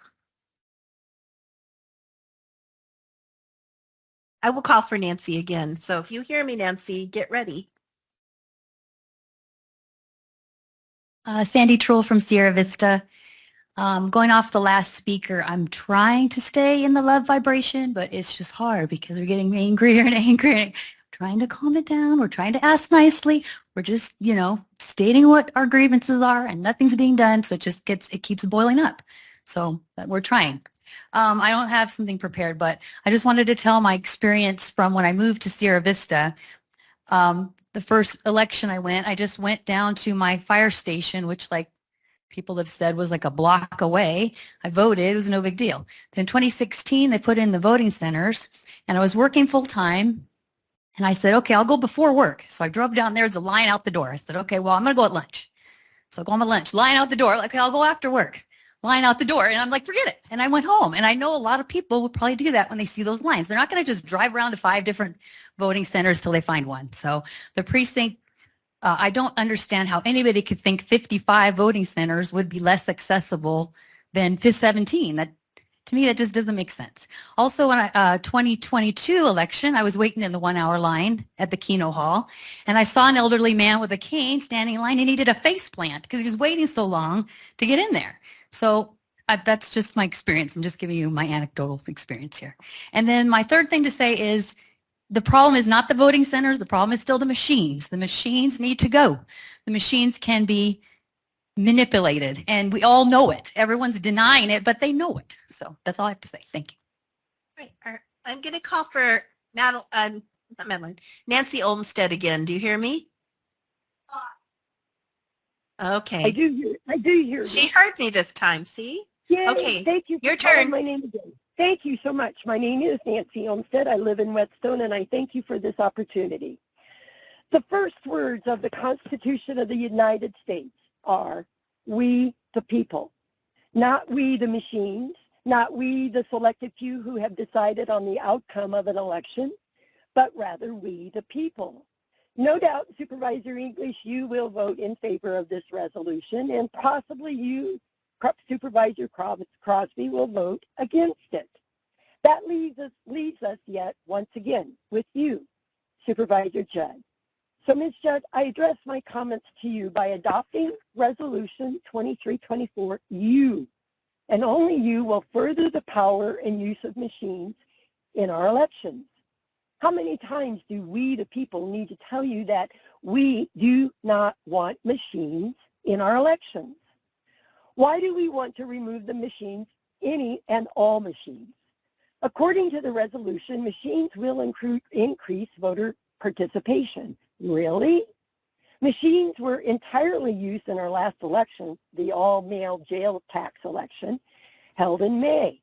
I will call for Nancy again. So if you hear me, Nancy, get ready. Sandy Truel from Sierra Vista. Going off the last speaker, I'm trying to stay in the love vibration, but it's just hard because we're getting angrier and angrier. Trying to calm it down. We're trying to ask nicely. We're just, you know, stating what our grievances are and nothing's being done. So it keeps boiling up. So we're trying. I don't have something prepared, but I just wanted to tell my experience from when I moved to Sierra Vista. The first election I just went down to my fire station, which like people have said was like a block away. I voted. It was no big deal. Then in 2016, they put in the voting centers, and I was working full time. And I said, okay, I'll go before work. So I drove down there. There's a line out the door. I said, okay, well, I'm going to go at lunch. So I go on my lunch, line out the door. Like, okay, I'll go after work. Line out the door. And I'm like, forget it. And I went home. And I know a lot of people will probably do that when they see those lines. They're not going to just drive around to 5 different voting centers till they find one. So the precinct, I don't understand how anybody could think 55 voting centers would be less accessible than 17. To me, that just doesn't make sense. Also, in a 2022 election, I was waiting in the 1-hour line at the Keno Hall, and I saw an elderly man with a cane standing in line. He needed a face plant because he was waiting so long to get in there. So that's just my experience. I'm just giving you my anecdotal experience here. And then my third thing to say is the problem is not the voting centers. The problem is still the machines. The machines need to go. The machines can be manipulated, and we all know it. Everyone's denying it, but they know it. So that's all I have to say. Thank you. Right. I'm going to call for Nancy Olmsted again. Do you hear me? Okay. I do hear She you. heard me this time. See? Yay, Okay. thank you for Your calling turn. my name again. Thank you so much. My name is Nancy Olmsted. I live in Whetstone, and I thank you for this opportunity. The first words of the Constitution of the United States are, we the people. Not we the machines, not we the selected few who have decided on the outcome of an election, but rather we the people. No doubt, Supervisor English, you will vote in favor of this resolution, and possibly you, Supervisor Crosby, will vote against it. That leaves us yet once again with you, Supervisor Judd. So, Ms. Judd, I address my comments to you by adopting Resolution 2324. You, and only you, will further the power and use of machines in our elections. How many times do we, the people, need to tell you that we do not want machines in our elections? Why do we want to remove the machines, any and all machines? According to the resolution, machines will increase voter participation. Really? Machines were entirely used in our last election, the all-mail jail tax election, held in May.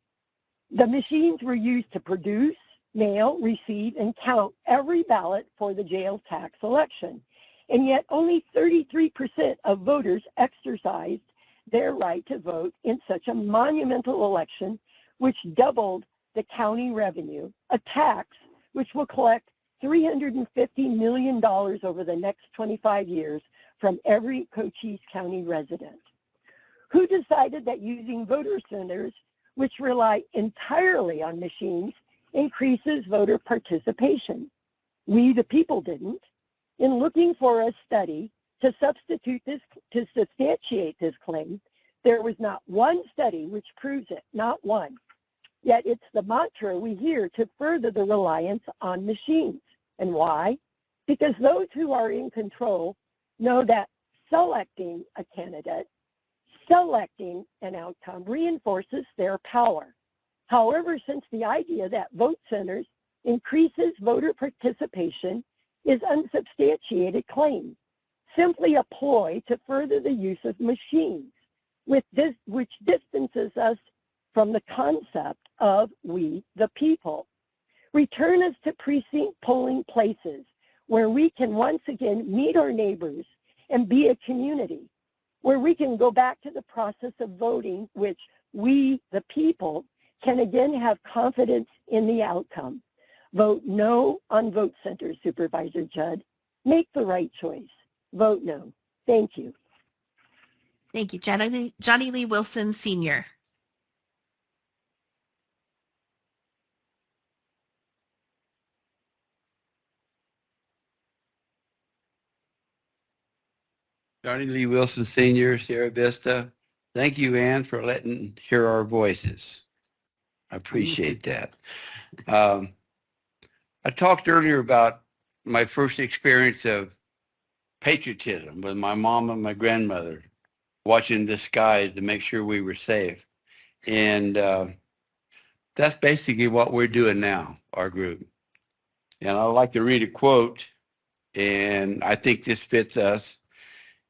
The machines were used to produce, mail, receive, and count every ballot for the jail tax election. And yet only 33% of voters exercised their right to vote in such a monumental election, which doubled the county revenue, a tax which will collect $350 million over the next 25 years from every Cochise County resident. Who decided that using voter centers, which rely entirely on machines, increases voter participation? We, the people, didn't. In looking for a study to substantiate this claim, there was not one study which proves it, not one. Yet it's the mantra we hear to further the reliance on machines. And why? Because those who are in control know that selecting a candidate, selecting an outcome reinforces their power. However, since the idea that vote centers increases voter participation is unsubstantiated claim, simply a ploy to further the use of machines, which distances us from the concept of we the people. Return us to precinct polling places where we can once again meet our neighbors and be a community, where we can go back to the process of voting, which we the people can again have confidence in the outcome. Vote no on vote centers, Supervisor Judd. Make the right choice. Vote no. Thank you. Thank you. Johnny Lee Wilson, Sr. Johnny Lee Wilson, Senior, Sierra Vista. Thank you, Ann, for letting hear our voices. I appreciate that. I talked earlier about my first experience of patriotism with my mom and my grandmother, watching the skies to make sure we were safe. And that's basically what we're doing now, our group. And I'd like to read a quote, and I think this fits us.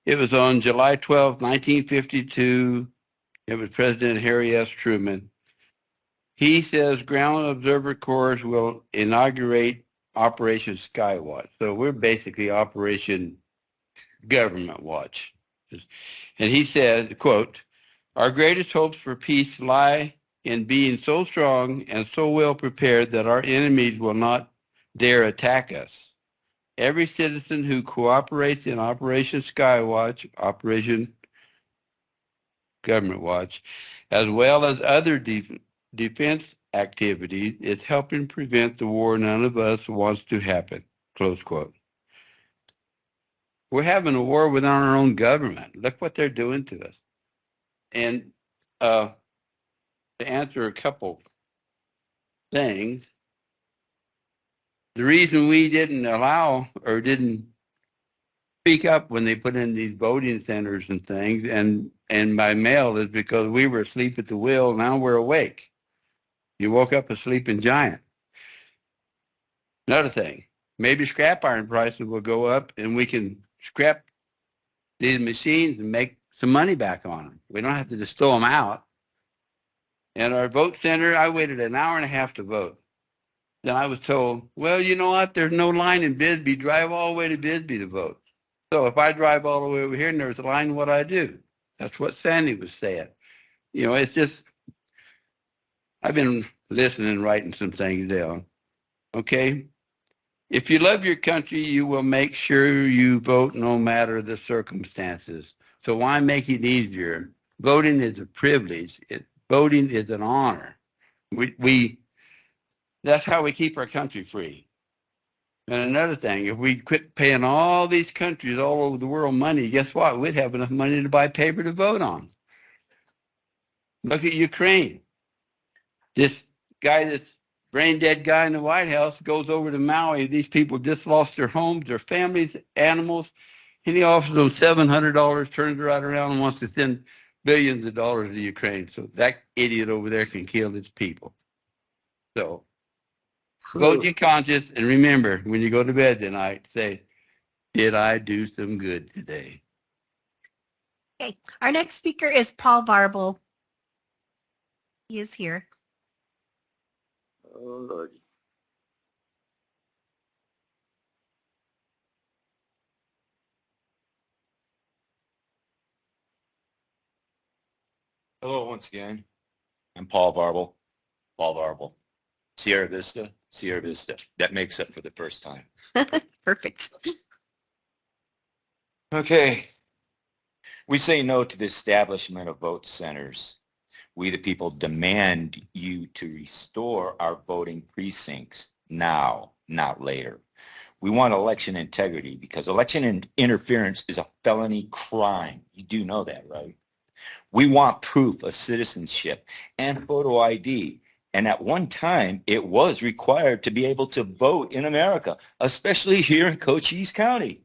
It was on July 12, 1952. It was President Harry S. Truman. He says Ground Observer Corps will inaugurate Operation Skywatch. So we're basically Operation Government Watch. And he said, quote, our greatest hopes for peace lie in being so strong and so well prepared that our enemies will not dare attack us. Every citizen who cooperates in Operation Skywatch, Operation Government Watch, as well as other defense activities, is helping prevent the war none of us wants to happen, close quote. We're having a war within our own government. Look what they're doing to us. And to answer a couple things, the reason we didn't allow or didn't speak up when they put in these voting centers and things and by mail is because we were asleep at the wheel. Now we're awake. You woke up a sleeping giant. Another thing, maybe scrap iron prices will go up and we can scrap these machines and make some money back on them. We don't have to just throw them out. And our vote center, I waited an hour and a half to vote. Then I was told, well, you know what? There's no line in Bisbee. Drive all the way to Bisbee to vote. So if I drive all the way over here and there's a line, what I do? That's what Sandy was saying. You know, it's just, I've been listening and writing some things down. Okay? If you love your country, you will make sure you vote no matter the circumstances. So why make it easier? Voting is a privilege. Voting is an honor. That's how we keep our country free. And another thing, if we quit paying all these countries all over the world money, guess what? We'd have enough money to buy paper to vote on. Look at Ukraine. This guy, this brain dead guy in the White House goes over to Maui. These people just lost their homes, their families, animals. And he offers them $700, turns right around and wants to send billions of dollars to Ukraine. So that idiot over there can kill his people. So vote your conscience, and remember, when you go to bed tonight, say, did I do some good today? Okay, our next speaker is Paul Varble. He is here. Oh, Lord. Hello, once again. I'm Paul Varble. Paul Varble. Sierra Vista, Sierra Vista. That makes up for the first time. Perfect. Okay. We say no to the establishment of vote centers. We, the people, demand you to restore our voting precincts now, not later. We want election integrity because election interference is a felony crime. You do know that, right? We want proof of citizenship and photo ID. And at one time, it was required to be able to vote in America, especially here in Cochise County.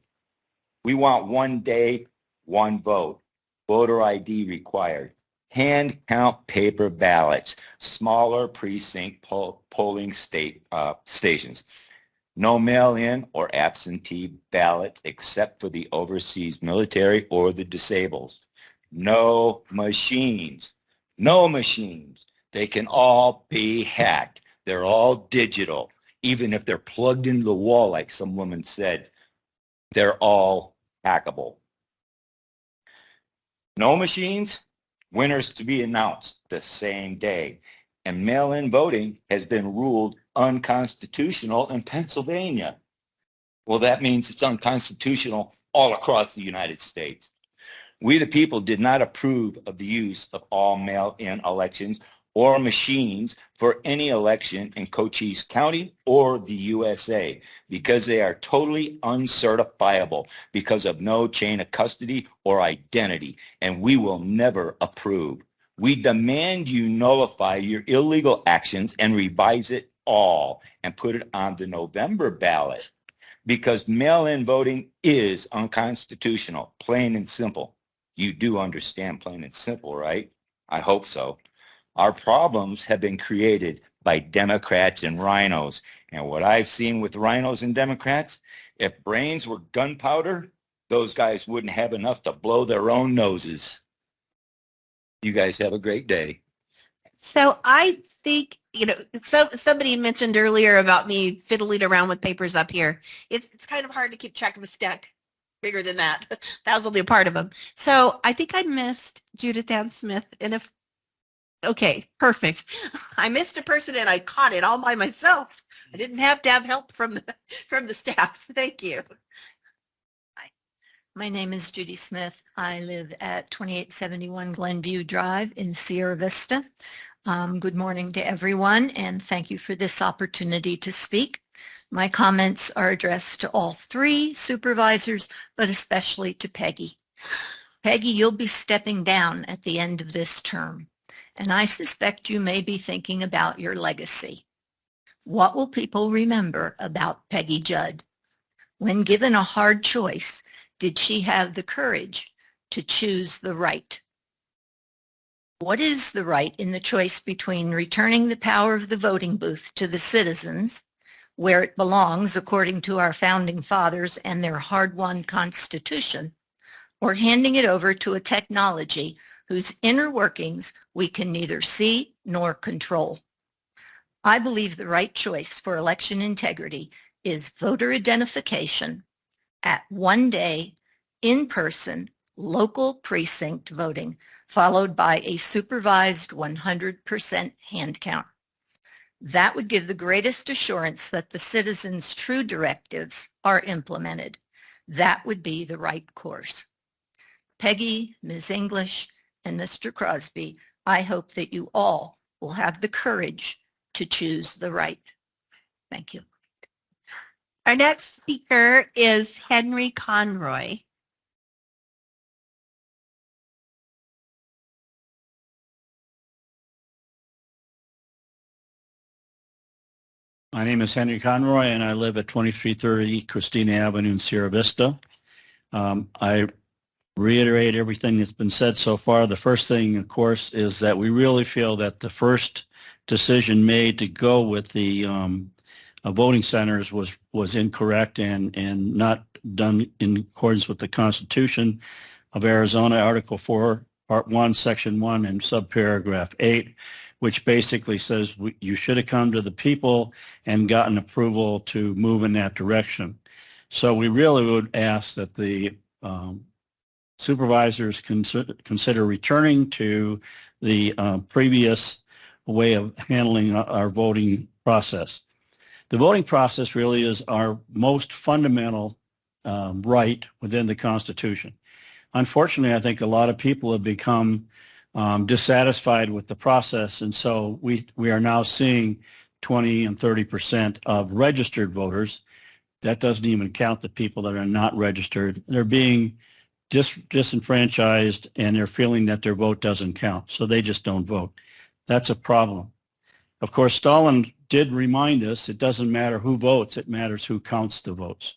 We want one day, one vote. Voter ID required. Hand count paper ballots. Smaller precinct polling stations. No mail-in or absentee ballots except for the overseas military or the disabled. No machines. No machines. They can all be hacked. They're all digital. Even if they're plugged into the wall, like some woman said, they're all hackable. No machines, winners to be announced the same day. And mail-in voting has been ruled unconstitutional in Pennsylvania. Well, that means it's unconstitutional all across the United States. We, the people, did not approve of the use of all mail-in elections or machines for any election in Cochise County or the USA because they are totally uncertifiable because of no chain of custody or identity, and we will never approve. We demand you nullify your illegal actions and revise it all and put it on the November ballot because mail-in voting is unconstitutional, plain and simple. You do understand plain and simple, right? I hope so. Our problems have been created by Democrats and rhinos. And what I've seen with rhinos and Democrats, if brains were gunpowder, those guys wouldn't have enough to blow their own noses. You guys have a great day. So I think, somebody mentioned earlier about me fiddling around with papers up here. It's kind of hard to keep track of a stack bigger than that. That was only a part of them. So I think I missed Judith Ann Smith. And okay, perfect. I missed a person and I caught it all by myself. I didn't have to have help from the staff. Thank you. My name is Judy Smith. I live at 2871 Glenview Drive in Sierra Vista. Good morning to everyone, and thank you for this opportunity to speak. My comments are addressed to all three supervisors, but especially to Peggy. Peggy, you'll be stepping down at the end of this term, and I suspect you may be thinking about your legacy. What will people remember about Peggy Judd? When given a hard choice, did she have the courage to choose the right? What is the right in the choice between returning the power of the voting booth to the citizens, where it belongs according to our founding fathers and their hard-won Constitution, or handing it over to a technology whose inner workings we can neither see nor control. I believe the right choice for election integrity is voter identification at one day, in-person, local precinct voting, followed by a supervised 100% hand count. That would give the greatest assurance that the citizens' true directives are implemented. That would be the right course. Peggy, Ms. English, and Mr. Crosby, I hope that you all will have the courage to choose the right. Thank you. Our next speaker is Henry Conroy. My name is Henry Conroy, and I live at 2330 Christina Avenue in Sierra Vista. I reiterate everything that's been said so far. The first thing, of course, is that we really feel that the first decision made to go with the voting centers was incorrect and not done in accordance with the Constitution of Arizona, Article 4, Part 1, Section 1, and subparagraph 8, which basically says you should have come to the people and gotten approval to move in that direction. So we really would ask that the supervisors consider returning to the previous way of handling our voting process. The voting process really is our most fundamental right within the Constitution. Unfortunately, I think a lot of people have become dissatisfied with the process, and so we are now seeing 20 and 30% of registered voters. That doesn't even count the people that are not registered. They're being disenfranchised, and they're feeling that their vote doesn't count, so they just don't vote. That's a problem. Of course, Stalin did remind us it doesn't matter who votes, it matters who counts the votes.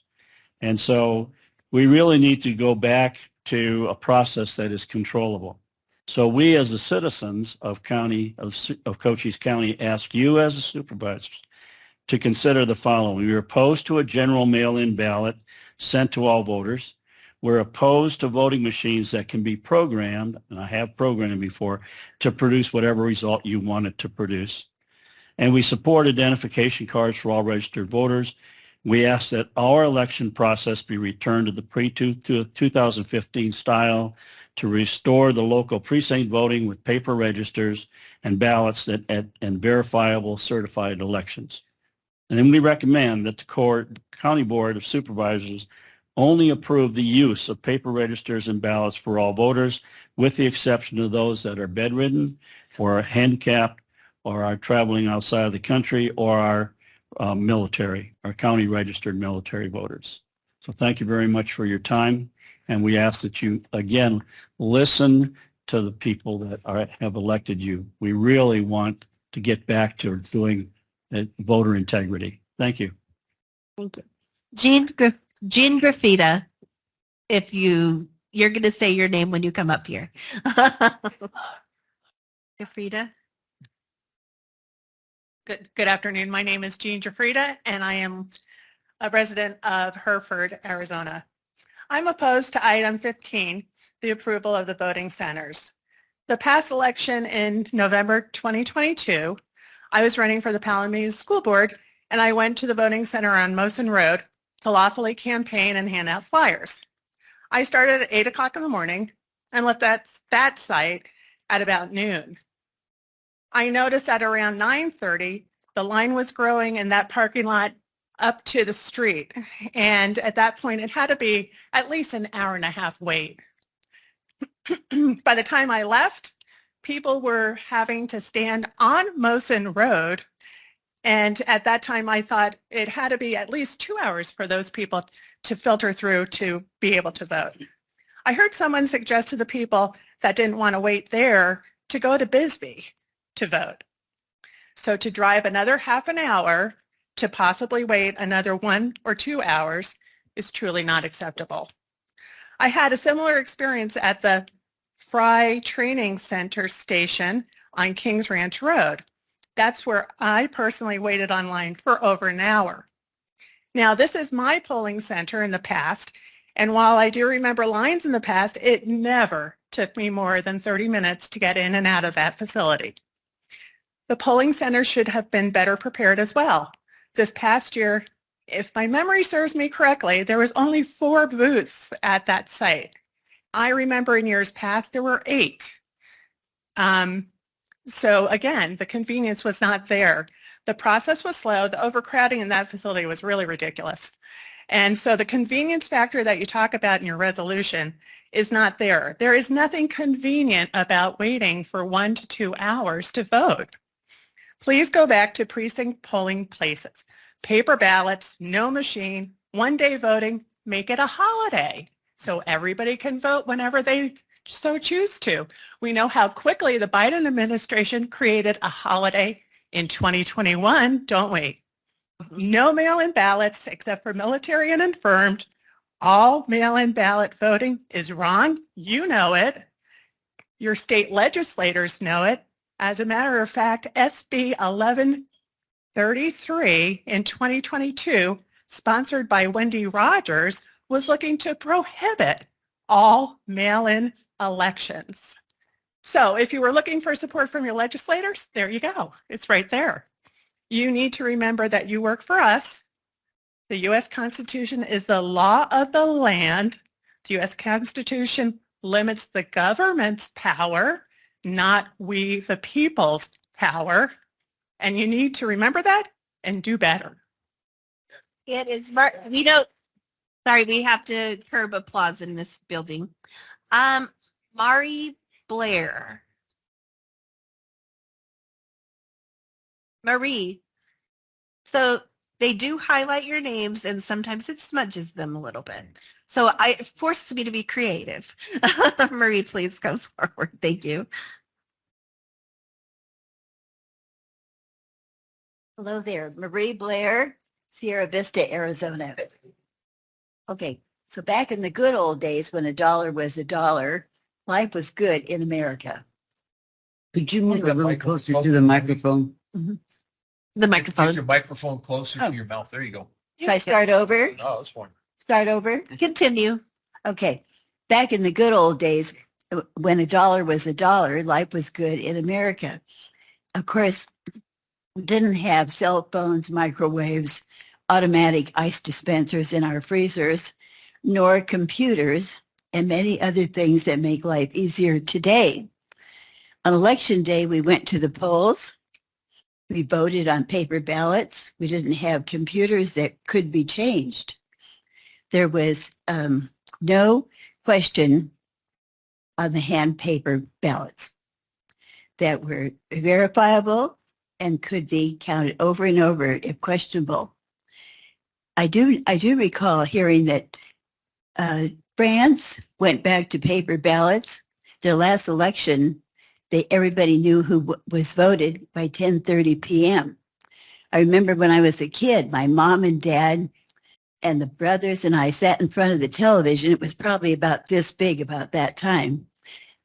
And so we really need to go back to a process that is controllable. So we as the citizens of Cochise County ask you as the supervisors to consider the following. We're opposed to a general mail-in ballot sent to all voters. We're opposed to voting machines that can be programmed, and I have programmed before, to produce whatever result you want it to produce. And we support identification cards for all registered voters. We ask that our election process be returned to the pre-2015 style to restore the local precinct voting with paper registers and ballots and verifiable certified elections. And then we recommend that the County Board of Supervisors only approve the use of paper registers and ballots for all voters, with the exception of those that are bedridden or handicapped or are traveling outside of the country or are military, or county registered military voters. So thank you very much for your time, and we ask that you, again, listen to the people that have elected you. We really want to get back to doing voter integrity. Thank you. Thank you. Jean Graffita, if you're going to say your name when you come up here. Graffita. Good afternoon. My name is Jean Jafrida, and I am a resident of Hereford, Arizona. I'm opposed to item 15, the approval of the voting centers. The past election in November 2022, I was running for the Palamese School Board, and I went to the voting center on Mosen Road to lawfully campaign and hand out flyers. I started at 8 o'clock in the morning and left that site at about noon. I noticed at around 9:30, the line was growing in that parking lot up to the street. And at that point, it had to be at least an hour and a half wait. By the time I left, people were having to stand on Mosen Road. And at that time, I thought it had to be at least 2 hours for those people to filter through to be able to vote. I heard someone suggest to the people that didn't want to wait there to go to Bisbee to vote. So to drive another half an hour to possibly wait another 1 or 2 hours is truly not acceptable. I had a similar experience at the Fry Training Center station on Kings Ranch Road. That's where I personally waited online for over an hour. Now, this is my polling center in the past, and while I do remember lines in the past, it never took me more than 30 minutes to get in and out of that facility. The polling centers should have been better prepared as well. This past year, if my memory serves me correctly, there was only 4 booths at that site. I remember in years past there were 8. So again, the convenience was not there. The process was slow. The overcrowding in that facility was really ridiculous. And so the convenience factor that you talk about in your resolution is not there. There is nothing convenient about waiting for 1 to 2 hours to vote. Please go back to precinct polling places. Paper ballots, no machine, one-day voting, make it a holiday so everybody can vote whenever they so choose to. We know how quickly the Biden administration created a holiday in 2021, don't we? No mail-in ballots except for military and infirmed. All mail-in ballot voting is wrong. You know it. Your state legislators know it. As a matter of fact, SB 1133 in 2022, sponsored by Wendy Rogers, was looking to prohibit all mail-in elections. So if you were looking for support from your legislators, there you go. It's right there. You need to remember that you work for us. The U.S. Constitution is the law of the land. The U.S. Constitution limits the government's power, not we the people's power. And you need to remember that and do better. It is, we have to curb applause in this building. Mari Blair. Marie. So they do highlight your names and sometimes it smudges them a little bit. So it forces me to be creative. Marie, please come forward. Thank you. Hello there, Marie Blair, Sierra Vista, Arizona. Okay, so back in the good old days when a dollar was a dollar, life was good in America. Could you move a little closer to the microphone? Mm-hmm. The microphone. Get your microphone closer to your mouth. There you go. Should I start over? Oh, that's fine. Start over? Continue. Okay. Back in the good old days, when a dollar was a dollar, life was good in America. Of course, we didn't have cell phones, microwaves, automatic ice dispensers in our freezers, nor computers, and many other things that make life easier today. On election day, we went to the polls. We voted on paper ballots. We didn't have computers that could be changed. There was no question on the hand paper ballots that were verifiable and could be counted over and over if questionable. I do recall hearing that France went back to paper ballots. Their last election, everybody knew who was voted by 10:30 p.m. I remember when I was a kid, my mom and dad and the brothers and I sat in front of the television. It was probably about this big about that time.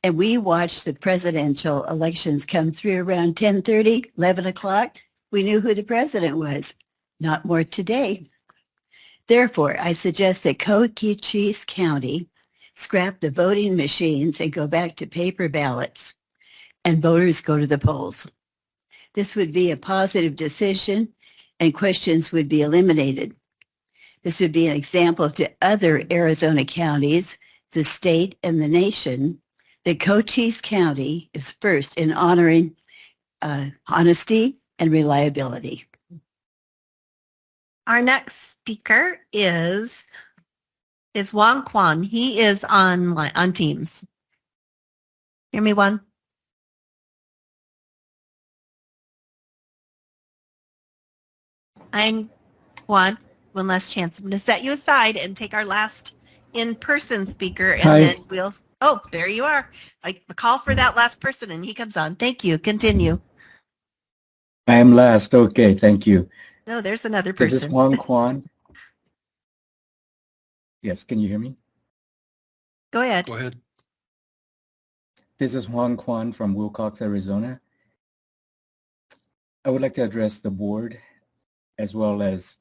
And we watched the presidential elections come through around 10:30, 11 o'clock. We knew who the president was. Not more today. Therefore, I suggest that Cochise County scrap the voting machines and go back to paper ballots, and voters go to the polls. This would be a positive decision, and questions would be eliminated. This would be an example to other Arizona counties, the state, and the nation that Cochise County is first in honoring honesty and reliability. Our next speaker is Wang Quan. He is on Teams. Hear me, Juan? I'm Juan. One last chance. I'm going to set you aside and take our last in-person speaker, and Hi. then we'll. Oh, there you are. I call for that last person, and he comes on. Thank you. Continue. I am last. Okay, thank you. No, there's another person. This is Juan Quan. Yes, can you hear me? Go ahead. Go ahead. This is Juan Quan from Wilcox, Arizona. I would like to address the board as well as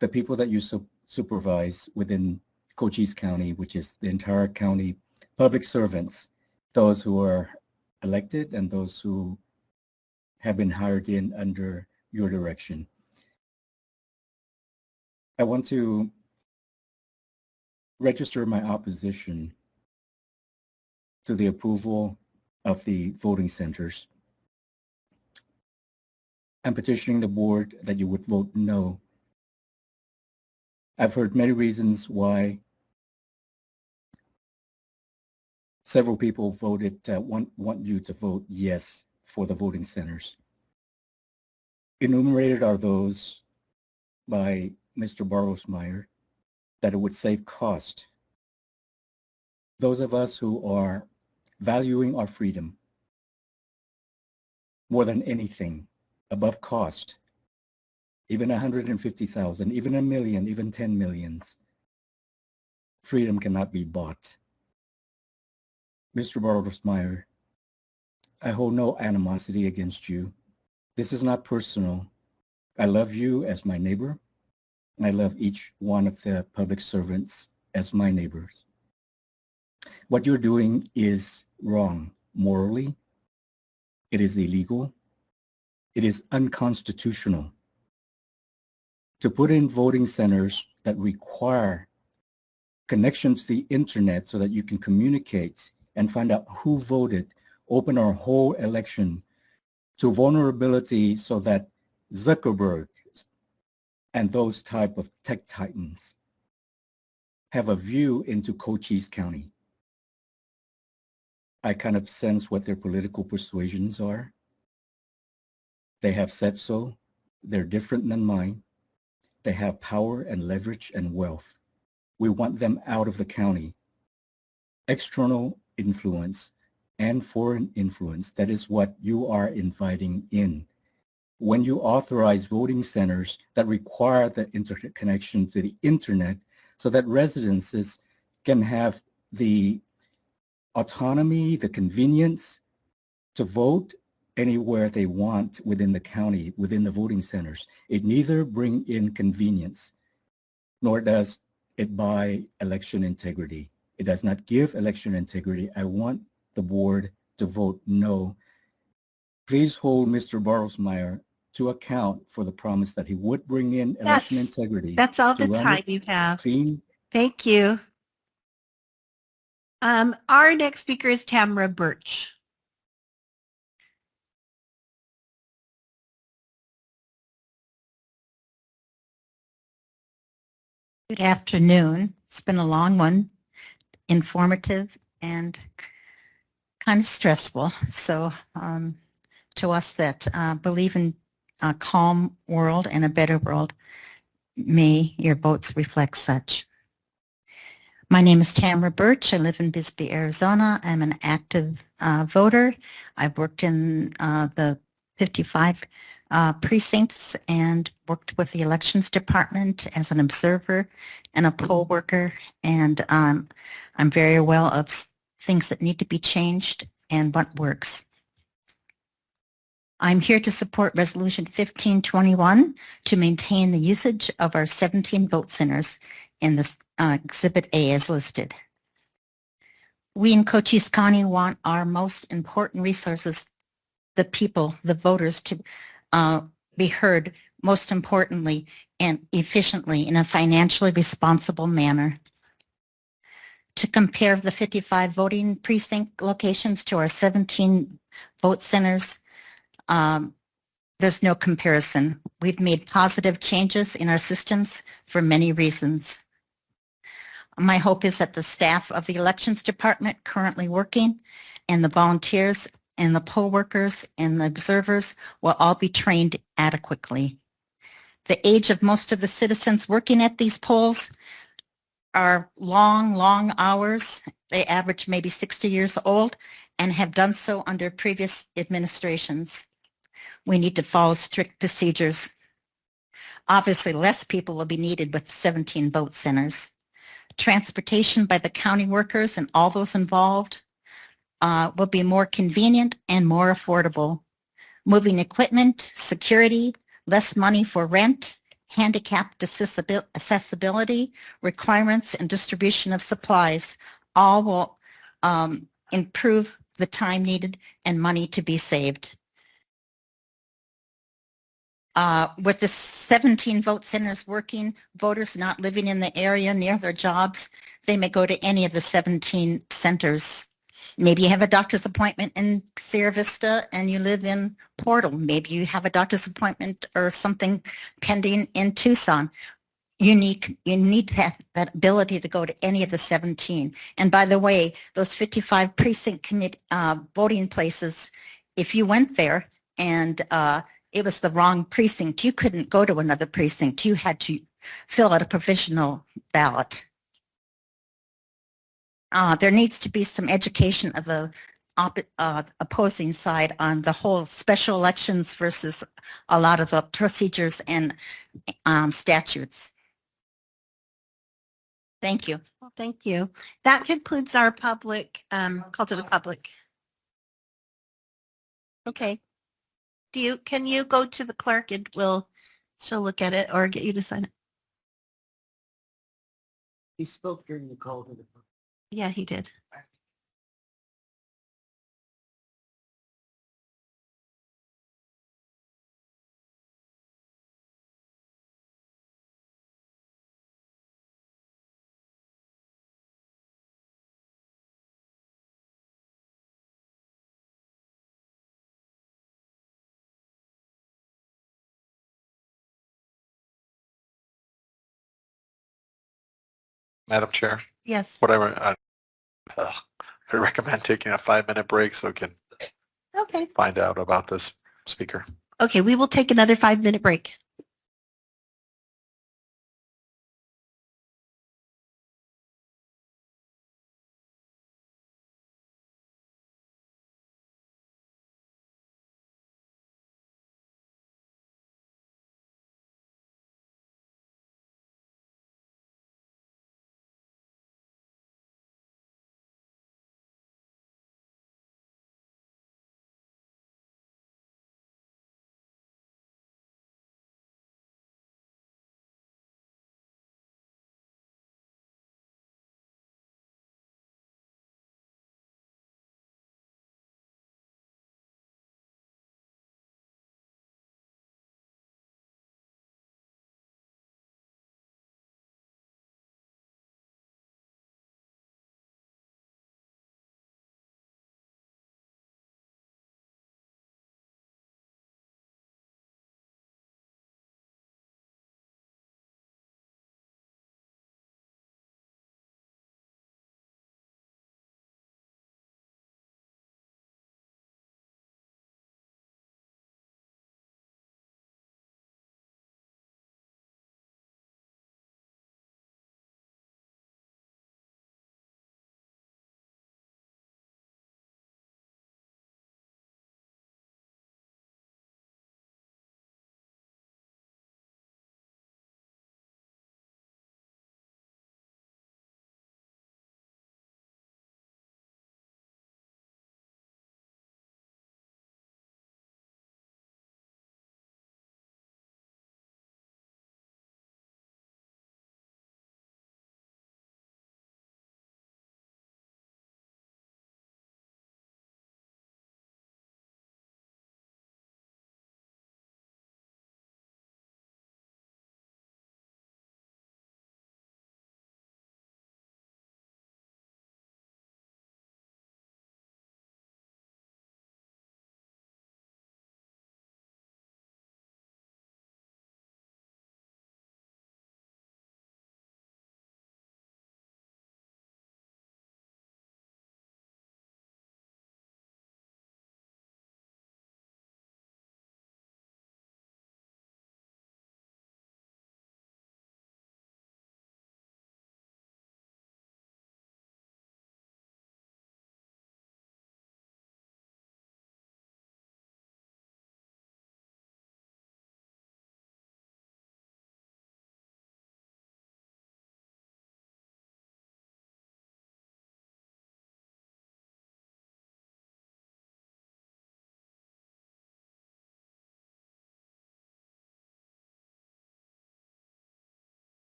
the people that you supervise within Cochise County, which is the entire county, public servants, those who are elected and those who have been hired in under your direction. I want to register my opposition to the approval of the voting centers. I'm petitioning the board that you would vote no. I've heard many reasons why several people voted, want you to vote yes for the voting centers. Enumerated are those by Mr. Barlowsmeyer, that it would save cost. Those of us who are valuing our freedom more than anything, above cost, even 150,000, even a million, even 10 millions, freedom cannot be bought. Mr. Barlowsmeyer, I hold no animosity against you. This is not personal. I love you as my neighbor, and I love each one of the public servants as my neighbors. What you're doing is wrong morally. It is illegal. It is unconstitutional. To put in voting centers that require connection to the internet so that you can communicate and find out who voted, open our whole election to vulnerability so that Zuckerberg and those type of tech titans have a view into Cochise County. I kind of sense what their political persuasions are. They have said so. They're different than mine. They have power and leverage and wealth. We want them out of the county. External influence and foreign influence, that is what you are inviting in. When you authorize voting centers that require the internet connection to the internet so that residences can have the autonomy, the convenience to vote anywhere they want within the county, within the voting centers. It neither brings in convenience, nor does it buy election integrity. It does not give election integrity. I want the board to vote no. Please hold Mr. Barlowsmeyer to account for the promise that he would bring in election integrity. That's all to the run time it you have. clean. Thank you. Our next speaker is Tamara Birch. Good afternoon. It's been a long one, informative and kind of stressful. So to us that believe in a calm world and a better world, may your votes reflect such. My name is Tamara Birch. I live in Bisbee, Arizona. I'm an active voter. I've worked in the 55 precincts and worked with the elections department as an observer and a poll worker. And I'm very aware of things that need to be changed and what works. I'm here to support Resolution 1521 to maintain the usage of our 17 vote centers in this Exhibit A as listed. We in Cochise County want our most important resources, the people, the voters, to be heard most importantly and efficiently in a financially responsible manner. To compare the 55 voting precinct locations to our 17 vote centers, there's no comparison. We've made positive changes in our systems for many reasons. My hope is that the staff of the elections department currently working and the volunteers and the poll workers and the observers will all be trained adequately. The age of most of the citizens working at these polls are long, long hours. They average maybe 60 years old and have done so under previous administrations. We need to follow strict procedures. Obviously, less people will be needed with 17 vote centers. Transportation by the county workers and all those involved will be more convenient and more affordable. Moving equipment, security, less money for rent, handicapped accessibility, requirements, and distribution of supplies all will improve the time needed and money to be saved. With the 17 vote centers working, voters not living in the area near their jobs, they may go to any of the 17 centers. Maybe you have a doctor's appointment in Sierra Vista and you live in Portal. Maybe you have a doctor's appointment or something pending in Tucson. You need that ability to go to any of the 17. And by the way, those 55 precinct committee voting places, if you went there and it was the wrong precinct, you couldn't go to another precinct. You had to fill out a provisional ballot. There needs to be some education of the opposing side on the whole special elections versus a lot of the procedures and statutes. Thank you. Well, thank you. That concludes our public call to the public. Okay. Can you go to the clerk and she'll look at it or get you to sign it? He spoke during the call to the public. Yeah, he did. Madam Chair, Yes. whatever, I recommend taking a 5-minute break so we can Okay. find out about this speaker. Okay, we will take another 5-minute break.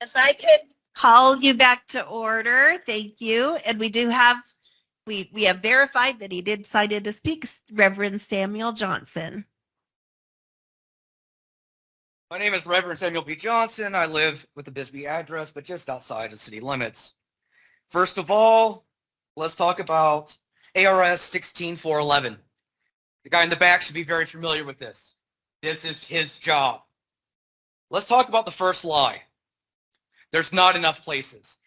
If I could call you back to order, thank you. And we do have, we have verified that he did decided to speak, Reverend Samuel Johnson. My name is Reverend Samuel P. Johnson. I live with the Bisbee address, but just outside of city limits. First of all, let's talk about ARS 16411. The guy in the back should be very familiar with this. This is his job. Let's talk about the first lie. There's not enough places.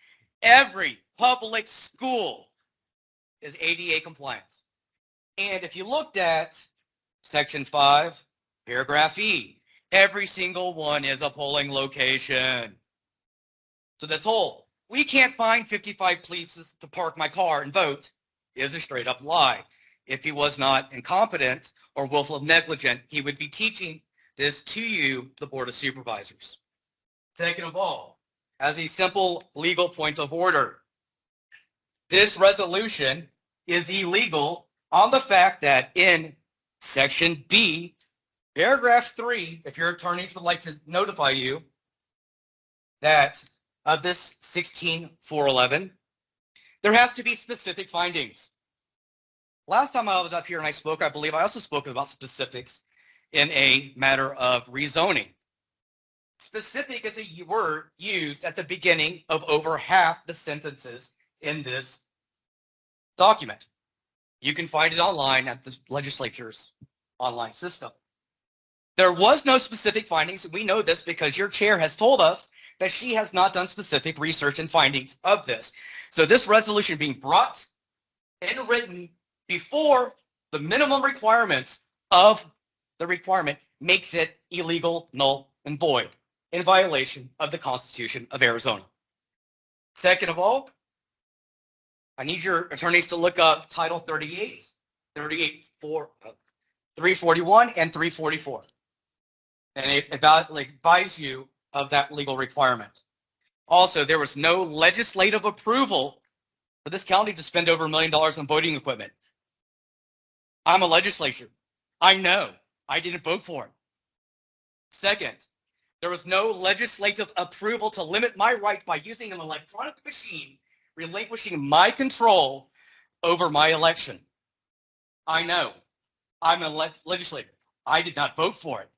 Every public school is ADA compliant. And if you looked at Section 5, paragraph E, every single one is a polling location. So this whole, we can't find 55 places to park my car and vote, is a straight up lie. If he was not incompetent or willful negligent, he would be teaching this to you, the Board of Supervisors. Second of all, as a simple legal point of order, this resolution is illegal on the fact that in Section B, Paragraph 3, if your attorneys would like to notify you that of this 16411, there has to be specific findings. Last time I was up here and I spoke, I believe I also spoke about specifics in a matter of rezoning. Specific is a word used at the beginning of over half the sentences in this document. You can find it online at the legislature's online system. There was no specific findings. We know this because your chair has told us that she has not done specific research and findings of this. So this resolution being brought and written before the minimum requirements of the requirement makes it illegal, null, and void in violation of the Constitution of Arizona. Second of all, I need your attorneys to look up Title 38, 341, and 344. And it advise you of that legal requirement. Also, there was no legislative approval for this county to spend over $1 million on voting equipment. I'm a legislator. I know. I didn't vote for it. Second, there was no legislative approval to limit my rights by using an electronic machine, relinquishing my control over my election. I know. I'm a legislator. I did not vote for it.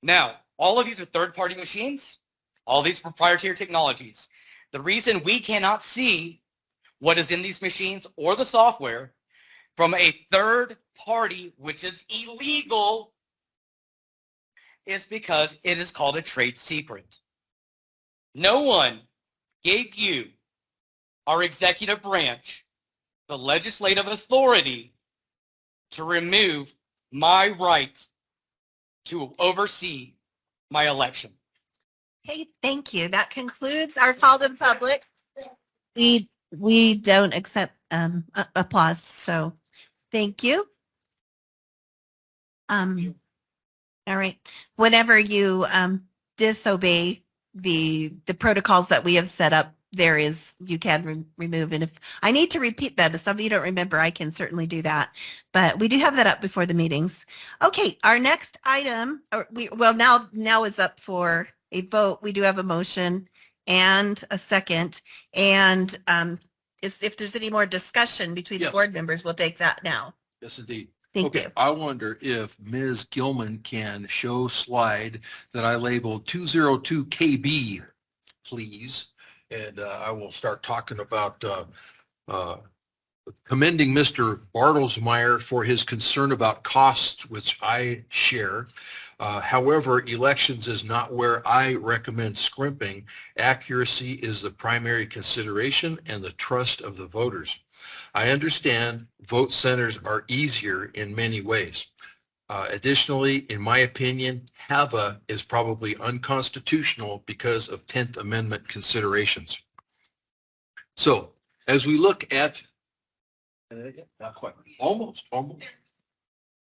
Now, all of these are third-party machines, all these proprietary technologies. The reason we cannot see what is in these machines or the software from a third party, which is illegal, is because it is called a trade secret. No one gave you, our executive branch, the legislative authority to remove my right to oversee my election. Okay, thank you. That concludes our call to the public. We don't accept applause, so thank you. All right. Whenever you disobey the protocols that we have set up, there is, you can remove. And if I need to repeat that, if some of you don't remember, I can certainly do that. But we do have that up before the meetings. Okay, our next item, now is up for a vote. We do have a motion and a second. And if there's any more discussion between the board members, we'll take that now. Yes, indeed. Thank you. I wonder if Ms. Gilman can show slide that I labeled 202 KB, please. And I will start talking about commending Mr. Bartlesmeyer for his concern about costs, which I share. However, elections is not where I recommend scrimping. Accuracy is the primary consideration and the trust of the voters. I understand vote centers are easier in many ways. Additionally, in my opinion, HAVA is probably unconstitutional because of 10th Amendment considerations. So as we look at, not quite, almost.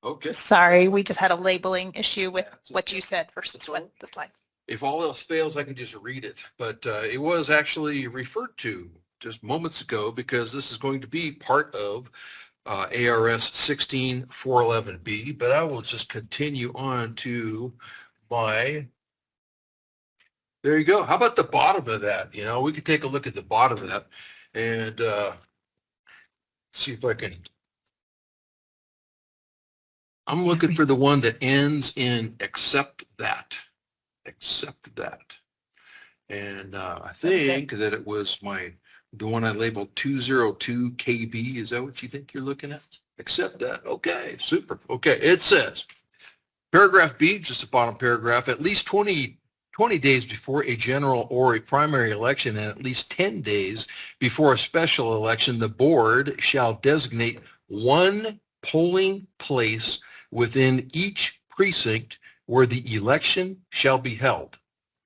Okay. Sorry, we just had a labeling issue with what you said versus what the slide. If all else fails, I can just read it. But it was actually referred to just moments ago because this is going to be part of ARS 16411B. But I will just continue on to my There you go. How about the bottom of that? You know, we could take a look at the bottom of that and see if I can. I'm looking for the one that ends in accept that. Accept that. And I think that it was the one I labeled 202 KB. Is that what you think you're looking at? Accept that. Okay, super. Okay, it says, paragraph B, just the bottom paragraph, at least 20 days before a general or a primary election and at least 10 days before a special election, the board shall designate one polling place within each precinct where the election shall be held.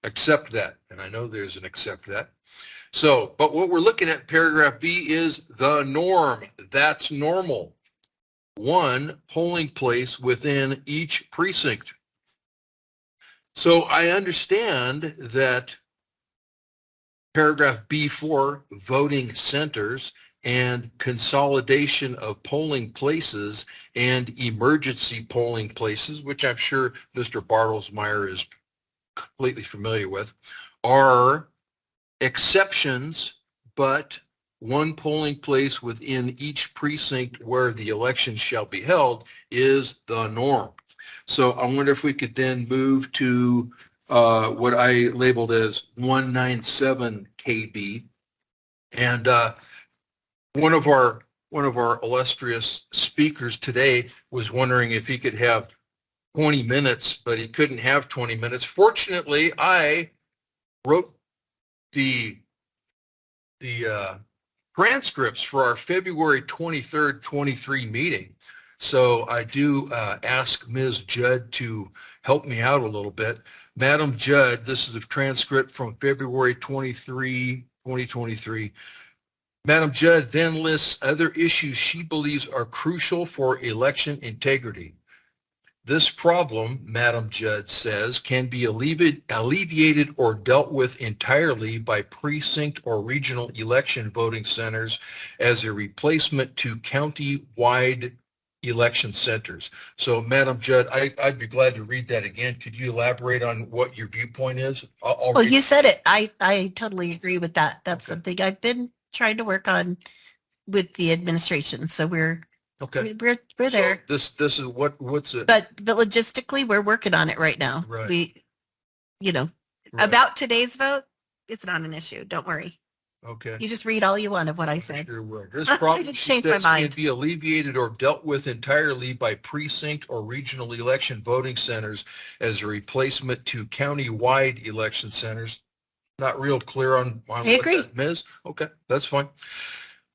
Accept that. And I know there's an accept that. So, but what we're looking at, paragraph B, is the norm. That's normal. One polling place within each precinct. So I understand that paragraph B4, voting centers and consolidation of polling places and emergency polling places, which I'm sure Mr. Bartlesmeyer is completely familiar with, are exceptions, but one polling place within each precinct where the election shall be held is the norm. So I wonder if we could then move to what I labeled as 197 KB. And one of our illustrious speakers today was wondering if he could have 20 minutes, but he couldn't have 20 minutes. Fortunately, I wrote the transcripts for our February 23rd, 23 meeting. So I do ask Ms. Judd to help me out a little bit. Madam Judd, this is a transcript from February 23, 2023. Madam Judd then lists other issues she believes are crucial for election integrity. This problem, Madam Judd says, can be alleviated or dealt with entirely by precinct or regional election voting centers as a replacement to county-wide election centers. So, Madam Judd, I'd be glad to read that again. Could you elaborate on what your viewpoint is? Well, you said it. I totally agree with that. That's something I've been trying to work on with the administration. So we're there. So this is what's it? But logistically, we're working on it right now. Right. Right. About today's vote, it's not an issue. Don't worry. Okay. You just read all you want of what I said. Sure will. This problem I changed my mind. can be alleviated or dealt with entirely by precinct or regional election voting centers as a replacement to county-wide election centers. Not real clear on I what agree. that is. Okay, that's fine.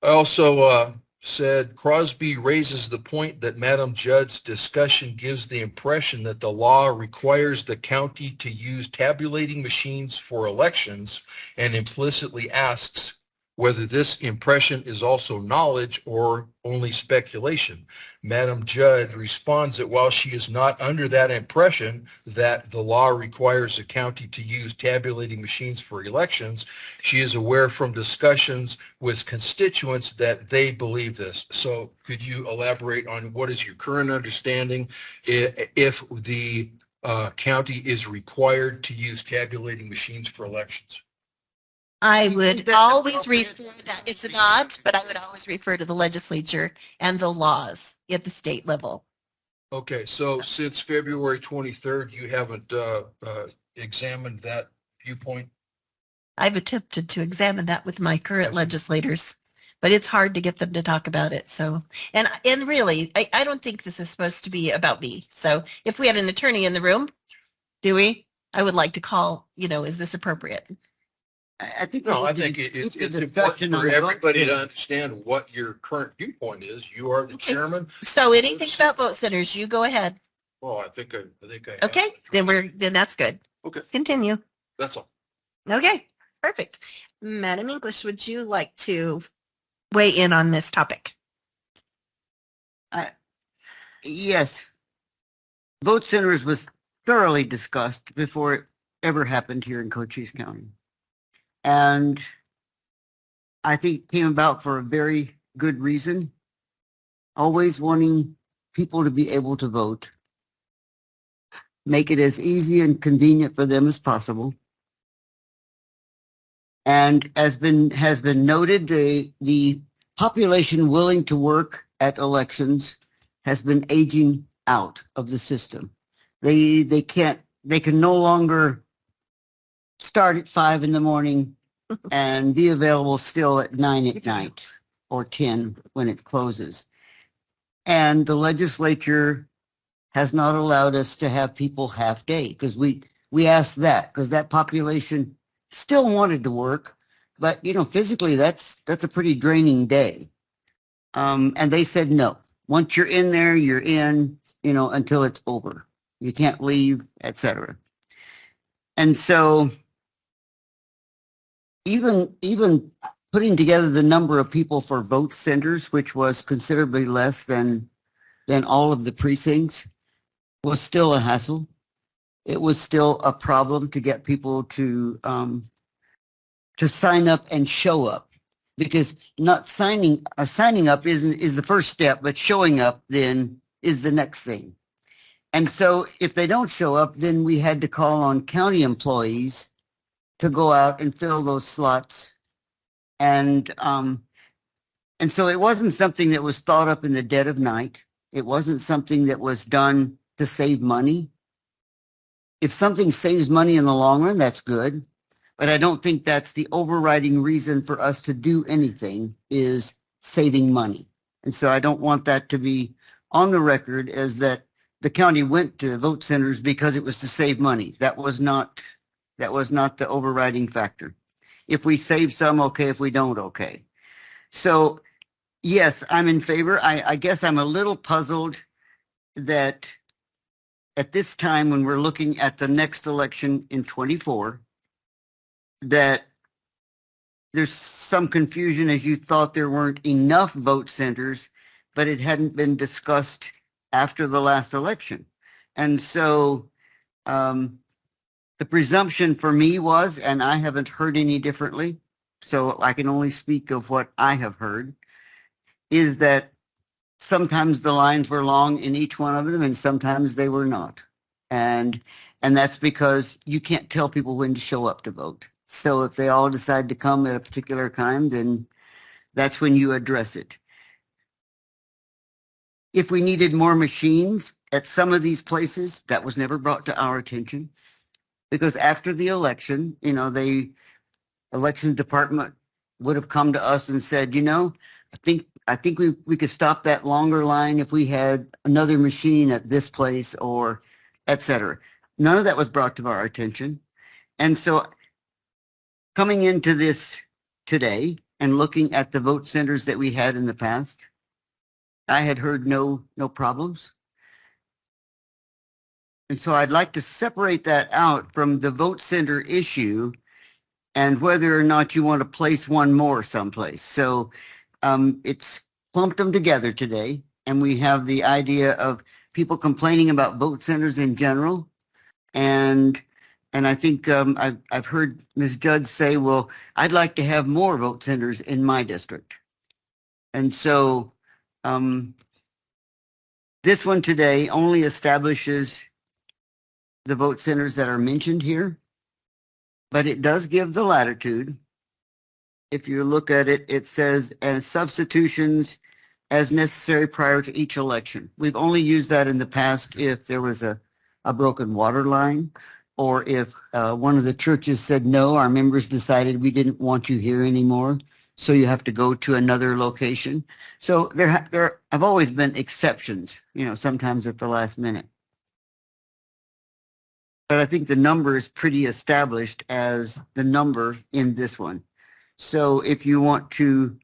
I also said Crosby raises the point that Madam Judd's discussion gives the impression that the law requires the county to use tabulating machines for elections and implicitly asks whether this impression is also knowledge or only speculation. Madam Judd responds that while she is not under that impression that the law requires the county to use tabulating machines for elections, she is aware from discussions with constituents that they believe this. So could you elaborate on what is your current understanding if the county is required to use tabulating machines for elections? I would always refer that it's not, but I would always refer to the legislature and the laws at the state level. Okay, so since February 23rd, you haven't examined that viewpoint? I've attempted to examine that with my current legislators, but it's hard to get them to talk about it. So, and really, I don't think this is supposed to be about me. So if we had an attorney in the room, do we? I would like to call, is this appropriate? I think no, I think it's important for everybody to understand what your current viewpoint is. You are the chairman. So anything about vote centers, you go ahead. Well, I think I okay, then that's good. Okay. Continue. That's all. Okay, perfect. Madam English, would you like to weigh in on this topic? Yes. Vote centers was thoroughly discussed before it ever happened here in Cochise County. And I think it came about for a very good reason, always wanting people to be able to vote, make it as easy and convenient for them as possible. And has been noted, the population willing to work at elections has been aging out of the system. They can no longer start at 5 in the morning and be available still at 9 at night or 10 when it closes. And the legislature has not allowed us to have people half day because we asked that because that population still wanted to work, but physically that's a pretty draining day. And they said no. Once you're in there, you're in, until it's over. You can't leave, etc. And so even putting together the number of people for vote centers, which was considerably less than all of the precincts, was still a hassle. It was still a problem to get people to sign up and show up, because not signing up is the first step, but showing up then is the next thing. And so if they don't show up, then we had to call on county employees to go out and fill those slots. And so it wasn't something that was thought up in the dead of night. It wasn't something that was done to save money. If something saves money in the long run, that's good. But I don't think that's the overriding reason for us to do anything, is saving money. And so I don't want that to be on the record as that the county went to vote centers because it was to save money. That was not the overriding factor. If we save some, okay. If we don't, okay. So yes, I'm in favor. I guess I'm a little puzzled that at this time, when we're looking at the next election in 24, that there's some confusion, as you thought there weren't enough vote centers, but it hadn't been discussed after the last election. And so the presumption for me was, and I haven't heard any differently, so I can only speak of what I have heard, is that sometimes the lines were long in each one of them and sometimes they were not. And that's because you can't tell people when to show up to vote. So if they all decide to come at a particular time, then that's when you address it. If we needed more machines at some of these places, that was never brought to our attention, because after the election, the election department would have come to us and said, I think we could stop that longer line if we had another machine at this place, or et cetera. None of that was brought to our attention. And so coming into this today and looking at the vote centers that we had in the past, I had heard no problems. And so I'd like to separate that out from the vote center issue and whether or not you want to place one more someplace. So it's clumped them together today, and we have the idea of people complaining about vote centers in general. And I think I've heard Ms. Judd say, well, I'd like to have more vote centers in my district. And so this one today only establishes the vote centers that are mentioned here, but it does give the latitude. If you look at it, it says, as substitutions as necessary prior to each election. We've only used that in the past if there was a broken water line, or if one of the churches said, no, our members decided we didn't want you here anymore, so you have to go to another location. So there have always been exceptions, sometimes at the last minute. But I think the number is pretty established as the number in this one. So if you want to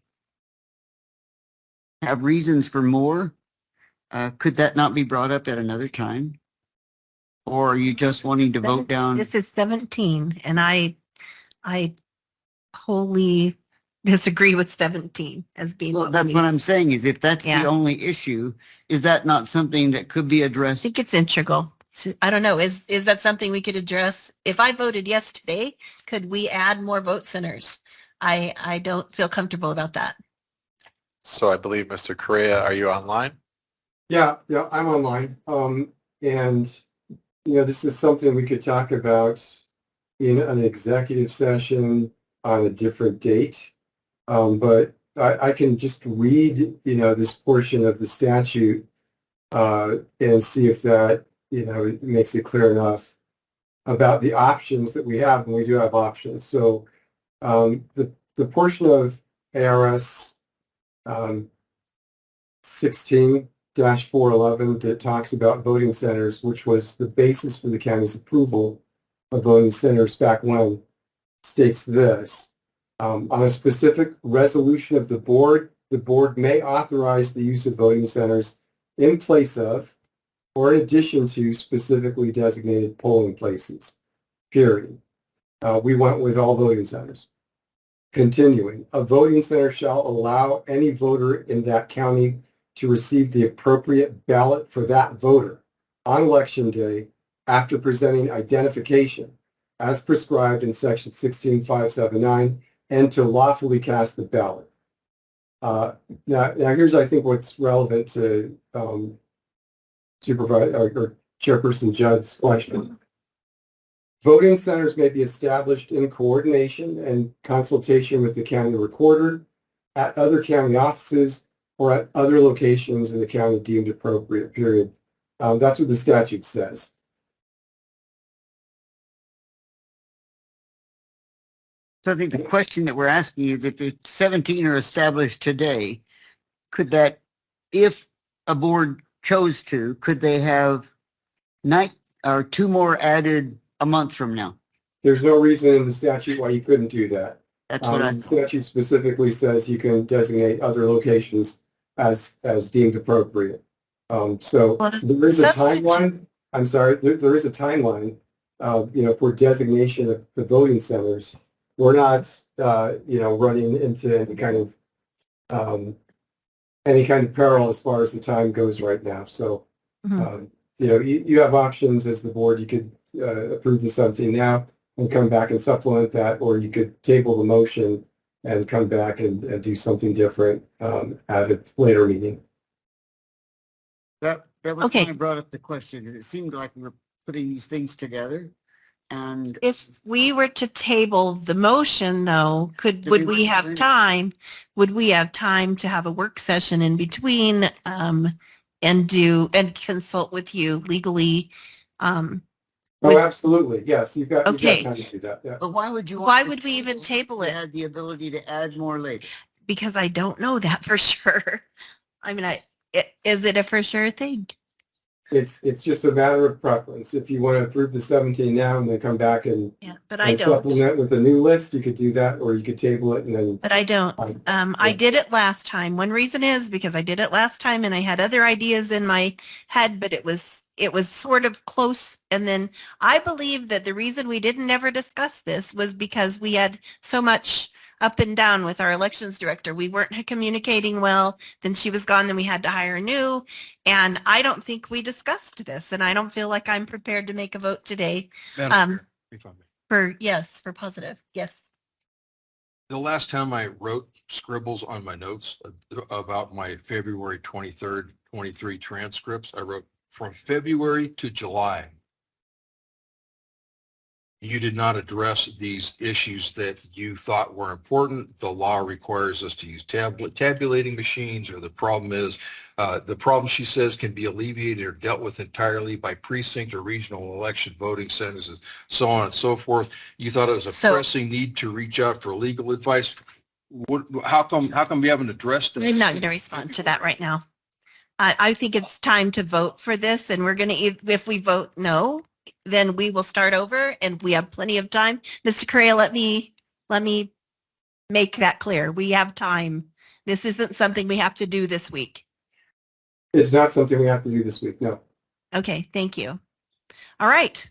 have reasons for more, could that not be brought up at another time? Or are you just wanting to vote down? This is 17, and I wholly disagree with 17 as being. Well, that's what I'm saying, is if that's the only issue, is that not something that could be addressed? I think it's integral. I don't know. Is that something we could address? If I voted yes today, could we add more vote centers? I don't feel comfortable about that. So I believe, Mr. Correa, are you online? Yeah, I'm online. And, this is something we could talk about in an executive session on a different date. But I can just read, this portion of the statute and see if that, makes it clear enough about the options that we have, and we do have options. So the portion of ARS 16-411 that talks about voting centers, which was the basis for the county's approval of voting centers back when, states this. On a specific resolution of the board may authorize the use of voting centers in place of or in addition to specifically designated polling places, period. We went with all voting centers. Continuing, a voting center shall allow any voter in that county to receive the appropriate ballot for that voter on election day after presenting identification as prescribed in section 16579 and to lawfully cast the ballot. Now here's, I think, what's relevant to Supervisor or Chairperson Judd's question. Voting centers may be established in coordination and consultation with the county recorder, at other county offices, or at other locations in the county deemed appropriate, period. That's what the statute says. So I think the question that we're asking is if 17 are established today, could that, if a board chose to, could they have 9 or 2 more added a month from now? There's no reason in the statute why you couldn't do that. That's what I The thought. statute specifically says you can designate other locations as deemed appropriate. So there is a timeline. I'm sorry, there is a timeline, for designation of the voting centers. We're not, running into any kind of peril as far as the time goes right now. So, you have options as the board. You could approve the 17 now and come back and supplement that, or you could table the motion and come back and do something different at a later meeting. That was Okay. when I brought up the question, because it seemed like we were putting these things together. And If we were to table the motion, though, would we have time? Would we have time to have a work session in between and consult with you legally? Absolutely. Yes, you've got time to do that. Yeah. But why would you? Why would we even table it? Had the ability to add more later. Because I don't know that for sure. I mean, is it a for sure thing? It's just a matter of preference. If you want to approve the 17 now and then come back and supplement with a new list, you could do that, or you could table it and then. But I don't. I did it last time. One reason is because I did it last time and I had other ideas in my head, but it was sort of close. And then I believe that the reason we didn't ever discuss this was because we had so much up and down with our elections director. We weren't communicating well. Then she was gone. Then we had to hire a new. And I don't think we discussed this. And I don't feel like I'm prepared to make a vote today. For positive. Yes. The last time I wrote scribbles on my notes about my February 23rd, 23 transcripts, I wrote from February to July. You did not address these issues that you thought were important. The law requires us to use tabulating machines, or the problem is, the problem, she says, can be alleviated or dealt with entirely by precinct or regional election voting centers, and so on and so forth. You thought it was a pressing need to reach out for legal advice. How come you haven't addressed it? I'm not going to respond to that right now. I think it's time to vote for this, and we're going to, if we vote no, then we will start over, and we have plenty of time. Mr. Correa, let me make that clear. We have time. This isn't something we have to do this week. It's not something we have to do this week, no. Okay, thank you. All right.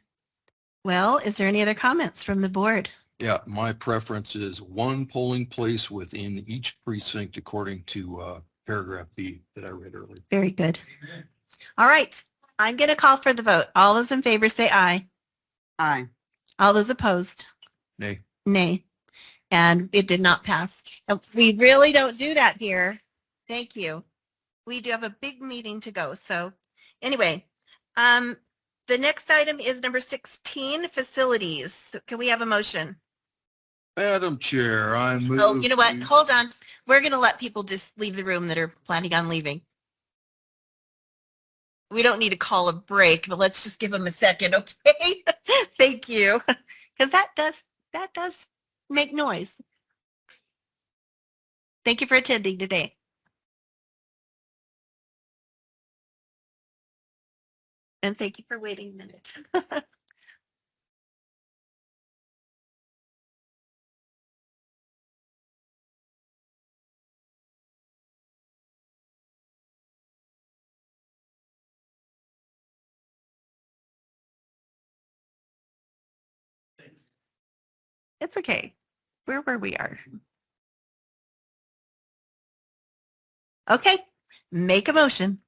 Well, is there any other comments from the board? Yeah, my preference is 1 polling place within each precinct according to paragraph B that I read earlier. Very good. All right. I'm going to call for the vote. All those in favor say aye. Aye. All those opposed? Nay. Nay. And it did not pass. We really don't do that here. Thank you. We do have a big meeting to go. So anyway, the next item is number 16, facilities. So can we have a motion? Madam Chair, I move. Oh, you know what? Hold on. We're going to let people just leave the room that are planning on leaving. We don't need to call a break, but let's just give them a second, okay? Thank you. Because that does make noise. Thank you for attending today. And thank you for waiting a minute. It's okay. We're where we are. Okay. Make a motion.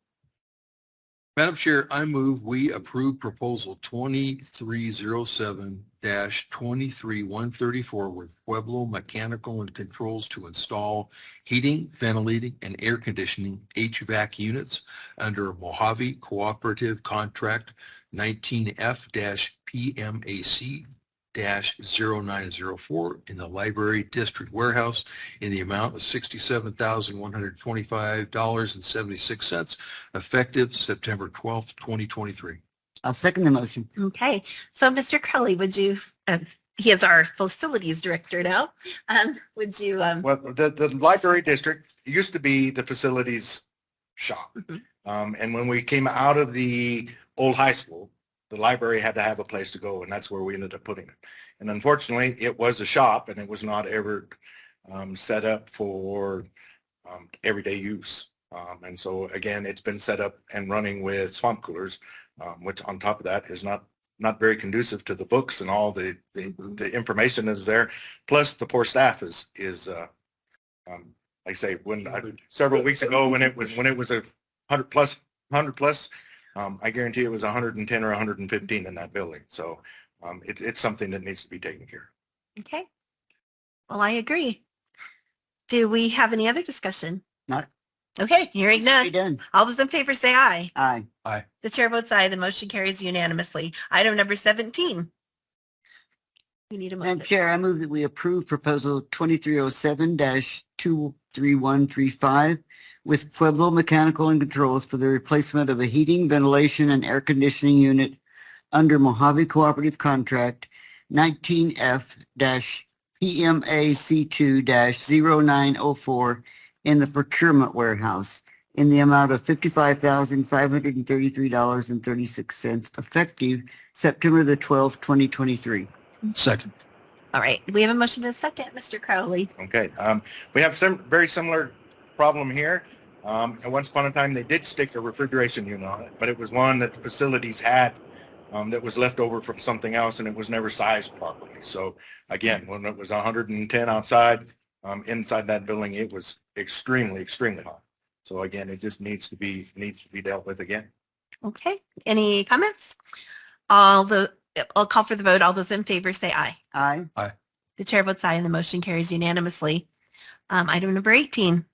Madam Chair, I move we approve proposal 2307-23134 with Pueblo Mechanical and Controls to install heating, ventilating, and air conditioning HVAC units under Mojave Cooperative Contract 19F-PMAC-0904 in the Library District Warehouse in the amount of $67,125.76 effective September 12th, 2023. I'll second the motion. Okay. So Mr. Crowley, would you, he is our facilities director now. Would you? Well, the library district used to be the facilities shop. And when we came out of the old high school, the library had to have a place to go, and that's where we ended up putting it. And unfortunately, it was a shop, and it was not ever set up for everyday use. And so again, it's been set up and running with swamp coolers, which on top of that is not very conducive to the books and all the information is there. Plus the poor staff is like I say, several weeks ago when it was 100 plus, I guarantee it was 110 or 115 in that building. So it's something that needs to be taken care of. Okay. Well, I agree. Do we have any other discussion? Not. Okay, hearing none. Done. All those in favor say aye. Aye. Aye. The chair votes aye. The motion carries unanimously. Item number 17. We need a motion. Madam Chair, I move that we approve proposal 2307-23135 with Pueblo Mechanical and Controls for the replacement of a heating, ventilation, and air conditioning unit under Mojave Cooperative Contract 19F-PMAC2-0904 in the procurement warehouse in the amount of $55,533.36 effective September the 12th, 2023. Second. All right. We have a motion and a second, Mr. Crowley. Okay. We have some very similar problem here. At once upon a time, they did stick a refrigeration unit on it, but it was one that the facilities had that was left over from something else, and it was never sized properly. So again, when it was 110 outside, inside that building, it was extremely, extremely hot. So again, it just needs to be dealt with again. Okay. Any comments? I'll call for the vote. All those in favor say aye. Aye. Aye. The chair votes aye and the motion carries unanimously. Item number 18.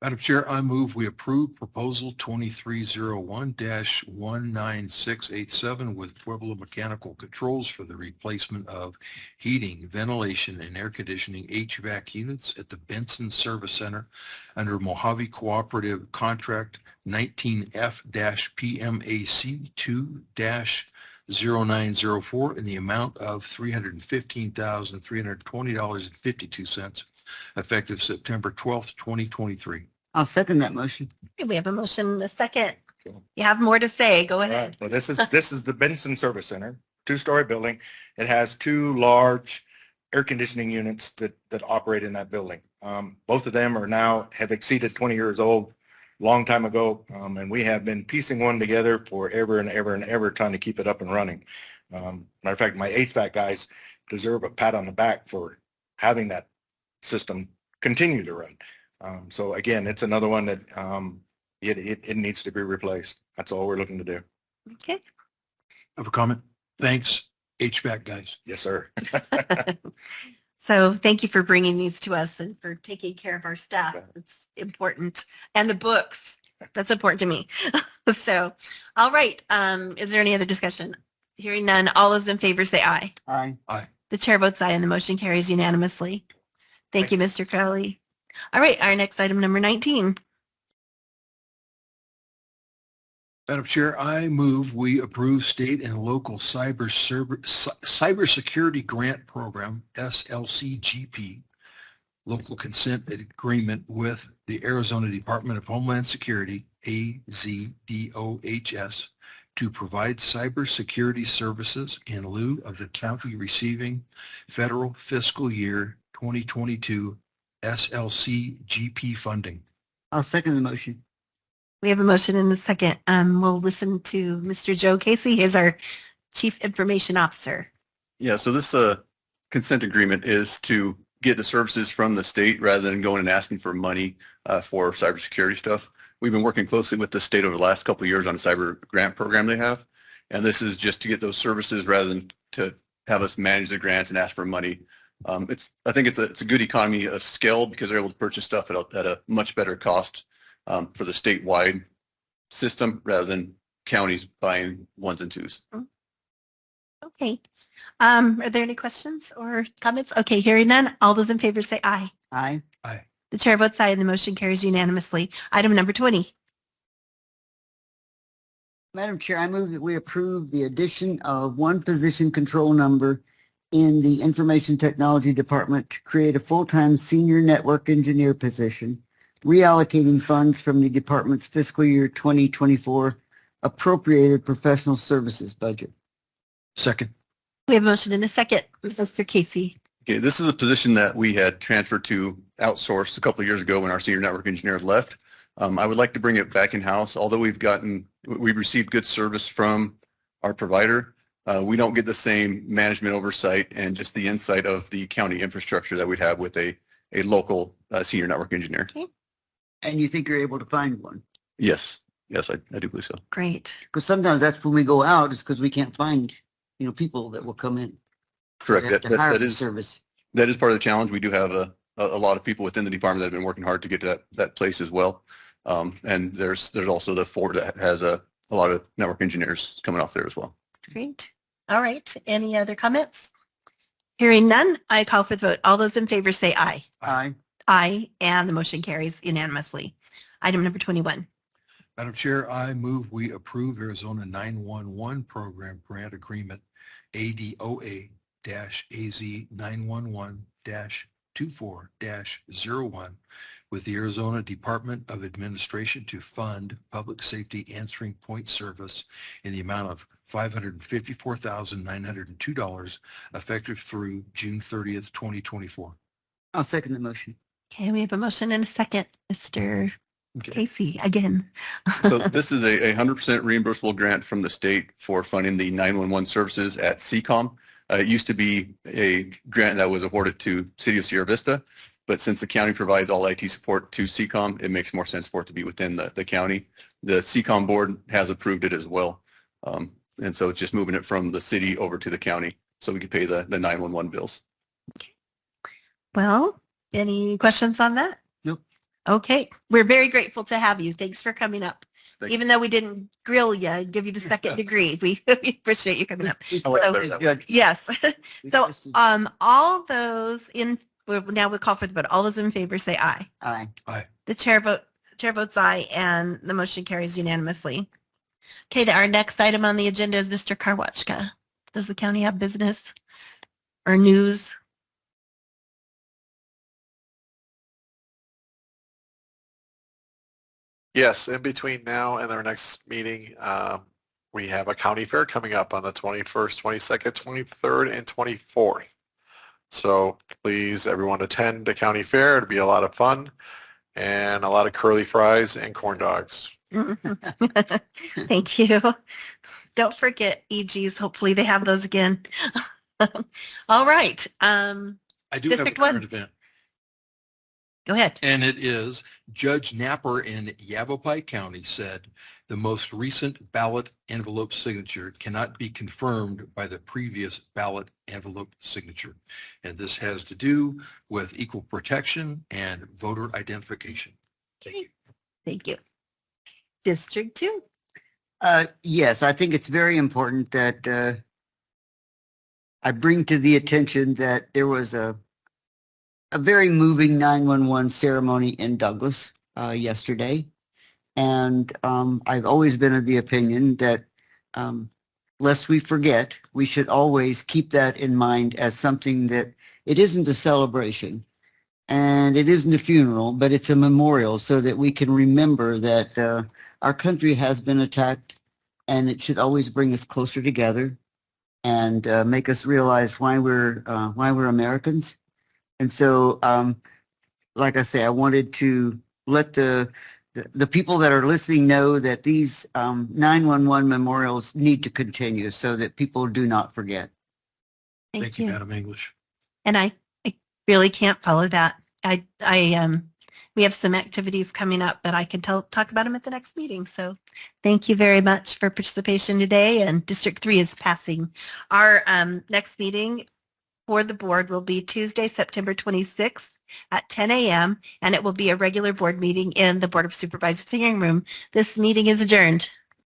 Madam Chair, I move we approve proposal 2301-19687 with Pueblo Mechanical Controls for the replacement of heating, ventilation, and air conditioning HVAC units at the Benson Service Center under Mojave Cooperative Contract 19F-PMAC2-0904 in the amount of $315,320.52 effective September 12th, 2023. I'll second that motion. Okay, we have a motion and a second. You have more to say. Go ahead. Well, this is the Benson Service Center, two-story building. It has two large air conditioning units that operate in that building. Both of them have exceeded 20 years old, long time ago, and we have been piecing one together for ever and ever and ever, trying to keep it up and running. Matter of fact, my HVAC guys deserve a pat on the back for having that system continue to run. So again, it's another one that it needs to be replaced. That's all we're looking to do. Okay. I have a comment. Thanks, HVAC guys. Yes, sir. So thank you for bringing these to us and for taking care of our staff. It's important. And the books. That's important to me. So, all right. Is there any other discussion? Hearing none. All those in favor say aye. Aye. Aye. The chair votes aye and the motion carries unanimously. Thank you, Mr. Crowley. All right, our next item, number 19. Madam Chair, I move we approve state and local cybersecurity grant program, SLCGP, local consent agreement with the Arizona Department of Homeland Security, AZDOHS, to provide cybersecurity services in lieu of the county receiving federal fiscal year 2022 SLCGP funding. I'll second the motion. We have a motion and a second. We'll listen to Mr. Joe Casey. He's our Chief Information Officer. Yeah, so this consent agreement is to get the services from the state rather than going and asking for money for cybersecurity stuff. We've been working closely with the state over the last couple of years on a cyber grant program they have, and this is just to get those services rather than to have us manage the grants and ask for money. I think it's a good economy of scale because they're able to purchase stuff at a much better cost for the statewide system rather than counties buying ones and twos. Okay. Are there any questions or comments? Okay, hearing none. All those in favor say aye. Aye. Aye. The chair votes aye and the motion carries unanimously. Item number 20. Madam Chair, I move that we approve the addition of one position control number in the Information Technology Department to create a full-time senior network engineer position, reallocating funds from the department's fiscal year 2024 appropriated professional services budget. Second. We have a motion and a second. Mr. Casey. Okay, this is a position that we had transferred to outsourced a couple of years ago when our senior network engineer left. I would like to bring it back in-house. Although we've received good service from our provider, we don't get the same management oversight and just the insight of the county infrastructure that we'd have with a local senior network engineer. Okay. And you think you're able to find one? Yes, I do believe so. Great. Because sometimes that's when we go out is because we can't find, people that will come in. Correct. We have to hire That the is service. part of the challenge. We do have a lot of people within the department that have been working hard to get to that place as well. And there's also the Ford that has a lot of network engineers coming off there as well. Great. All right. Any other comments? Hearing none, I call for the vote. All those in favor say aye. Aye. Aye, and the motion carries unanimously. Item number 21. Madam Chair, I move we approve Arizona 911 program grant agreement ADOA-AZ 911-24-01 with the Arizona Department of Administration to fund public safety answering point service in the amount of $554,902 effective through June 30th, 2024. I'll second the motion. Okay, we have a motion and a second. Mr. Okay. Casey, again. So this is a 100% reimbursable grant from the state for funding the 911 services at CCOM. It used to be a grant that was awarded to City of Sierra Vista, but since the county provides all IT support to CCOM, it makes more sense for it to be within the county. The CCOM board has approved it as well. And so it's just moving it from the city over to the county so we can pay the 911 bills. Well, any questions on that? Nope. Okay, we're very grateful to have you. Thanks for coming up. Thank Even though we didn't grill you and give you the second degree, we appreciate you coming up. Yes. So all those now we'll call for the vote. All those in favor say aye. Aye. Aye. The chair votes aye, and the motion carries unanimously. Okay, our next item on the agenda is Mr. Karwachka. Does the county have business or news? Yes, in between now and our next meeting, we have a county fair coming up on the 21st, 22nd, 23rd, and 24th. So please, everyone, attend the county fair. It'll be a lot of fun and a lot of curly fries and corn dogs. Thank you. Don't forget EGs. Hopefully they have those again. All right. I do District have a current 1. event. Go ahead. And it is Judge Napper in Yavapai County said the most recent ballot envelope signature cannot be confirmed by the previous ballot envelope signature. And this has to do with equal protection and voter identification. Thank you. Thank you. District 2. Yes, I think it's very important that I bring to the attention that there was a very moving 911 ceremony in Douglas yesterday. And I've always been of the opinion that lest we forget, we should always keep that in mind as something that it isn't a celebration and it isn't a funeral, but it's a memorial so that we can remember that our country has been attacked, and it should always bring us closer together and make us realize why we're Americans. And so, like I say, I wanted to let the people that are listening know that these 911 memorials need to continue so that people do not forget. Thank you, Madam English. And I really can't follow that. We have some activities coming up, but I can talk about them at the next meeting. So thank you very much for participation today. And District 3 is passing. Our next meeting for the board will be Tuesday, September 26th at 10 a.m. and it will be a regular board meeting in the Board of Supervisors hearing room. This meeting is adjourned.